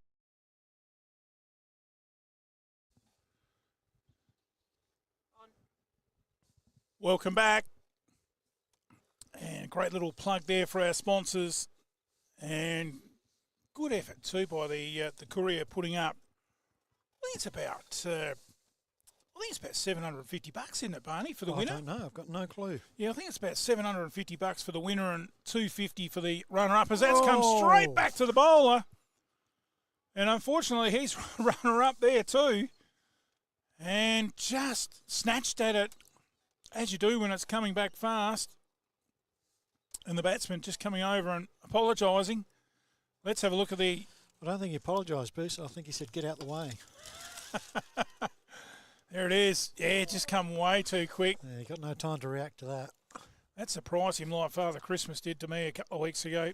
Welcome back. And great little plug there for our sponsors. And good effort too by the Courier putting up. I think it's about $750, isn't it, Barney, for the winner?
I don't know. I've got no clue.
Yeah, I think it's about $750 for the winner and $250 for the runner-up. As that's come straight back to the bowler, and unfortunately he's runner-up there too, and just snatched at it as you do when it's coming back fast, and the batsman just coming over and apologising. Let's have a look at the...
I don't think he apologised, Bruce. I think he said, get out the way.
There it is. Yeah, it just come way too quick.
Yeah, he got no time to react to that.
That surprised him like Father Christmas did to me a couple of weeks ago.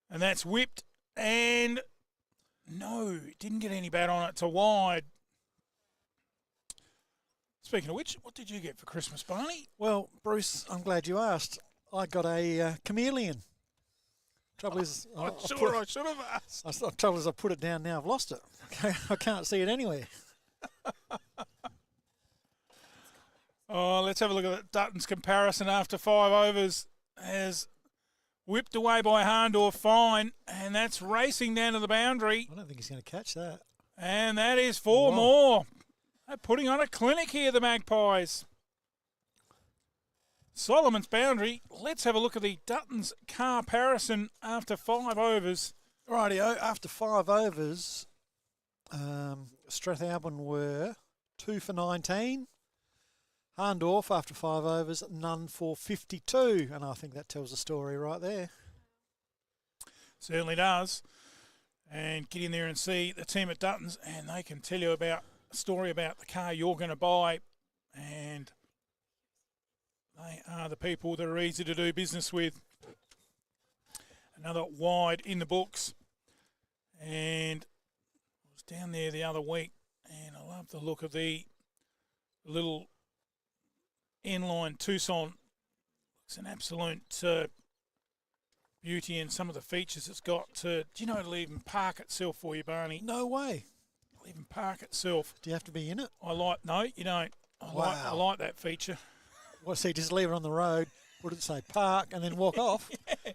And that's whipped. And no, didn't get any bat on it to wide. Speaking of which, what did you get for Christmas, Barney?
Well, Bruce, I'm glad you asked. I got a chameleon. Trouble is,
I should have asked.
Trouble is, I put it down now. I've lost it. I can't see it anywhere.
Oh, let's have a look at Dutton's comparison after 5 overs. As whipped away by Hahndort, fine, and that's racing down to the boundary.
I don't think he's going to catch that.
And that is 4 more. They're putting on a clinic here, the Magpies. Solomon's boundary. Let's have a look at the Dutton's comparison after 5 overs.
Rightio, after 5 overs, Strathalbyn were 2 for 19. Hahndort, after 5 overs, none for 52. And I think that tells a story right there.
Certainly does. And get in there and see the team at Dutton's, and they can tell you about a story about the car you're going to buy. And they are the people that are easy to do business with. Another wide in the books. And I was down there the other week, and I love the look of the little inline Tucson. It's an absolute beauty and some of the features it's got. Do you know it'll even park itself for you, Barney?
No way.
It'll even park itself.
Do you have to be in it?
No, you don't. I like that feature.
What, so you just leave it on the road, put it, say park, and then walk off?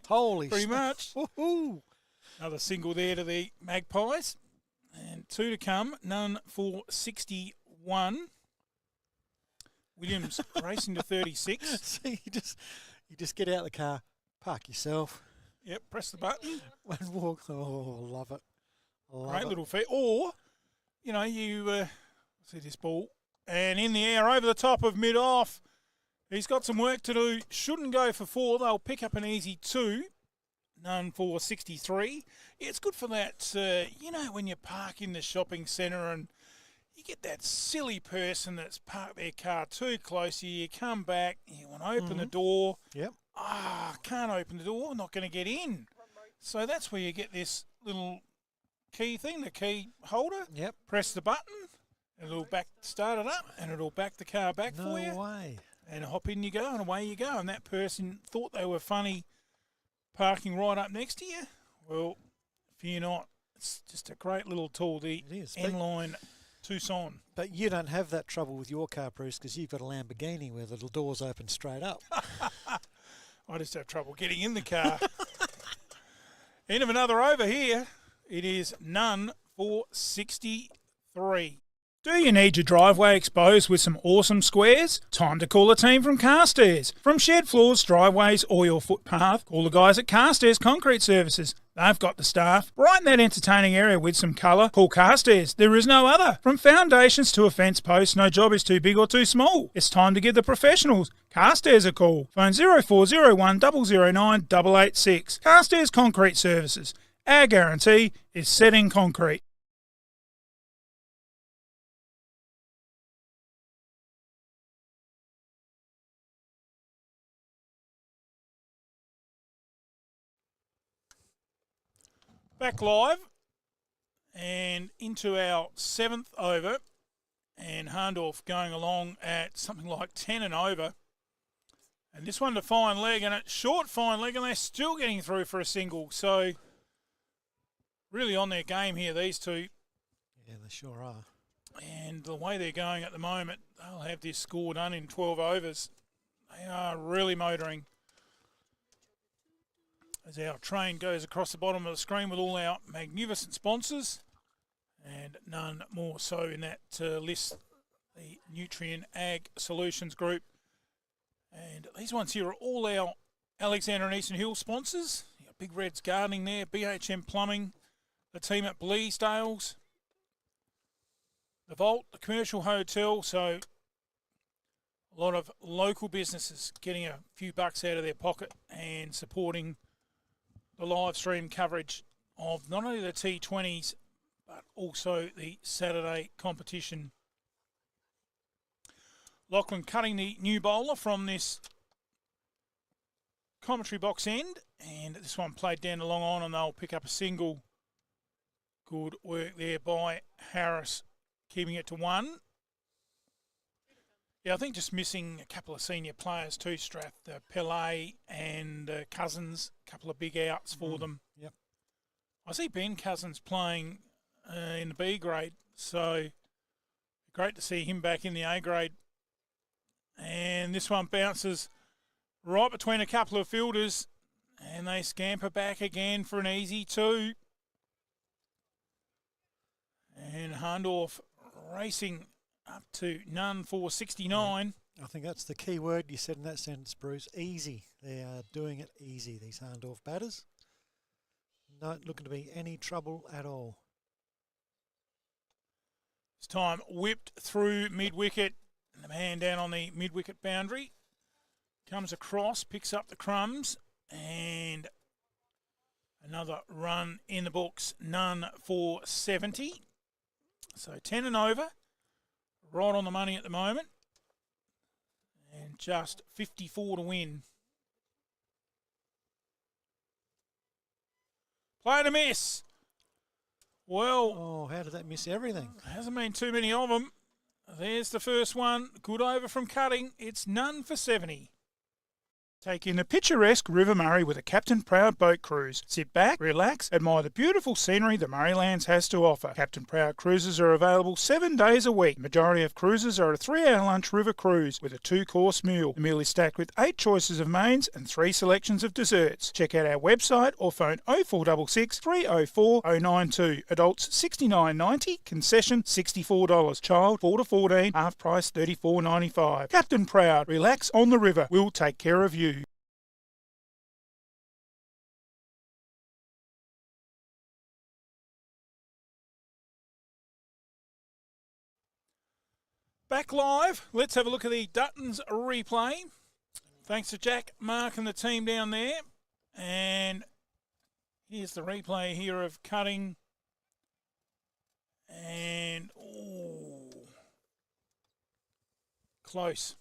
Holy
Pretty
stuff.
much.
Woohoo.
Another single there to the Magpies. And 2 to come, none for 61. Williams racing to 36.
See, you just get out of the car, park yourself.
Yep, press the button.
And walk. Oh, love it.
Great little feat. Or, you see this ball, and in the air over the top of mid-off. He's got some work to do. Shouldn't go for 4. They'll pick up an easy 2. None for 63. Yeah, it's good for that, when you park in the shopping centre and you get that silly person that's parked their car too close to you. You come back, you want to open the door.
Yep.
Can't open the door, not going to get in. So that's where you get this little key thing, the key holder.
Yep.
Press the button, and it'll start it up, and it'll back the car back for you.
No way.
And hop in you go, and away you go. And that person thought they were funny parking right up next to you. Well, fear not. It's just a great little tool, the N-Line Tucson.
But you don't have that trouble with your car, Bruce, because you've got a Lamborghini where the little doors open straight up.
I just have trouble getting in the car. End of another over here. It is none for 63. Do you need your driveway exposed with some awesome squares? Time to call a team from Carstairs. From shed floors, driveways, or your footpath, call the guys at Carstairs Concrete Services. They've got the staff. Brighten that entertaining area with some colour. Call Carstairs. There is no other. From foundations to a fence post, no job is too big or too small. It's time to give the professionals Carstairs a call. Phone 0401 009 886. Carstairs Concrete Services. Our guarantee is set in concrete. Back live and into our 7th over, and Hahndort going along at something like 10 and over. And this one to fine leg, and it's short fine leg, and they're still getting through for a single. So really on their game here, these two.
Yeah, they sure are.
And the way they're going at the moment, they'll have this score done in 12 overs. They are really motoring. As our train goes across the bottom of the screen with all our magnificent sponsors, and none more so in that list, the Nutrient Ag Solutions Group. And these ones here are all our Alexander and Eastern Hill sponsors. You got Big Red's Gardening there, BHM Plumbing, the team at Bleasdales, the Vault, the Commercial Hotel. So a lot of local businesses getting a few bucks out of their pocket and supporting the live stream coverage of not only the T20s, but also the Saturday competition. Lachlan cutting the new bowler from this commentary box end, and this one played down the long on, and they'll pick up a single. Good work there by Harris, keeping it to 1. Yeah, I think just missing a couple of senior players too, Strath. Pele and Cousins, a couple of big outs for them.
Yep.
I see Ben Cousins playing in the B grade, so great to see him back in the A grade. And this one bounces right between a couple of fielders, and they scamper back again for an easy 2. And Hahndort racing up to none for 69.
I think that's the key word you said in that sentence, Bruce. Easy. They are doing it easy, these Hahndort batters. Not looking to be any trouble at all.
This time whipped through mid-wicket, and the man down on the mid-wicket boundary comes across, picks up the crumbs, and another run in the books, none for 70. So 10 and over. Right on the money at the moment. And just 54 to win. Play to miss. Well.
Oh, how did that miss everything?
Hasn't been too many of them. There's the first one. Good over from cutting. It's none for 70. Take in the picturesque River Murray with a Captain Proud boat cruise. Sit back, relax, admire the beautiful scenery the Murraylands has to offer. Captain Proud cruises are available 7 days a week. The majority of cruises are a 3-hour lunch river cruise with a 2-course meal. The meal is stacked with 8 choices of mains and 3 selections of desserts. Check out our website or phone 0466 304 092. Adults $69.90, concession $64. Child 4 to 14, half price $34.95. Captain Proud, relax on the river. We'll take care of you. Back live, let's have a look at the Duttons replay. Thanks to Jack, Mark and the team down there. And here's the replay here of cutting. And, close.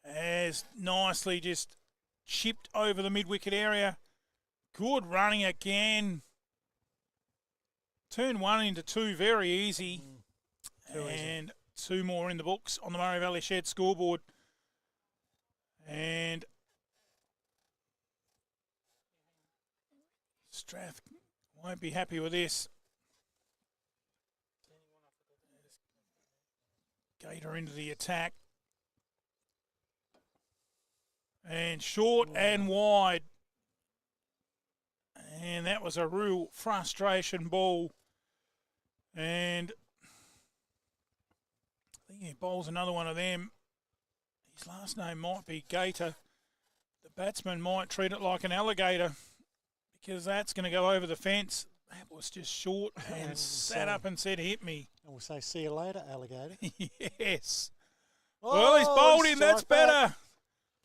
As nicely just chipped over the mid-wicket area. Good running again. Turn 1 into 2 very easy. And 2 more in the books on the Murray Valley Shed scoreboard. And Strath won't be happy with this. Gator into the attack. And short and wide. And that was a real frustration ball. And I think he bowls another one of them. His last name might be Gator. The batsman might treat it like an alligator because that's going to go over the fence. That was just short and sat up and said, hit me.
And we'll say, see you later, alligator.
Yes. Well, he's bowled him. That's better.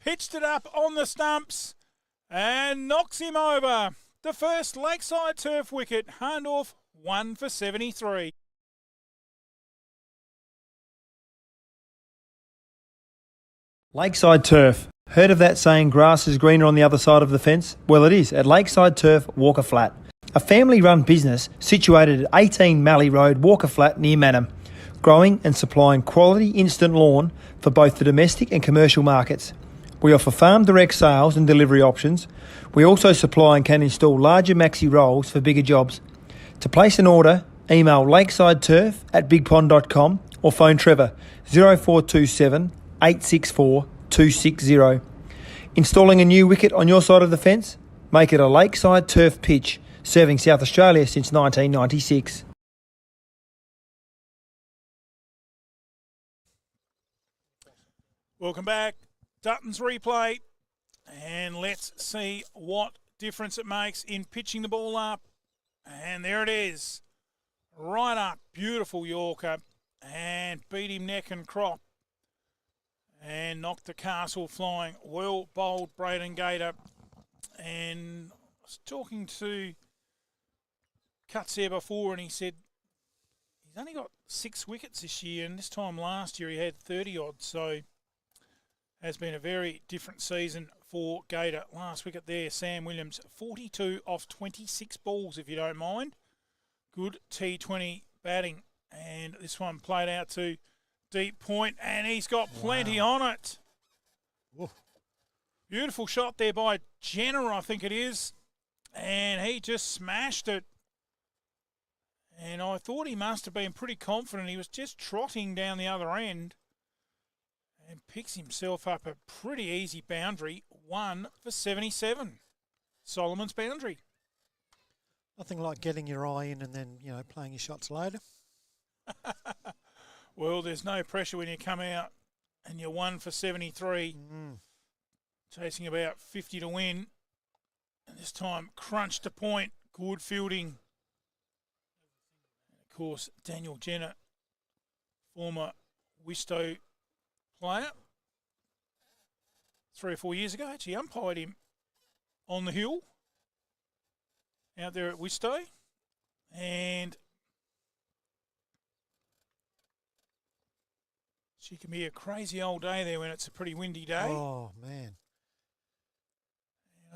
Pitched it up on the stumps and knocks him over. The first Lakeside turf wicket, Hahndort 1 for 73.
Lakeside Turf. Heard of that saying, grass is greener on the other side of the fence? Well, it is at Lakeside Turf, Walker Flat. A family-run business situated at 18 Mallee Road, Walker Flat, near Manham. Growing and supplying quality instant lawn for both the domestic and commercial markets. We offer farm direct sales and delivery options. We also supply and can install larger maxi rolls for bigger jobs. To place an order, email lakesideturf@bigpond.com or phone Trevor 0427 864 260. Installing a new wicket on your side of the fence? Make it a Lakeside Turf pitch, serving South Australia since 1996.
Welcome back. Dutton's replay. And let's see what difference it makes in pitching the ball up. And there it is. Right up. Beautiful Yorker. And beat him neck and crop. And knocked the castle flying. Well bowled Braden Gator. And I was talking to Cuts there before, and he said he's only got 6 wickets this year, and this time last year he had 30 odd. So has been a very different season for Gator. Last wicket there, Sam Williams, 42 off 26 balls, if you don't mind. Good T20 batting. And this one played out to deep point, and he's got plenty on it.
Whoa.
Beautiful shot there by Jenner, I think it is. And he just smashed it. And I thought he must have been pretty confident. He was just trotting down the other end. And picks himself up a pretty easy boundary. 1 for 77. Solomon's boundary.
Nothing like getting your eye in and then, playing your shots later.
Well, there's no pressure when you come out and you're 1 for 73. Chasing about 50 to win. And this time, crunched to point. Good fielding. And of course, Daniel Jenner, former Wistow player. 3 or 4 years ago, actually umpired him on the hill out there at Wistow. And she can be a crazy old day there when it's a pretty windy day.
Oh, man.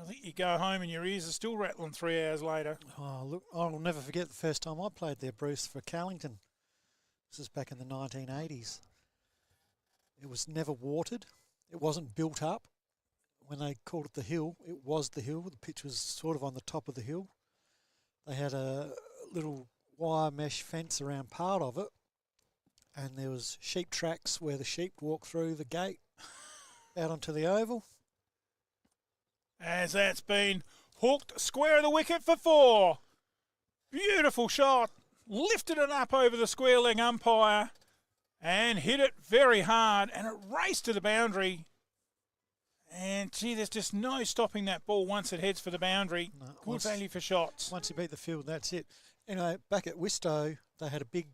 I think you go home and your ears are still rattling 3 hours later.
Oh, look, I'll never forget the first time I played there, Bruce, for Carlington. This is back in the 1980s. It was never watered. It wasn't built up. When they called it the hill, it was the hill. The pitch was sort of on the top of the hill. They had a little wire mesh fence around part of it, and there was sheep tracks where the sheep walked through the gate out onto the oval.
As that's been hooked square of the wicket for 4. Beautiful shot. Lifted it up over the square leg umpire and hit it very hard, and it raced to the boundary. And, gee, there's just no stopping that ball once it heads for the boundary.
No,
Good value for shots.
Once you beat the field, that's it. Anyway, back at Wistow, they had a big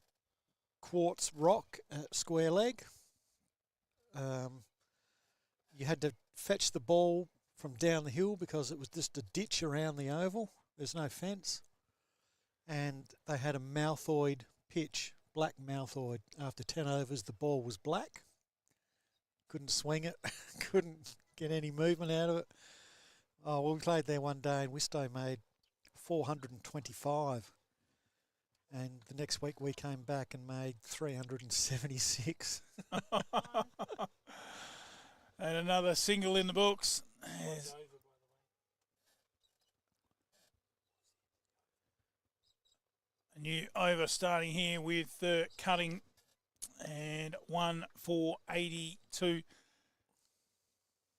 quartz rock at square leg. You had to fetch the ball from down the hill because it was just a ditch around the oval. There's no fence. And they had a malthoid pitch, black malthoid. After 10 overs, the ball was black. Couldn't swing it, couldn't get any movement out of it. Oh, well, we played there one day and Wistow made 425. And the next week we came back and made 376.
And another single in the books. A new over starting here with Cutting, and 1 for 82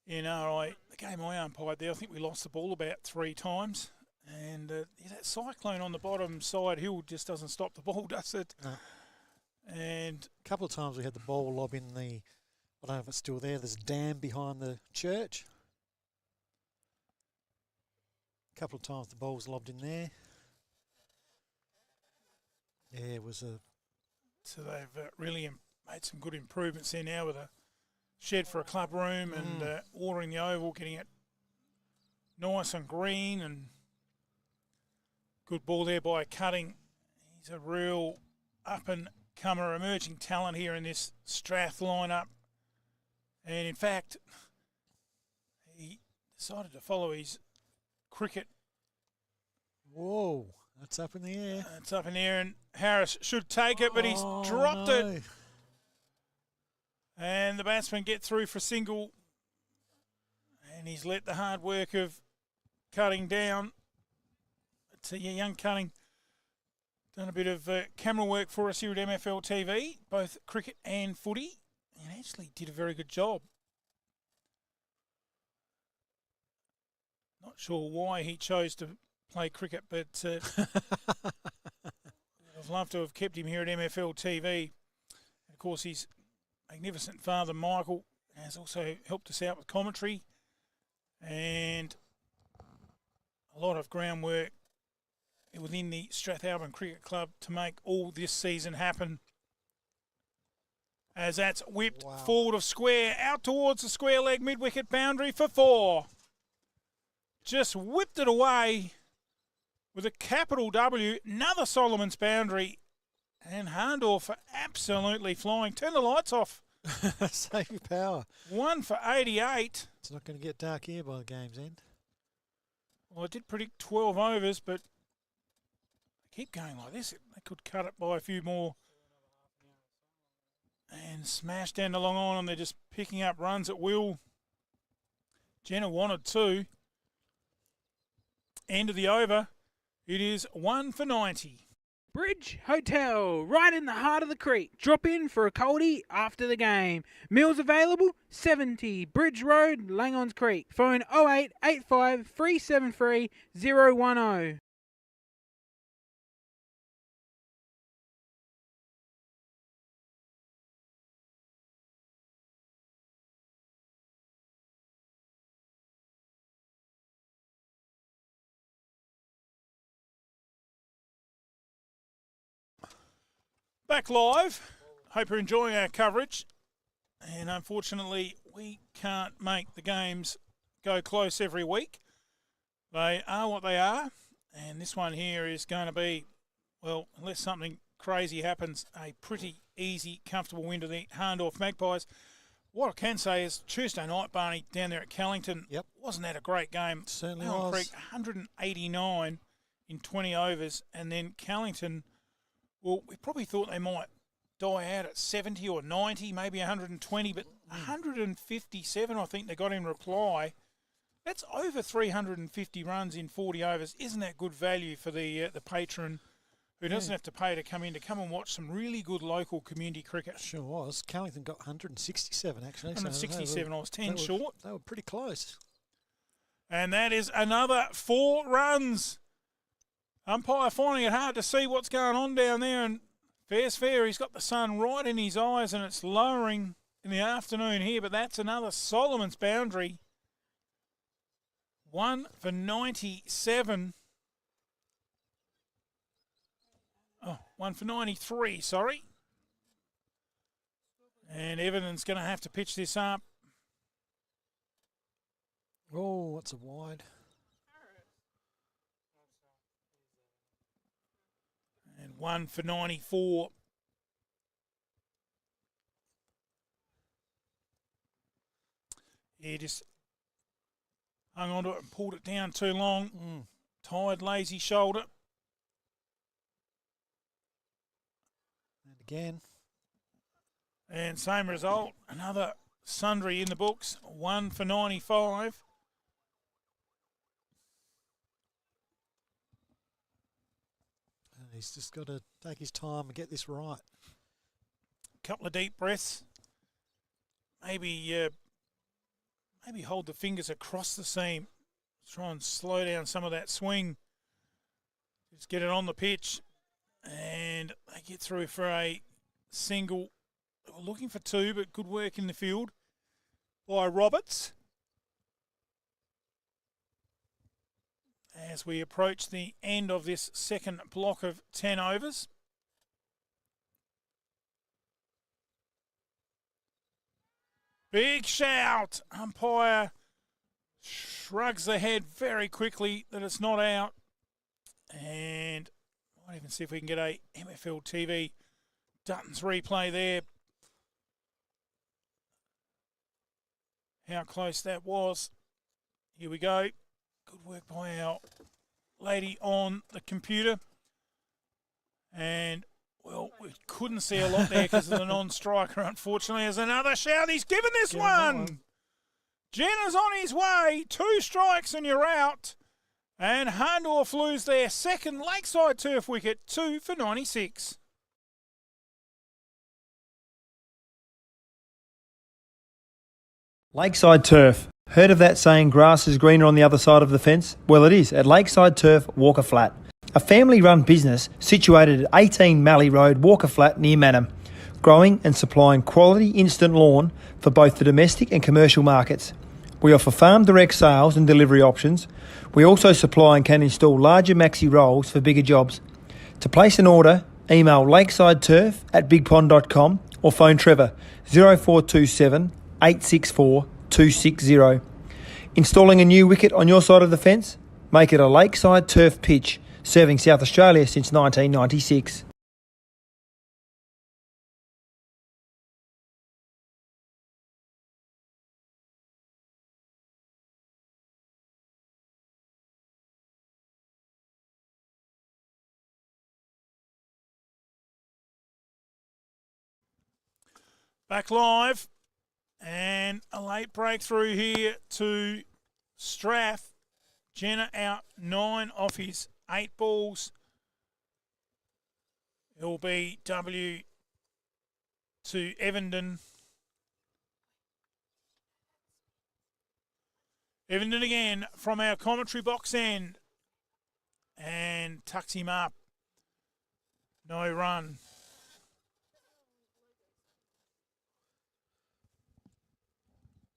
in RI. The game I umpired there, I think we lost the ball about 3 times. And that cyclone on the bottom side hill just doesn't stop the ball, does it?
No.
And
a couple of times we had the ball lob in the, I don't know if it's still there, there's a dam behind the church. A couple of times the ball was lobbed in there. Yeah, it was a...
So they've really made some good improvements there now with a shed for a club room and watering the oval, getting it nice and green, and good ball there by Cutting. He's a real up-and-comer, emerging talent here in this Strath lineup. And in fact, he decided to follow his cricket.
Whoa, that's up in the air.
It's up in the air, and Harris should take it, but he's dropped it. And the batsman get through for a single. And he's let the hard work of Cutting down. It's young Cutting. Done a bit of camera work for us here at MFLTV, both cricket and footy, and actually did a very good job. Not sure why he chose to play cricket, but I'd love to have kept him here at MFLTV. Of course, his magnificent father, Michael, has also helped us out with commentary, and a lot of groundwork within the Strathalbyn Cricket Club to make all this season happen. As that's whipped forward of square, out towards the square leg mid-wicket boundary for 4. Just whipped it away with a capital W. Another Solomon's boundary. And Hahndort for absolutely flying. Turn the lights off.
Save your power.
1 for 88.
It's not going to get dark here by the game's end.
Well, I did predict 12 overs, but keep going like this. They could cut it by a few more. And smash down the long on, and they're just picking up runs at will. Jenna wanted 2. End of the over. It is 1 for 90.
Bridge Hotel, right in the heart of the creek. Drop in for a coldie after the game. Meals available, 70 Bridge Road, Langons Creek. Phone 0885 373 010.
Back live. Hope you're enjoying our coverage. And unfortunately, we can't make the games go close every week. They are what they are. And this one here is going to be, well, unless something crazy happens, a pretty easy, comfortable win to the Hahndort Magpies. What I can say is Tuesday night, Barney, down there at Callington, wasn't that a great game?
Certainly
Allen
was.
Creek, 189 in 20 overs. And then Callington, well, we probably thought they might die out at 70 or 90, maybe 120, but 157 I think they got in reply. That's over 350 runs in 40 overs. Isn't that good value for the patron who doesn't have to pay to come and watch some really good local community cricket?
Sure was. Carlington got 167 actually.
167, I was 10 short.
They were pretty close.
And that is another 4 runs. Umpire finding it hard to see what's going on down there, and fair's fair. He's got the sun right in his eyes, and it's lowering in the afternoon here, but that's another Solomon's boundary. 1 for 97. Oh, 1 for 93, sorry. And Everton's going to have to pitch this up.
Oh, what's a wide?
And 1 for 94. Yeah, just hung on to it and pulled it down too long. Tired, lazy shoulder.
And again.
And same result. Another sundry in the books. 1 for 95.
And he's just got to take his time and get this right.
Couple of deep breaths. Maybe hold the fingers across the seam. Try and slow down some of that swing. Just get it on the pitch. And they get through for a single. They were looking for 2, but good work in the field by Roberts. As we approach the end of this second block of 10 overs. Big shout. Umpire shrugs the head very quickly that it's not out. And might even see if we can get a MFLTV Dutton's replay there. How close that was. Here we go. Good work by our lady on the computer. And well, we couldn't see a lot there because of the non-striker, unfortunately. There's another shout. He's given this one. Jenner's on his way. 2 strikes and you're out. And Hahndort lose their second Lakeside turf wicket, 2 for 96.
Lakeside Turf. Heard of that saying, grass is greener on the other side of the fence? Well, it is at Lakeside Turf, Walker Flat. A family-run business situated at 18 Mallee Road, Walker Flat, near Manham, growing and supplying quality instant lawn for both the domestic and commercial markets. We offer farm direct sales and delivery options. We also supply and can install larger maxi rolls for bigger jobs. To place an order, email lakesideturf@bigpond.com or phone Trevor 0427 864 260. Installing a new wicket on your side of the fence? Make it a Lakeside Turf pitch, serving South Australia since 1996.
Back live, and a late breakthrough here to Strath. Jenner out 9 off his 8 balls. It'll be W to Evenden. Evenden again from our commentary box end. And tucks him up. No run.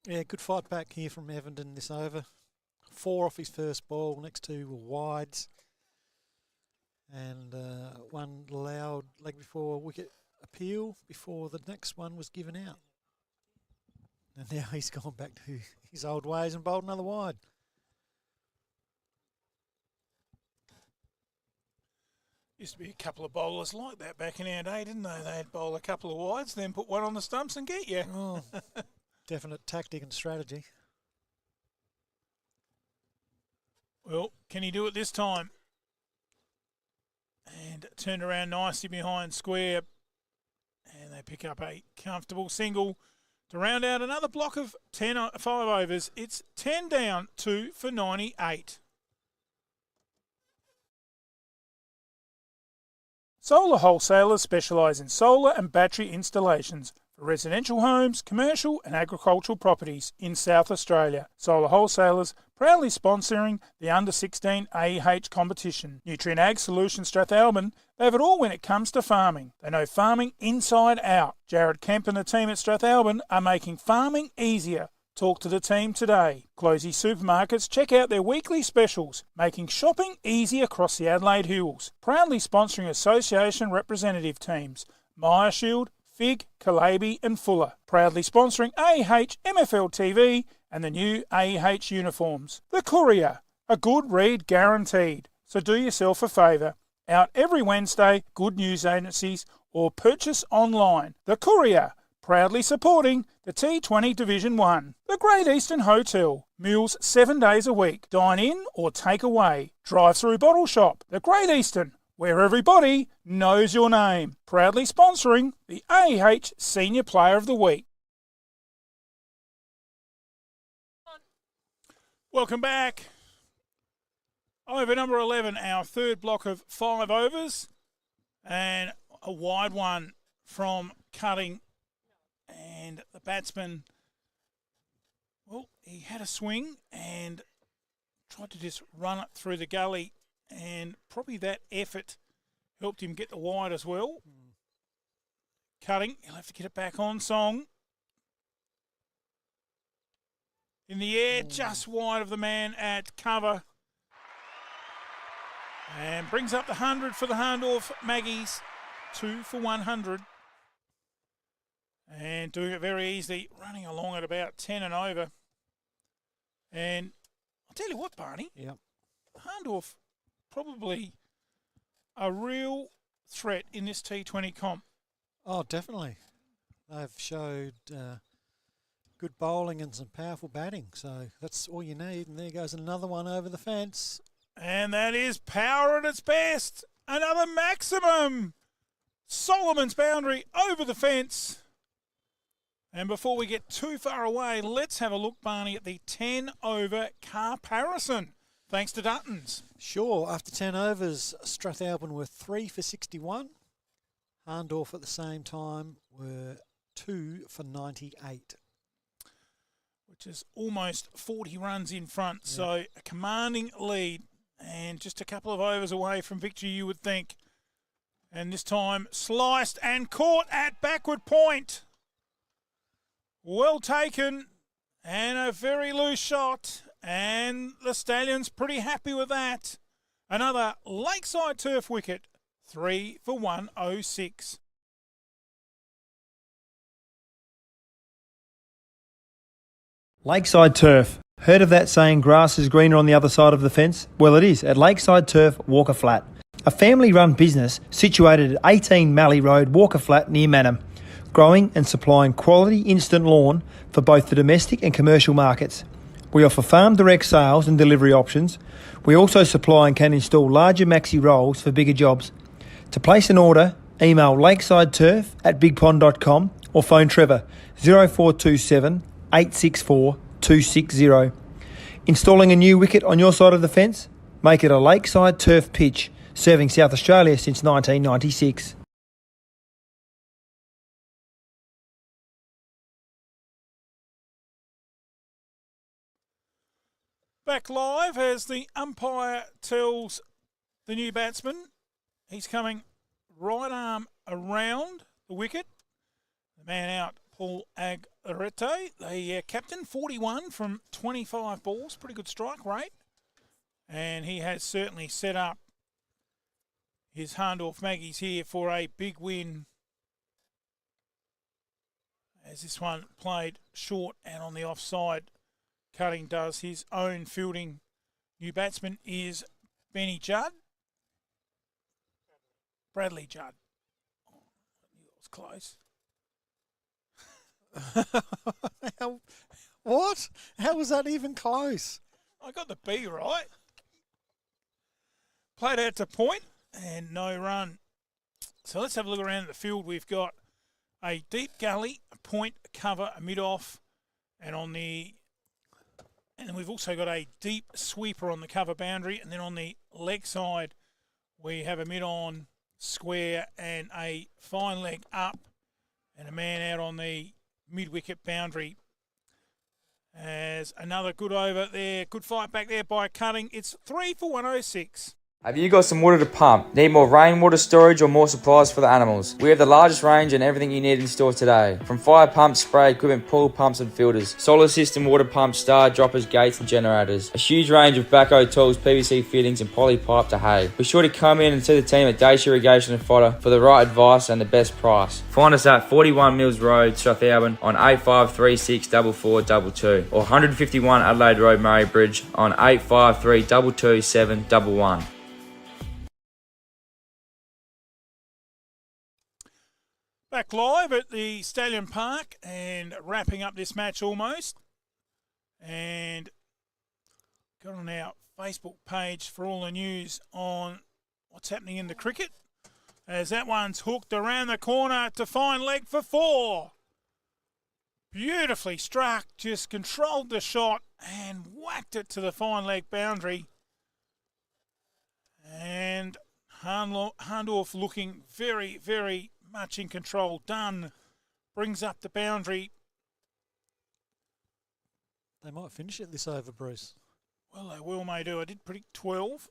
Yeah, good fight back here from Evenden this over. 4 off his first ball, next 2 were wides. And one loud leg before wicket appeal before the next one was given out. And now he's gone back to his old ways and bowled another wide.
Used to be a couple of bowlers like that back in our day, didn't they? They'd bowl a couple of wides, then put one on the stumps and get you.
Oh, definite tactic and strategy.
Well, can he do it this time? And turned around nicely behind square. they pick up a comfortable single to round out another block of 5 overs. It's 10 down, 2 for 98. Solar wholesalers specialise in solar and battery installations for residential homes, commercial and agricultural properties in South Australia. Solar wholesalers proudly sponsoring the Under-16 A&EHCA competition. Nutrient Ag Solutions Strathalbyn, they have it all when it comes to farming. They know farming inside out. Jared Kemp and the team at Strathalbyn are making farming easier. Talk to the team today. Closey Supermarkets, check out their weekly specials, making shopping easy across the Adelaide Hills. Proudly sponsoring association representative teams, Myer Shield, Fig, Calabi and Fuller. Proudly sponsoring A&EHCA, MFLTV and the new A&EHCA uniforms. The Courier, a good read guaranteed. So do yourself a favour. Out every Wednesday, good news agencies or purchase online. The Courier, proudly supporting the T20 Division 1. The Great Eastern Hotel, meals 7 days a week. Dine in or take away. Drive-through bottle shop. The Great Eastern, where everybody knows your name. Proudly sponsoring the A&EHCA Senior Player of the Week. Welcome back. Over number 11, our third block of 5 overs. And a wide one from Cutting. And the batsman, well, he had a swing and tried to just run it through the gully. And probably that effort helped him get the wide as well. Cutting, he'll have to get it back on Song. In the air, just wide of the man at cover. And brings up the 100 for the Hahndort Maggies. 2 for 100. And doing it very easily, running along at about 10 and over. And I'll tell you what, Barney.
Yep.
Hahndort probably a real threat in this T20 comp.
Oh, definitely. They've showed good bowling and some powerful batting, so that's all you need. And there goes another one over the fence.
And that is power at its best. Another maximum. Solomon's boundary over the fence. And before we get too far away, let's have a look, Barney, at the 10 over comparison. Thanks to Duttons.
Sure. After 10 overs, Strathalbyn were 3 for 61. Hahndort at the same time were 2 for 98.
Which is almost 40 runs in front. Yeah. So a commanding lead and just a couple of overs away from victory, you would think. And this time sliced and caught at backward point. Well taken and a very loose shot. And the Stallions pretty happy with that. Another Lakeside Turf wicket, 3 for 106.
Lakeside Turf. Heard of that saying, grass is greener on the other side of the fence? Well, it is at Lakeside Turf, Walker Flat. A family-run business situated at 18 Mallee Road, Walker Flat, near Manham. Growing and supplying quality instant lawn for both the domestic and commercial markets. We offer farm direct sales and delivery options. We also supply and can install larger maxi rolls for bigger jobs. To place an order, email lakesideturf@bigpond.com or phone Trevor 0427 864 260. Installing a new wicket on your side of the fence? Make it a Lakeside Turf pitch, serving South Australia since 1996.
Back live as the umpire tells the new batsman he's coming right arm around the wicket. The man out, Paul Agarete, the captain, 41 from 25 balls, pretty good strike rate. And he has certainly set up his Hahndort Maggies here for a big win. As this one played short and on the offside. Cutting does his own fielding. New batsman is Benny Judd. Bradley Judd. Oh, that was close.
What? How was that even close?
I got the B right. Played out to point and no run. So let's have a look around the field. We've got a deep gully, a point, a cover, a mid-off, and then we've also got a deep sweeper on the cover boundary, and then on the leg side we have a mid-on square and a fine leg up and a man out on the mid-wicket boundary. As another good over there, good fight back there by Cutting. It's 3 for 106.
Have you got some water to pump? Need more rainwater storage or more supplies for the animals? We have the largest range and everything you need in store today. From fire pumps, spray equipment, pool pumps and filters, solar system water pumps, star droppers, gates and generators. A huge range of backhoe tools, PVC fittings and poly pipe to hay. Be sure to come in and see the team at Dacia Irrigation and Fodder for the right advice and the best price. Find us at 41 Mills Road, Strathalbyn on 8536 4422 or 151 Adelaide Road, Murray Bridge on 853 227 711.
Back live at the Stallion Park and wrapping up this match almost. And got on our Facebook page for all the news on what's happening in the cricket. As that one's hooked around the corner to fine leg for 4. Beautifully struck, just controlled the shot and whacked it to the fine leg boundary. And Hahndort looking very, very much in control. Dunn brings up the boundary.
They might finish it this over, Bruce.
Well, they will, may do. I did predict 12.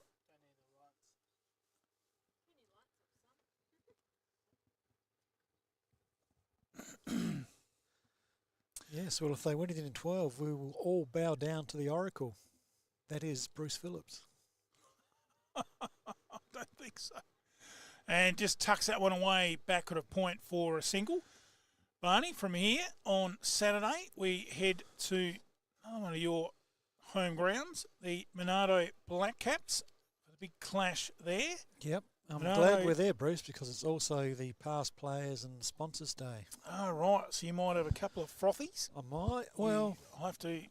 Yes, well, if they win it in 12, we will all bow down to the Oracle. That is Bruce Phillips.
I don't think so. And just tucks that one away back at a point for a single. Barney, from here on Saturday, we head to another one of your home grounds, the Monado Black Caps. A big clash there.
Yep. I'm glad we're there, Bruce, because it's also the Past Players and Sponsors Day.
Oh, right. So you might have a couple of frothies?
I might. Well,
I'll have to.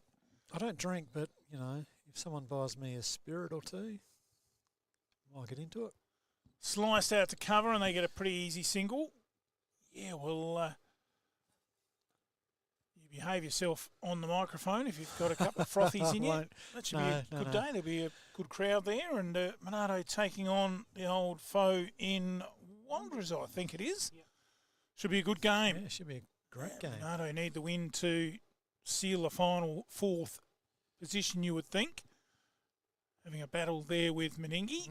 I don't drink, but, you know, if someone buys me a spirit or two, I might get into it.
Sliced out to cover and they get a pretty easy single. Yeah, well, you behave yourself on the microphone if you've got a couple of frothies in you. That should be a good day. There'll be a good crowd there. And Monado taking on the old foe in Wanderers, I think it is. Yep. Should be a good game.
Yeah, should be a great game.
Monado need the win to seal the final 4th position, you would think. Having a battle there with Meningi.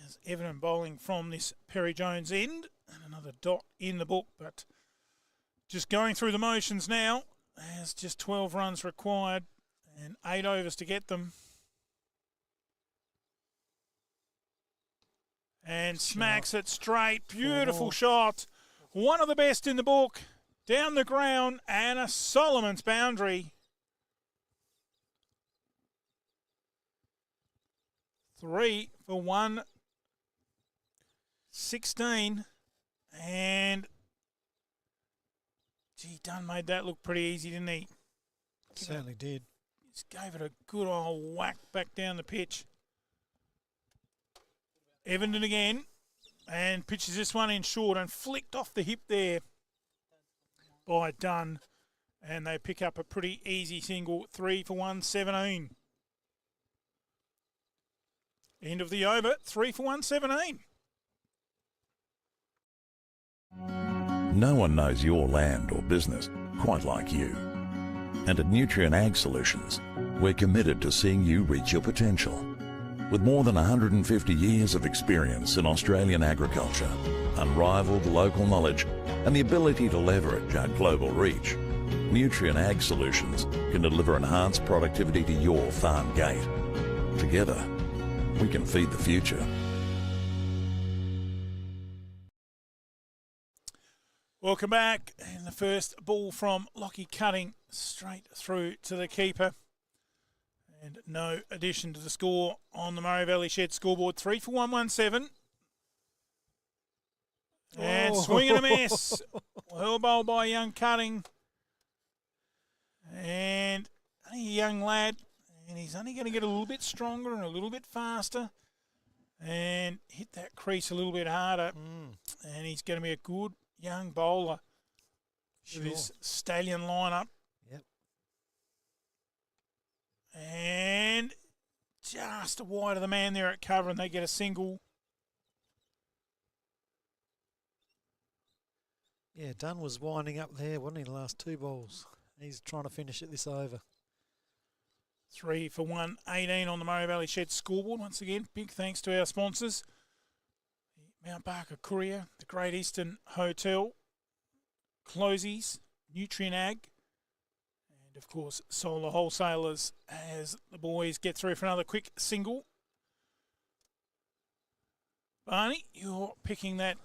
As evident bowling from this Perry Jones end. And another dot in the book, but just going through the motions now. There's just 12 runs required and 8 overs to get them. And smacks it straight. Beautiful shot. One of the best in the book. Down the ground and a Solomon's boundary. 3 for 116. And gee, Dunn made that look pretty easy, didn't he?
Certainly did.
Just gave it a good old whack back down the pitch. Evenden again, and pitches this one in short and flicked off the hip there by Dunn. And they pick up a pretty easy single, 3 for 117. End of the over, 3 for 117.
No one knows your land or business quite like you. And at Nutrient Ag Solutions, we're committed to seeing you reach your potential. With more than 150 years of experience in Australian agriculture, unrivaled local knowledge, and the ability to leverage our global reach, Nutrient Ag Solutions can deliver enhanced productivity to your farm gate. Together, we can feed the future.
Welcome back. And the first ball from Lockie Cutting straight through to the keeper. And no addition to the score on the Murray Valley Shed scoreboard. 3 for 117. And swing and a miss. Well bowled by young Cutting. And a young lad. And he's only going to get a little bit stronger and a little bit faster. And hit that crease a little bit harder. And he's going to be a good young bowler with his stallion lineup.
Yep.
And just wide of the man there at cover, and they get a single.
Yeah, Dunn was winding up there, wasn't he, the last 2 balls? He's trying to finish it this over.
3 for 118 on the Murray Valley Shed scoreboard. Once again, big thanks to our sponsors. Mount Barker Courier, the Great Eastern Hotel, Closies, Nutrien Ag, and of course Solar Wholesalers as the boys get through for another quick single. Barney, you're picking that.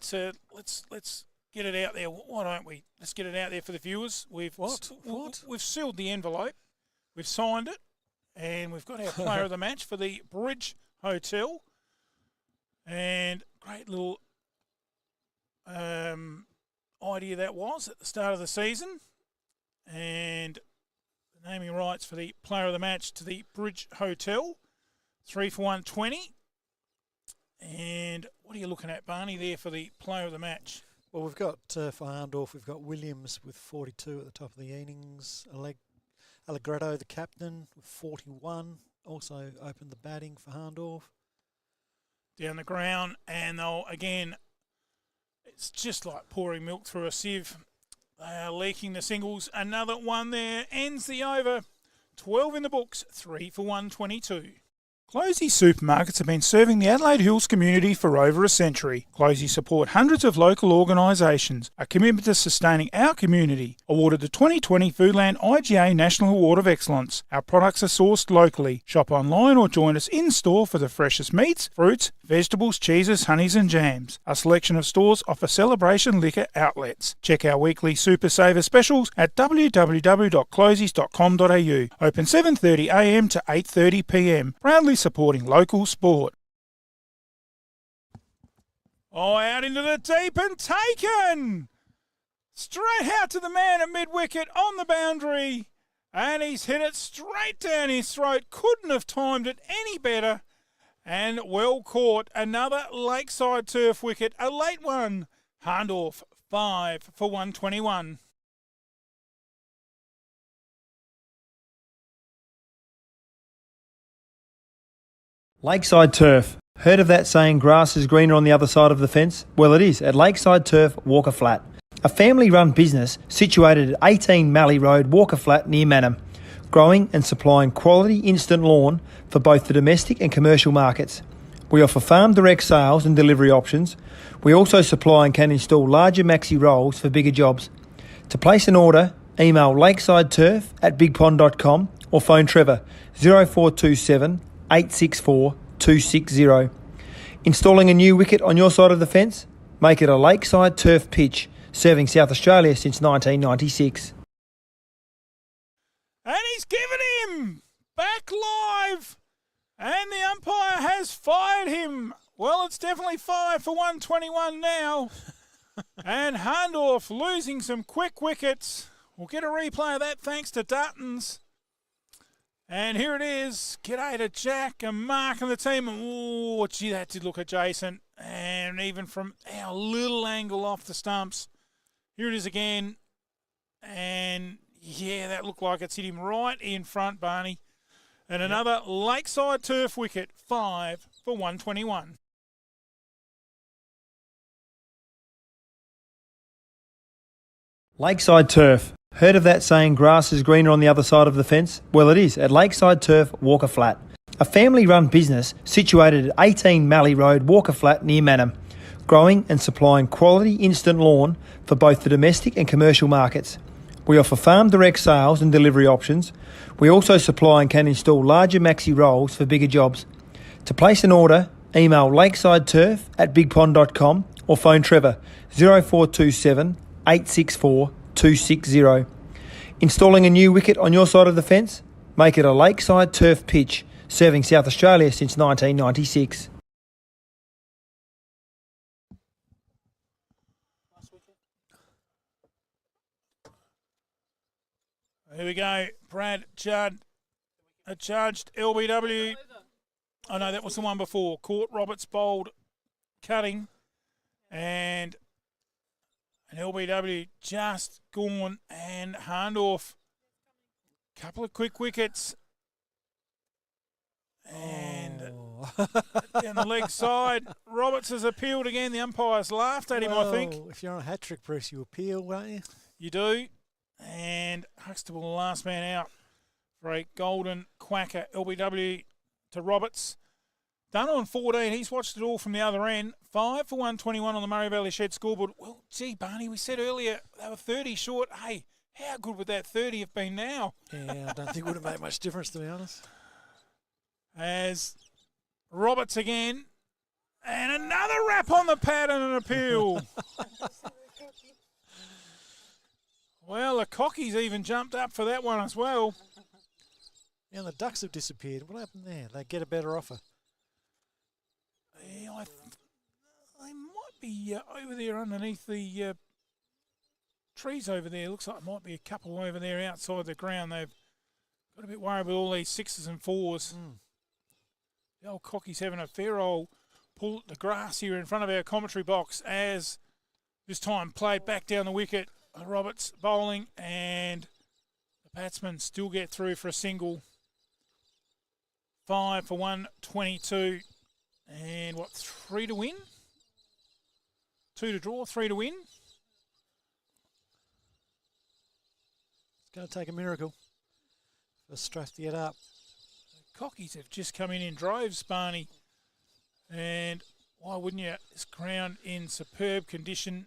Let's get it out there. Why don't we? Let's get it out there for the viewers. We've sealed the envelope. We've signed it. And we've got our player of the match for the Bridge Hotel. And great little idea that was at the start of the season. And the naming rights for the player of the match to the Bridge Hotel. 3 for 120. And what are you looking at, Barney, there for the player of the match?
Well, we've got, for Hahndort, we've got Williams with 42 at the top of the innings. Allegretto, the captain, with 41. Also opened the batting for Hahndort.
Down the ground, and they'll, again, it's just like pouring milk through a sieve. They are leaking the singles. Another one there ends the over. 12 in the books, 3 for 122. Closey supermarkets have been serving the Adelaide Hills community for over a century. Closey support hundreds of local organisations, a commitment to sustaining our community. Awarded the 2020 Foodland IGA National Award of Excellence. Our products are sourced locally. Shop online or join us in-store for the freshest meats, fruits, vegetables, cheeses, honeys and jams. A selection of stores offer celebration liquor outlets. Check our weekly Super Saver specials at www.closies.com.au. Open 7:30am to 8:30pm. Proudly supporting local sport. Oh, out into the deep and taken! Straight out to the man at mid-wicket on the boundary. And he's hit it straight down his throat. Couldn't have timed it any better. And well caught. Another Lakeside turf wicket. A late one. Hahndort 5 for 121.
Lakeside Turf. Heard of that saying grass is greener on the other side of the fence? Well, it is at Lakeside Turf, Walker Flat. A family-run business situated at 18 Mallee Road, Walker Flat near Manham. Growing and supplying quality instant lawn for both the domestic and commercial markets. We offer farm direct sales and delivery options. We also supply and can install larger maxi rolls for bigger jobs. To place an order, email lakesideturf@bigpond.com or phone Trevor 0427 864 260. Installing a new wicket on your side of the fence? Make it a Lakeside Turf pitch, serving South Australia since 1996.
And he's given him back live. And the umpire has fired him. Well, it's definitely 5 for 121 now. And Hahndort losing some quick wickets. We'll get a replay of that thanks to Dutton's. And here it is. G'day to Jack and Mark and the team. Oh, gee, that did look adjacent. And even from our little angle off the stumps. Here it is again. And yeah, that looked like it's hit him right in front, Barney. And another Lakeside turf wicket, 5 for 121.
Lakeside Turf. Heard of that saying grass is greener on the other side of the fence? Well, it is at Lakeside Turf, Walker Flat. A family-run business situated at 18 Mallee Road, Walker Flat near Manham. Growing and supplying quality instant lawn for both the domestic and commercial markets. We offer farm direct sales and delivery options. We also supply and can install larger maxi rolls for bigger jobs. To place an order, email lakesideturf@bigpond.com or phone Trevor 0427 864 260. Installing a new wicket on your side of the fence? Make it a Lakeside Turf pitch, serving South Australia since 1996.
Here we go. Brad Judd, adjudged LBW. Oh no, that was the one before. Court Roberts bowled cutting. And And LBW just gone, and Hahndort, couple of quick wickets. And down the leg side, Roberts has appealed again. The umpires laughed at him, I think.
If you're on a hat-trick, Bruce, you appeal, won't you?
You do. And Huxtable, the last man out for a golden quacker. LBW to Roberts. Done on 14. He's watched it all from the other end. 5 for 121 on the Murray Valley Shed scoreboard. Well, gee, Barney, we said earlier they were 30 short. Hey, how good would that 30 have been now?
Yeah, I don't think it would have made much difference, to be honest.
As Roberts again. And another wrap on the pad and an appeal. Well, the Cockies even jumped up for that one as well.
Yeah, the Ducks have disappeared. What happened there? They get a better offer.
Yeah, they might be over there underneath the trees over there. Looks like there might be a couple over there outside the ground. They've got a bit worried with all these 6s and 4s. The old Cockies having a fair old pull at the grass here in front of our commentary box as this time played back down the wicket. Roberts bowling, and the batsmen still get through for a single. 5 for 122. And what, 3 to win? 2 to draw, 3 to win.
It's going to take a miracle for Strath to get up.
The Cockies have just come in droves, Barney. And why wouldn't you? This ground in superb condition.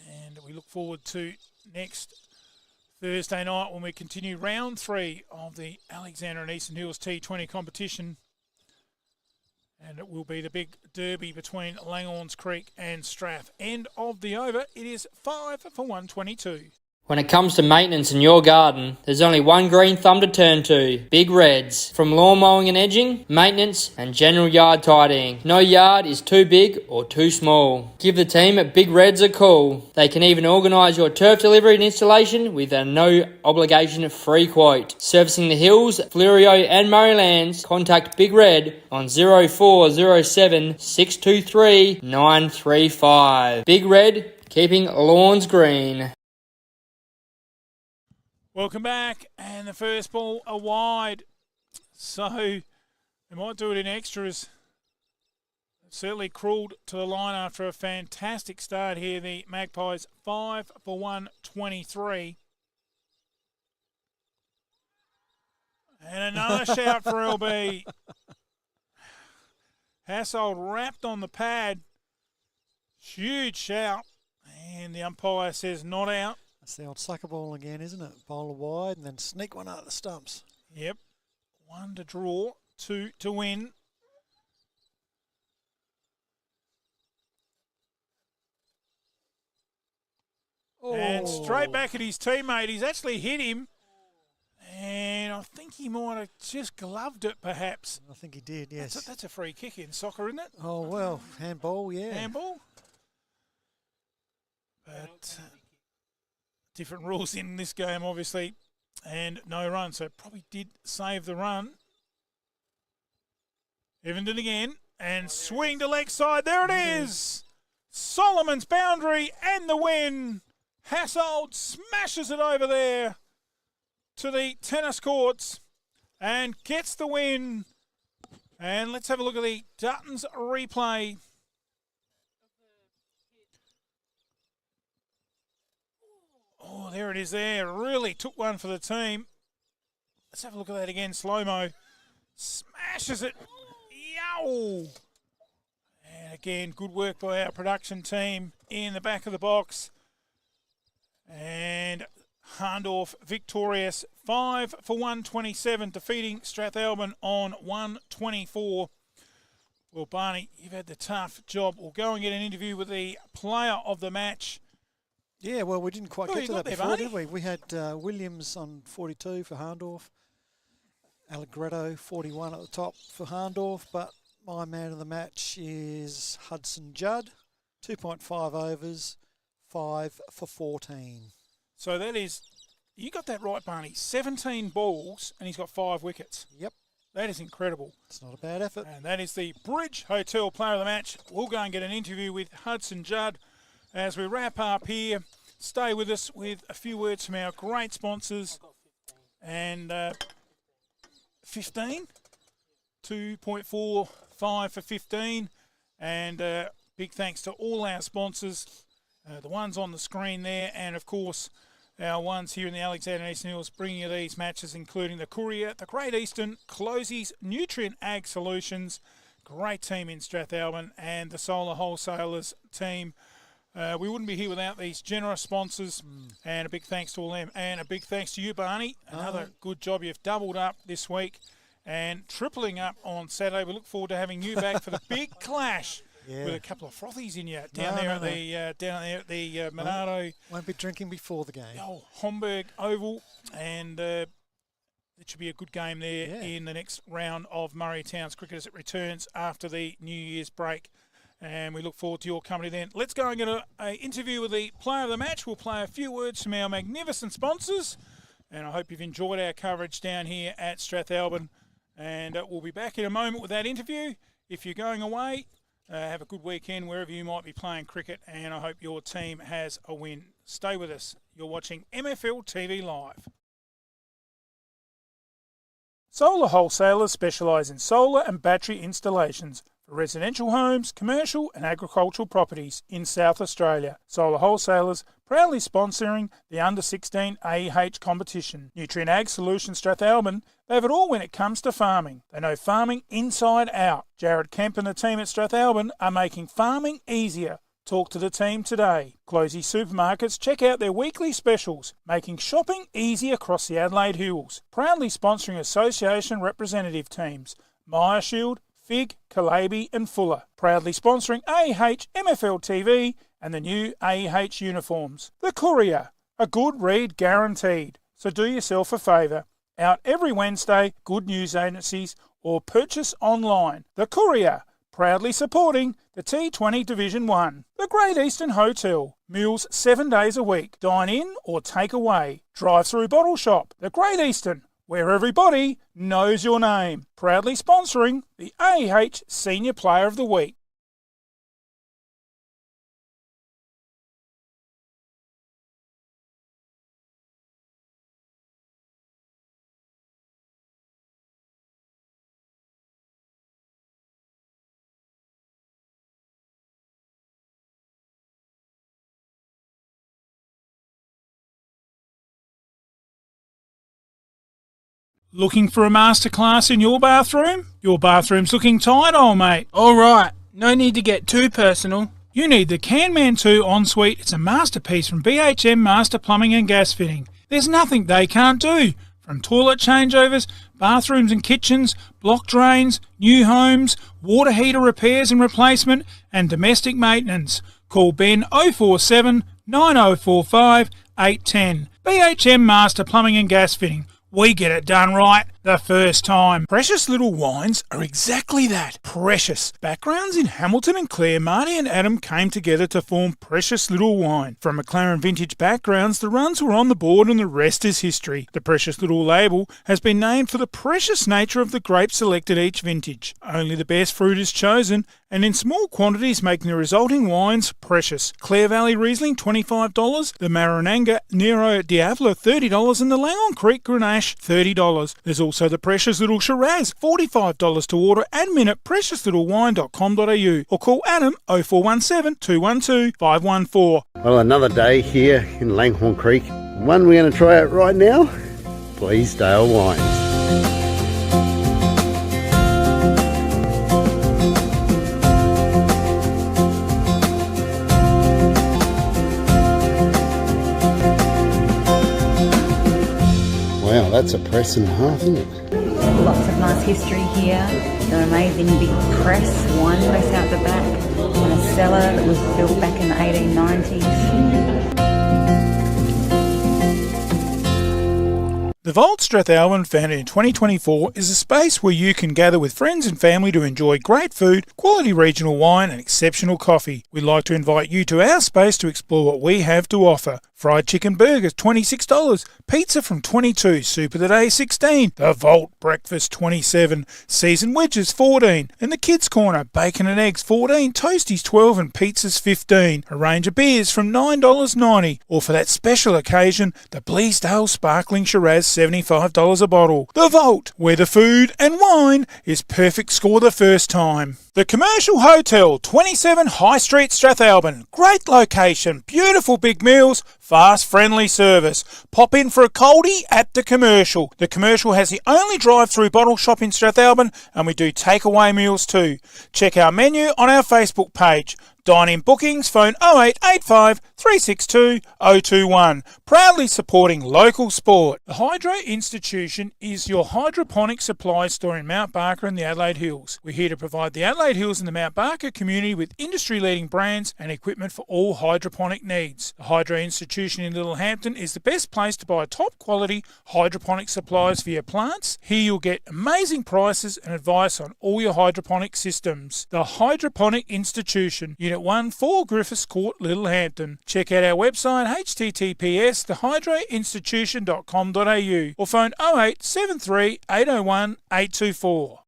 And we look forward to next Thursday night when we continue round 3 of the Alexander and Eastern Hills T20 competition. And it will be the big derby between Langhorns Creek and Strath. End of the over. It is 5 for 122.
When it comes to maintenance in your garden, there's only one green thumb to turn to. Big Reds. From lawn mowing and edging, maintenance and general yard tidying. No yard is too big or too small. Give the team at Big Reds a call. They can even organise your turf delivery and installation with a no obligation free quote. Servicing the Hills, Fleurieu and Murraylands, contact Big Red on 0407 623 935. Big Red, keeping lawns green.
Welcome back, and the first ball a wide. So they might do it in extras. Certainly crawled to the line after a fantastic start here. The Magpies 5 for 123. And another shout for LB. Hassold wrapped on the pad. Huge shout. And the umpire says not out.
It's the old sucker ball again, isn't it? Bowler wide and then sneak one out of the stumps.
Yep. 1 to draw, 2 to win. And straight back at his teammate. He's actually hit him. And I think he might have just gloved it, perhaps.
I think he did, yes.
That's a free kick in soccer, isn't it?
Oh, well, handball, yeah.
Handball. But different rules in this game, obviously, and no run. So probably did save the run. Evenden again, and swing to leg side. There it is. Solomon's boundary and the win. Hassold smashes it over there to the tennis courts and gets the win. And let's have a look at the Duttons replay. Oh, there it is there. Really took one for the team. Let's have a look at that again. Slow-mo. Smashes it. Yow! And again, good work by our production team in the back of the box. And Hahndort victorious. 5 for 127, defeating Strathalbyn on 124. Well, Barney, you've had the tough job. We'll go and get an interview with the player of the match.
Yeah, well, we didn't quite get to that
there,
before,
Barney.
did we? We had Williams on 42 for Hahndort, Allegretto 41 at the top for Hahndort, but my man of the match is Hudson Judd, 2.5 overs, 5 for 14.
So that is, you got that right, Barney. 17 balls and he's got 5 wickets.
Yep.
That is incredible.
It's not a bad effort.
And that is the Bridge Hotel player of the match. We'll go and get an interview with Hudson Judd, As we wrap up here, stay with us with a few words from our great sponsors. And 15, 2.45 for 15. And big thanks to all our sponsors, the ones on the screen there, and of course our ones here in the Alexander and Eastern Hills bringing you these matches, including the Courier, the Great Eastern, Closey's Nutrient Ag Solutions, great team in Strathalbyn, and the Solar Wholesalers team. We wouldn't be here without these generous sponsors, and a big thanks to all them, and a big thanks to you, Barney. Another good job. You've doubled up this week and tripling up on Saturday. We look forward to having you back for the big clash. Yeah. With a couple of frothies in you down there at the Monado.
Won't be drinking before the game.
Oh, Homburg Oval, and it should be a good game there in the next round of Murray Towns cricket as it returns after the New Year's break. And we look forward to your company then. Let's go and get an interview with the player of the match. We'll play a few words from our magnificent sponsors, and I hope you've enjoyed our coverage down here at Strathalbyn. And we'll be back in a moment with that interview. If you're going away, have a good weekend wherever you might be playing cricket, and I hope your team has a win. Stay with us. You're watching MFLTV Live. Solar Wholesalers specialise in solar and battery installations for residential homes, commercial and agricultural properties in South Australia. Solar Wholesalers proudly sponsoring the Under-16 A&EHCA competition. Nutrient Ag Solutions Strathalbyn, they have it all when it comes to farming. They know farming inside out. Jared Kemp and the team at Strathalbyn are making farming easier. Talk to the team today. Closey Supermarkets, check out their weekly specials, making shopping easy across the Adelaide Hills. Proudly sponsoring association representative teams, Myer Shield, Fig, Calabi and Fuller. Proudly sponsoring A&EHCA, MFLTV and the new A&EHCA uniforms. The Courier, a good read guaranteed. So do yourself a favour. Out every Wednesday, good news agencies, or purchase online. The Courier, proudly supporting the T20 Division 1. The Great Eastern Hotel, meals 7 days a week. Dine in or take away. Drive-through bottle shop. The Great Eastern, where everybody knows your name. Proudly sponsoring the A&EHCA Senior Player of the Week. Looking for a masterclass in your bathroom? Your bathroom's looking tight, old mate.
All right, no need to get too personal.
You need the Canman 2 Ensuite. It's a masterpiece from BHM Master Plumbing and Gas Fitting. There's nothing they can't do. From toilet changeovers, bathrooms and kitchens, block drains, new homes, water heater repairs and replacement, and domestic maintenance. Call Ben 047 9045 810. BHM Master Plumbing and Gas Fitting. We get it done right the first time. Precious Little Wines are exactly that. Precious. Backgrounds in Hamilton and Clare, Marty and Adam came together to form Precious Little Wine. From McLaren Vintage backgrounds, the runs were on the board and the rest is history. The Precious Little label has been named for the precious nature of the grapes selected each vintage. Only the best fruit is chosen, and in small quantities making the resulting wines precious. Clare Valley Riesling $25, the Marananga Nero Diavolo $30 and the Langon Creek Grenache $30. There's also the Precious Little Shiraz $45 to order. Admin at preciouslittlewine.com.au or call Adam 0417 212 514.
Well, another day here in Langhorne Creek. One we're going to try out right now, Bleasdale Wines. Wow, that's a press and a half, isn't it?
Lots of nice history here. An amazing big press, wine press out the back, and a cellar that was built back in the 1890s.
The Vault Strathalbyn, founded in 2024, is a space where you can gather with friends and family to enjoy great food, quality regional wine and exceptional coffee. We'd like to invite you to our space to explore what we have to offer. Fried chicken burgers, $26. Pizza from 22. Soup of the day, $16. The Vault breakfast, $27. Seasoned wedges, $14. In the kids' corner, bacon and eggs, $14. Toasties, $12. And pizzas, $15. A range of beers from $9.90. Or for that special occasion, the Bleasdale Sparkling Shiraz, $75 a bottle. The Vault, where the food and wine is perfect score the first time. The Commercial Hotel, 27 High Street, Strathalbyn. Great location, beautiful big meals, fast, friendly service. Pop in for a coldie at the Commercial. The Commercial has the only drive-through bottle shop in Strathalbyn, and we do takeaway meals too. Check our menu on our Facebook page. Dine-in bookings, phone 0885 362 021. Proudly supporting local sport. The Hydro Institution is your hydroponic supply store in Mount Barker and the Adelaide Hills. We're here to provide the Adelaide Hills and the Mount Barker community with industry-leading brands and equipment for all hydroponic needs. The Hydro Institution in Littlehampton is the best place to buy top-quality hydroponic supplies for your plants. Here you'll get amazing prices and advice on all your hydroponic systems. The Hydroponic Institution, Unit 1, 4 Griffiths Court, Littlehampton. Check out our website https://thehydroinstitution.com.au or phone 0873 801 824.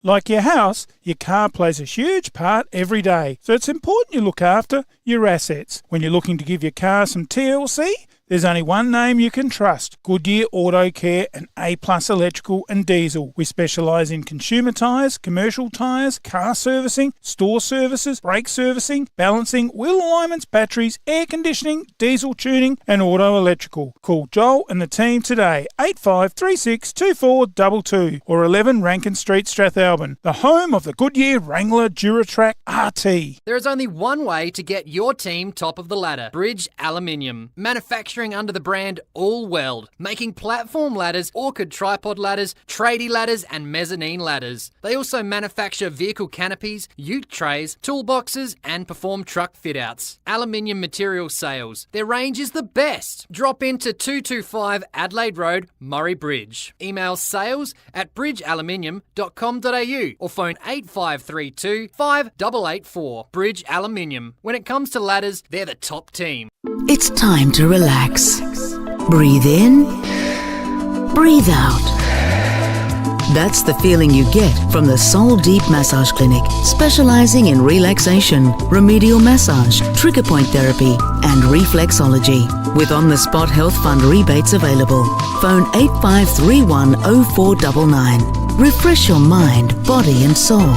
Like your house, your car plays a huge part every day, so it's important you look after your assets. When you're looking to give your car some TLC, there's only one name you can trust: Goodyear Auto Care and A+ Electrical and Diesel. We specialise in consumer tyres, commercial tyres, car servicing, store services, brake servicing, balancing, wheel alignments, batteries, air conditioning, diesel tuning and auto electrical. Call Joel and the team today, 8536 2422 or 11 Rankin Street, Strathalbyn, the home of the Goodyear Wrangler Duratrack RT.
There is only one way to get your team top of the ladder: Bridge Aluminium. Manufacturing under the brand All Weld, making platform ladders, orchid tripod ladders, tradie ladders and mezzanine ladders. They also manufacture vehicle canopies, ute trays, toolboxes and perform truck fit-outs. Aluminium material sales. Their range is the best. Drop into 225 Adelaide Road, Murray Bridge. Email sales@bridgealuminium.com.au or phone 8532 5884. Bridge Aluminium. When it comes to ladders, they're the top team.
It's time to relax. Breathe in, breathe out. That's the feeling you get from the Soul Deep Massage Clinic, specializing in relaxation, remedial massage, trigger point therapy, and reflexology. With on-the-spot health fund rebates available. Phone 8531 0499. Refresh your mind, body and soul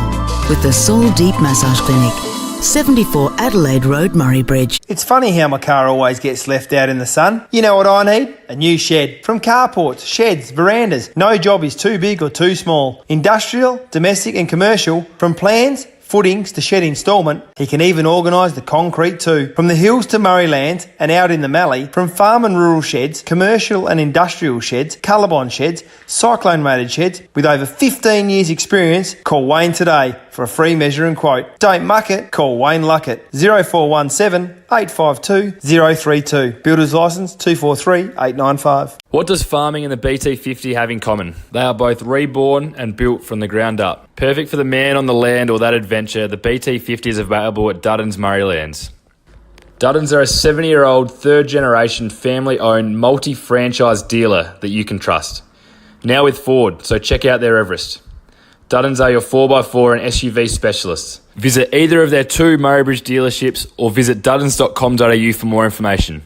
with the Soul Deep Massage Clinic. 74 Adelaide Road, Murray Bridge.
It's funny how my car always gets left out in the sun. You know what I need? A new shed. From carports, sheds, verandas. No job is too big or too small. Industrial, domestic and commercial. From plans, footings to shed instalment, he can even organise the concrete too. From the hills to Murraylands and out in the Mallee, from farm and rural sheds, commercial and industrial sheds, Colorbond sheds, cyclone rated sheds, with over 15 years experience, call Wayne today for a free measure and quote. Don't muck it, call Wayne Luckett. 0417 852 032. Builder's licence 243 895.
What does farming and the BT50 have in common? They are both reborn and built from the ground up. Perfect for the man on the land or that adventure, the BT50 is available at Duddon's Murraylands. Duddon's are a 70-year-old, third-generation, family-owned, multi-franchise dealer that you can trust. Now with Ford, so check out their Everest. Duddon's are your 4x4 and SUV specialists. Visit either of their 2 Murray Bridge dealerships or visit duddons.com.au for more information.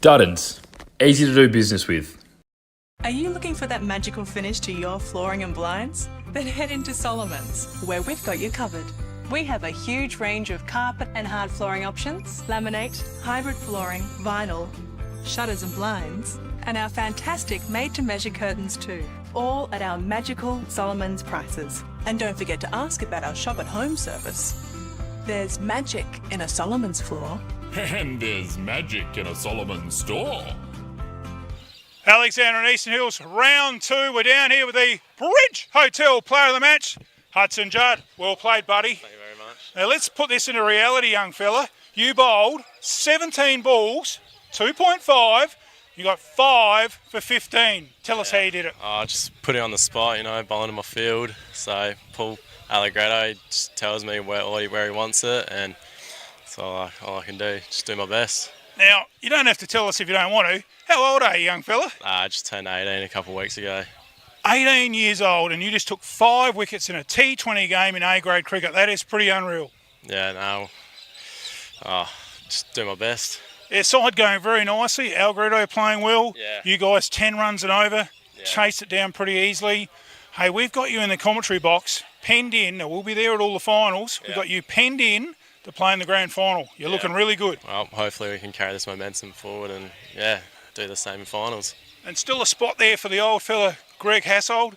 Duddon's, easy to do business with.
Are you looking for that magical finish to your flooring and blinds? Then head into Solomon's, where we've got you covered. We have a huge range of carpet and hard flooring options, laminate, hybrid flooring, vinyl, shutters and blinds, and our fantastic made-to-measure curtains too, all at our magical Solomon's prices. And don't forget to ask about our shop at home service. There's magic in a Solomon's floor.
And there's magic in a Solomon store.
Alexander and Eastern Hills, round 2. We're down here with the Bridge Hotel player of the match, Hudson Judd. Well played, buddy.
Thank you very much.
Now let's put this into reality, young fella. you bowled 17 balls, 2.5. You got 5 for 15. Tell us how you did it.
Just put it on the spot, bowling in my field. So Paul Allegretto just tells me where he wants it, and that's all I can do. Just do my best.
Now, you don't have to tell us if you don't want to. How old are you, young fella?
I just turned 18 a couple of weeks ago.
18 years old, and you just took 5 wickets in a T20 game in A-grade cricket. That is pretty unreal.
Yeah, no. Just do my best.
Yeah, side going very nicely. Allegretto playing well.
Yeah.
You guys 10 runs and over. Yeah. Chased it down pretty easily. Hey, we've got you in the commentary box, penned in. Now, we'll be there at all the finals.
Yeah.
We've got you penned in to play in the grand final. You're looking really good.
Well, hopefully we can carry this momentum forward and, do the same in finals.
And still a spot there for the old fella, Greg Hassold.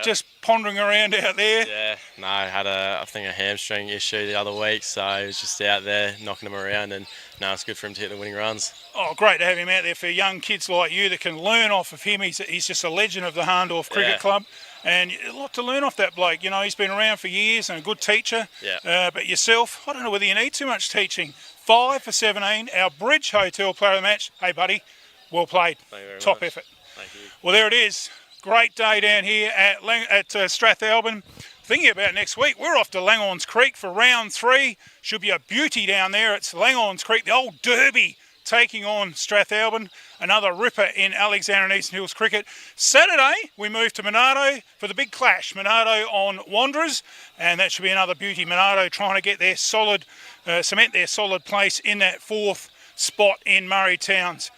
Just pondering around out there.
Yeah, no, I had I think a hamstring issue the other week, so he was just out there knocking him around, and now it's good for him to hit the winning runs.
Oh, great to have him out there for young kids like you that can learn off of him. He's just a legend of the Hahndort Cricket Club, and a lot to learn off that bloke. He's been around for years and a good teacher.
Yeah.
But yourself, I don't know whether you need too much teaching. 5 for 17, our Bridge Hotel player of the match. Hey, buddy, well played.
Thank you very
Top
much.
effort.
Thank you.
Well, there it is. Great day down here at Strathalbyn. Thinking about next week, we're off to Langorns Creek for round 3. Should be a beauty down there. It's Langorns Creek, the old derby, taking on Strathalbyn. Another ripper in Alexander and Eastern Hills cricket. Saturday, we move to Monarto for the big clash. Monarto on Wanderers, and that should be another beauty. Monarto trying to get their cement their solid place in that 4th spot in Murray Towns.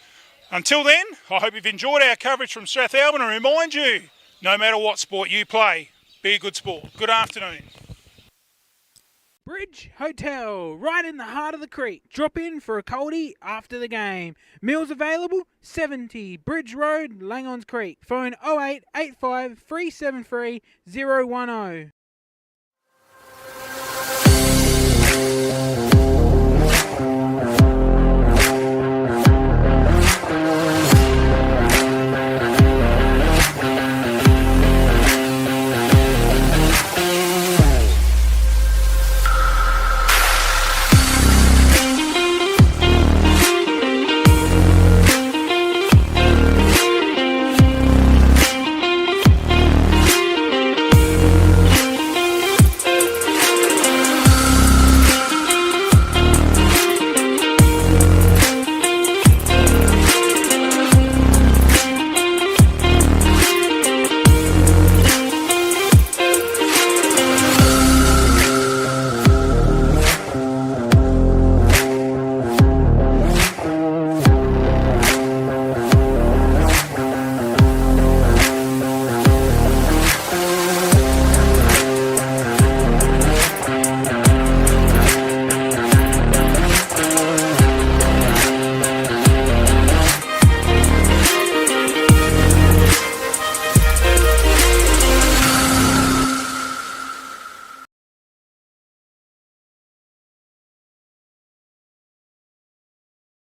Until then, I hope you've enjoyed our coverage from Strathalbyn, and remind you, no matter what sport you play, be a good sport. Good afternoon.
Bridge Hotel, right in the heart of the creek. Drop in for a coldie after the game. Meals available, 70 Bridge Road, Langorns Creek. Phone 0885 373 010.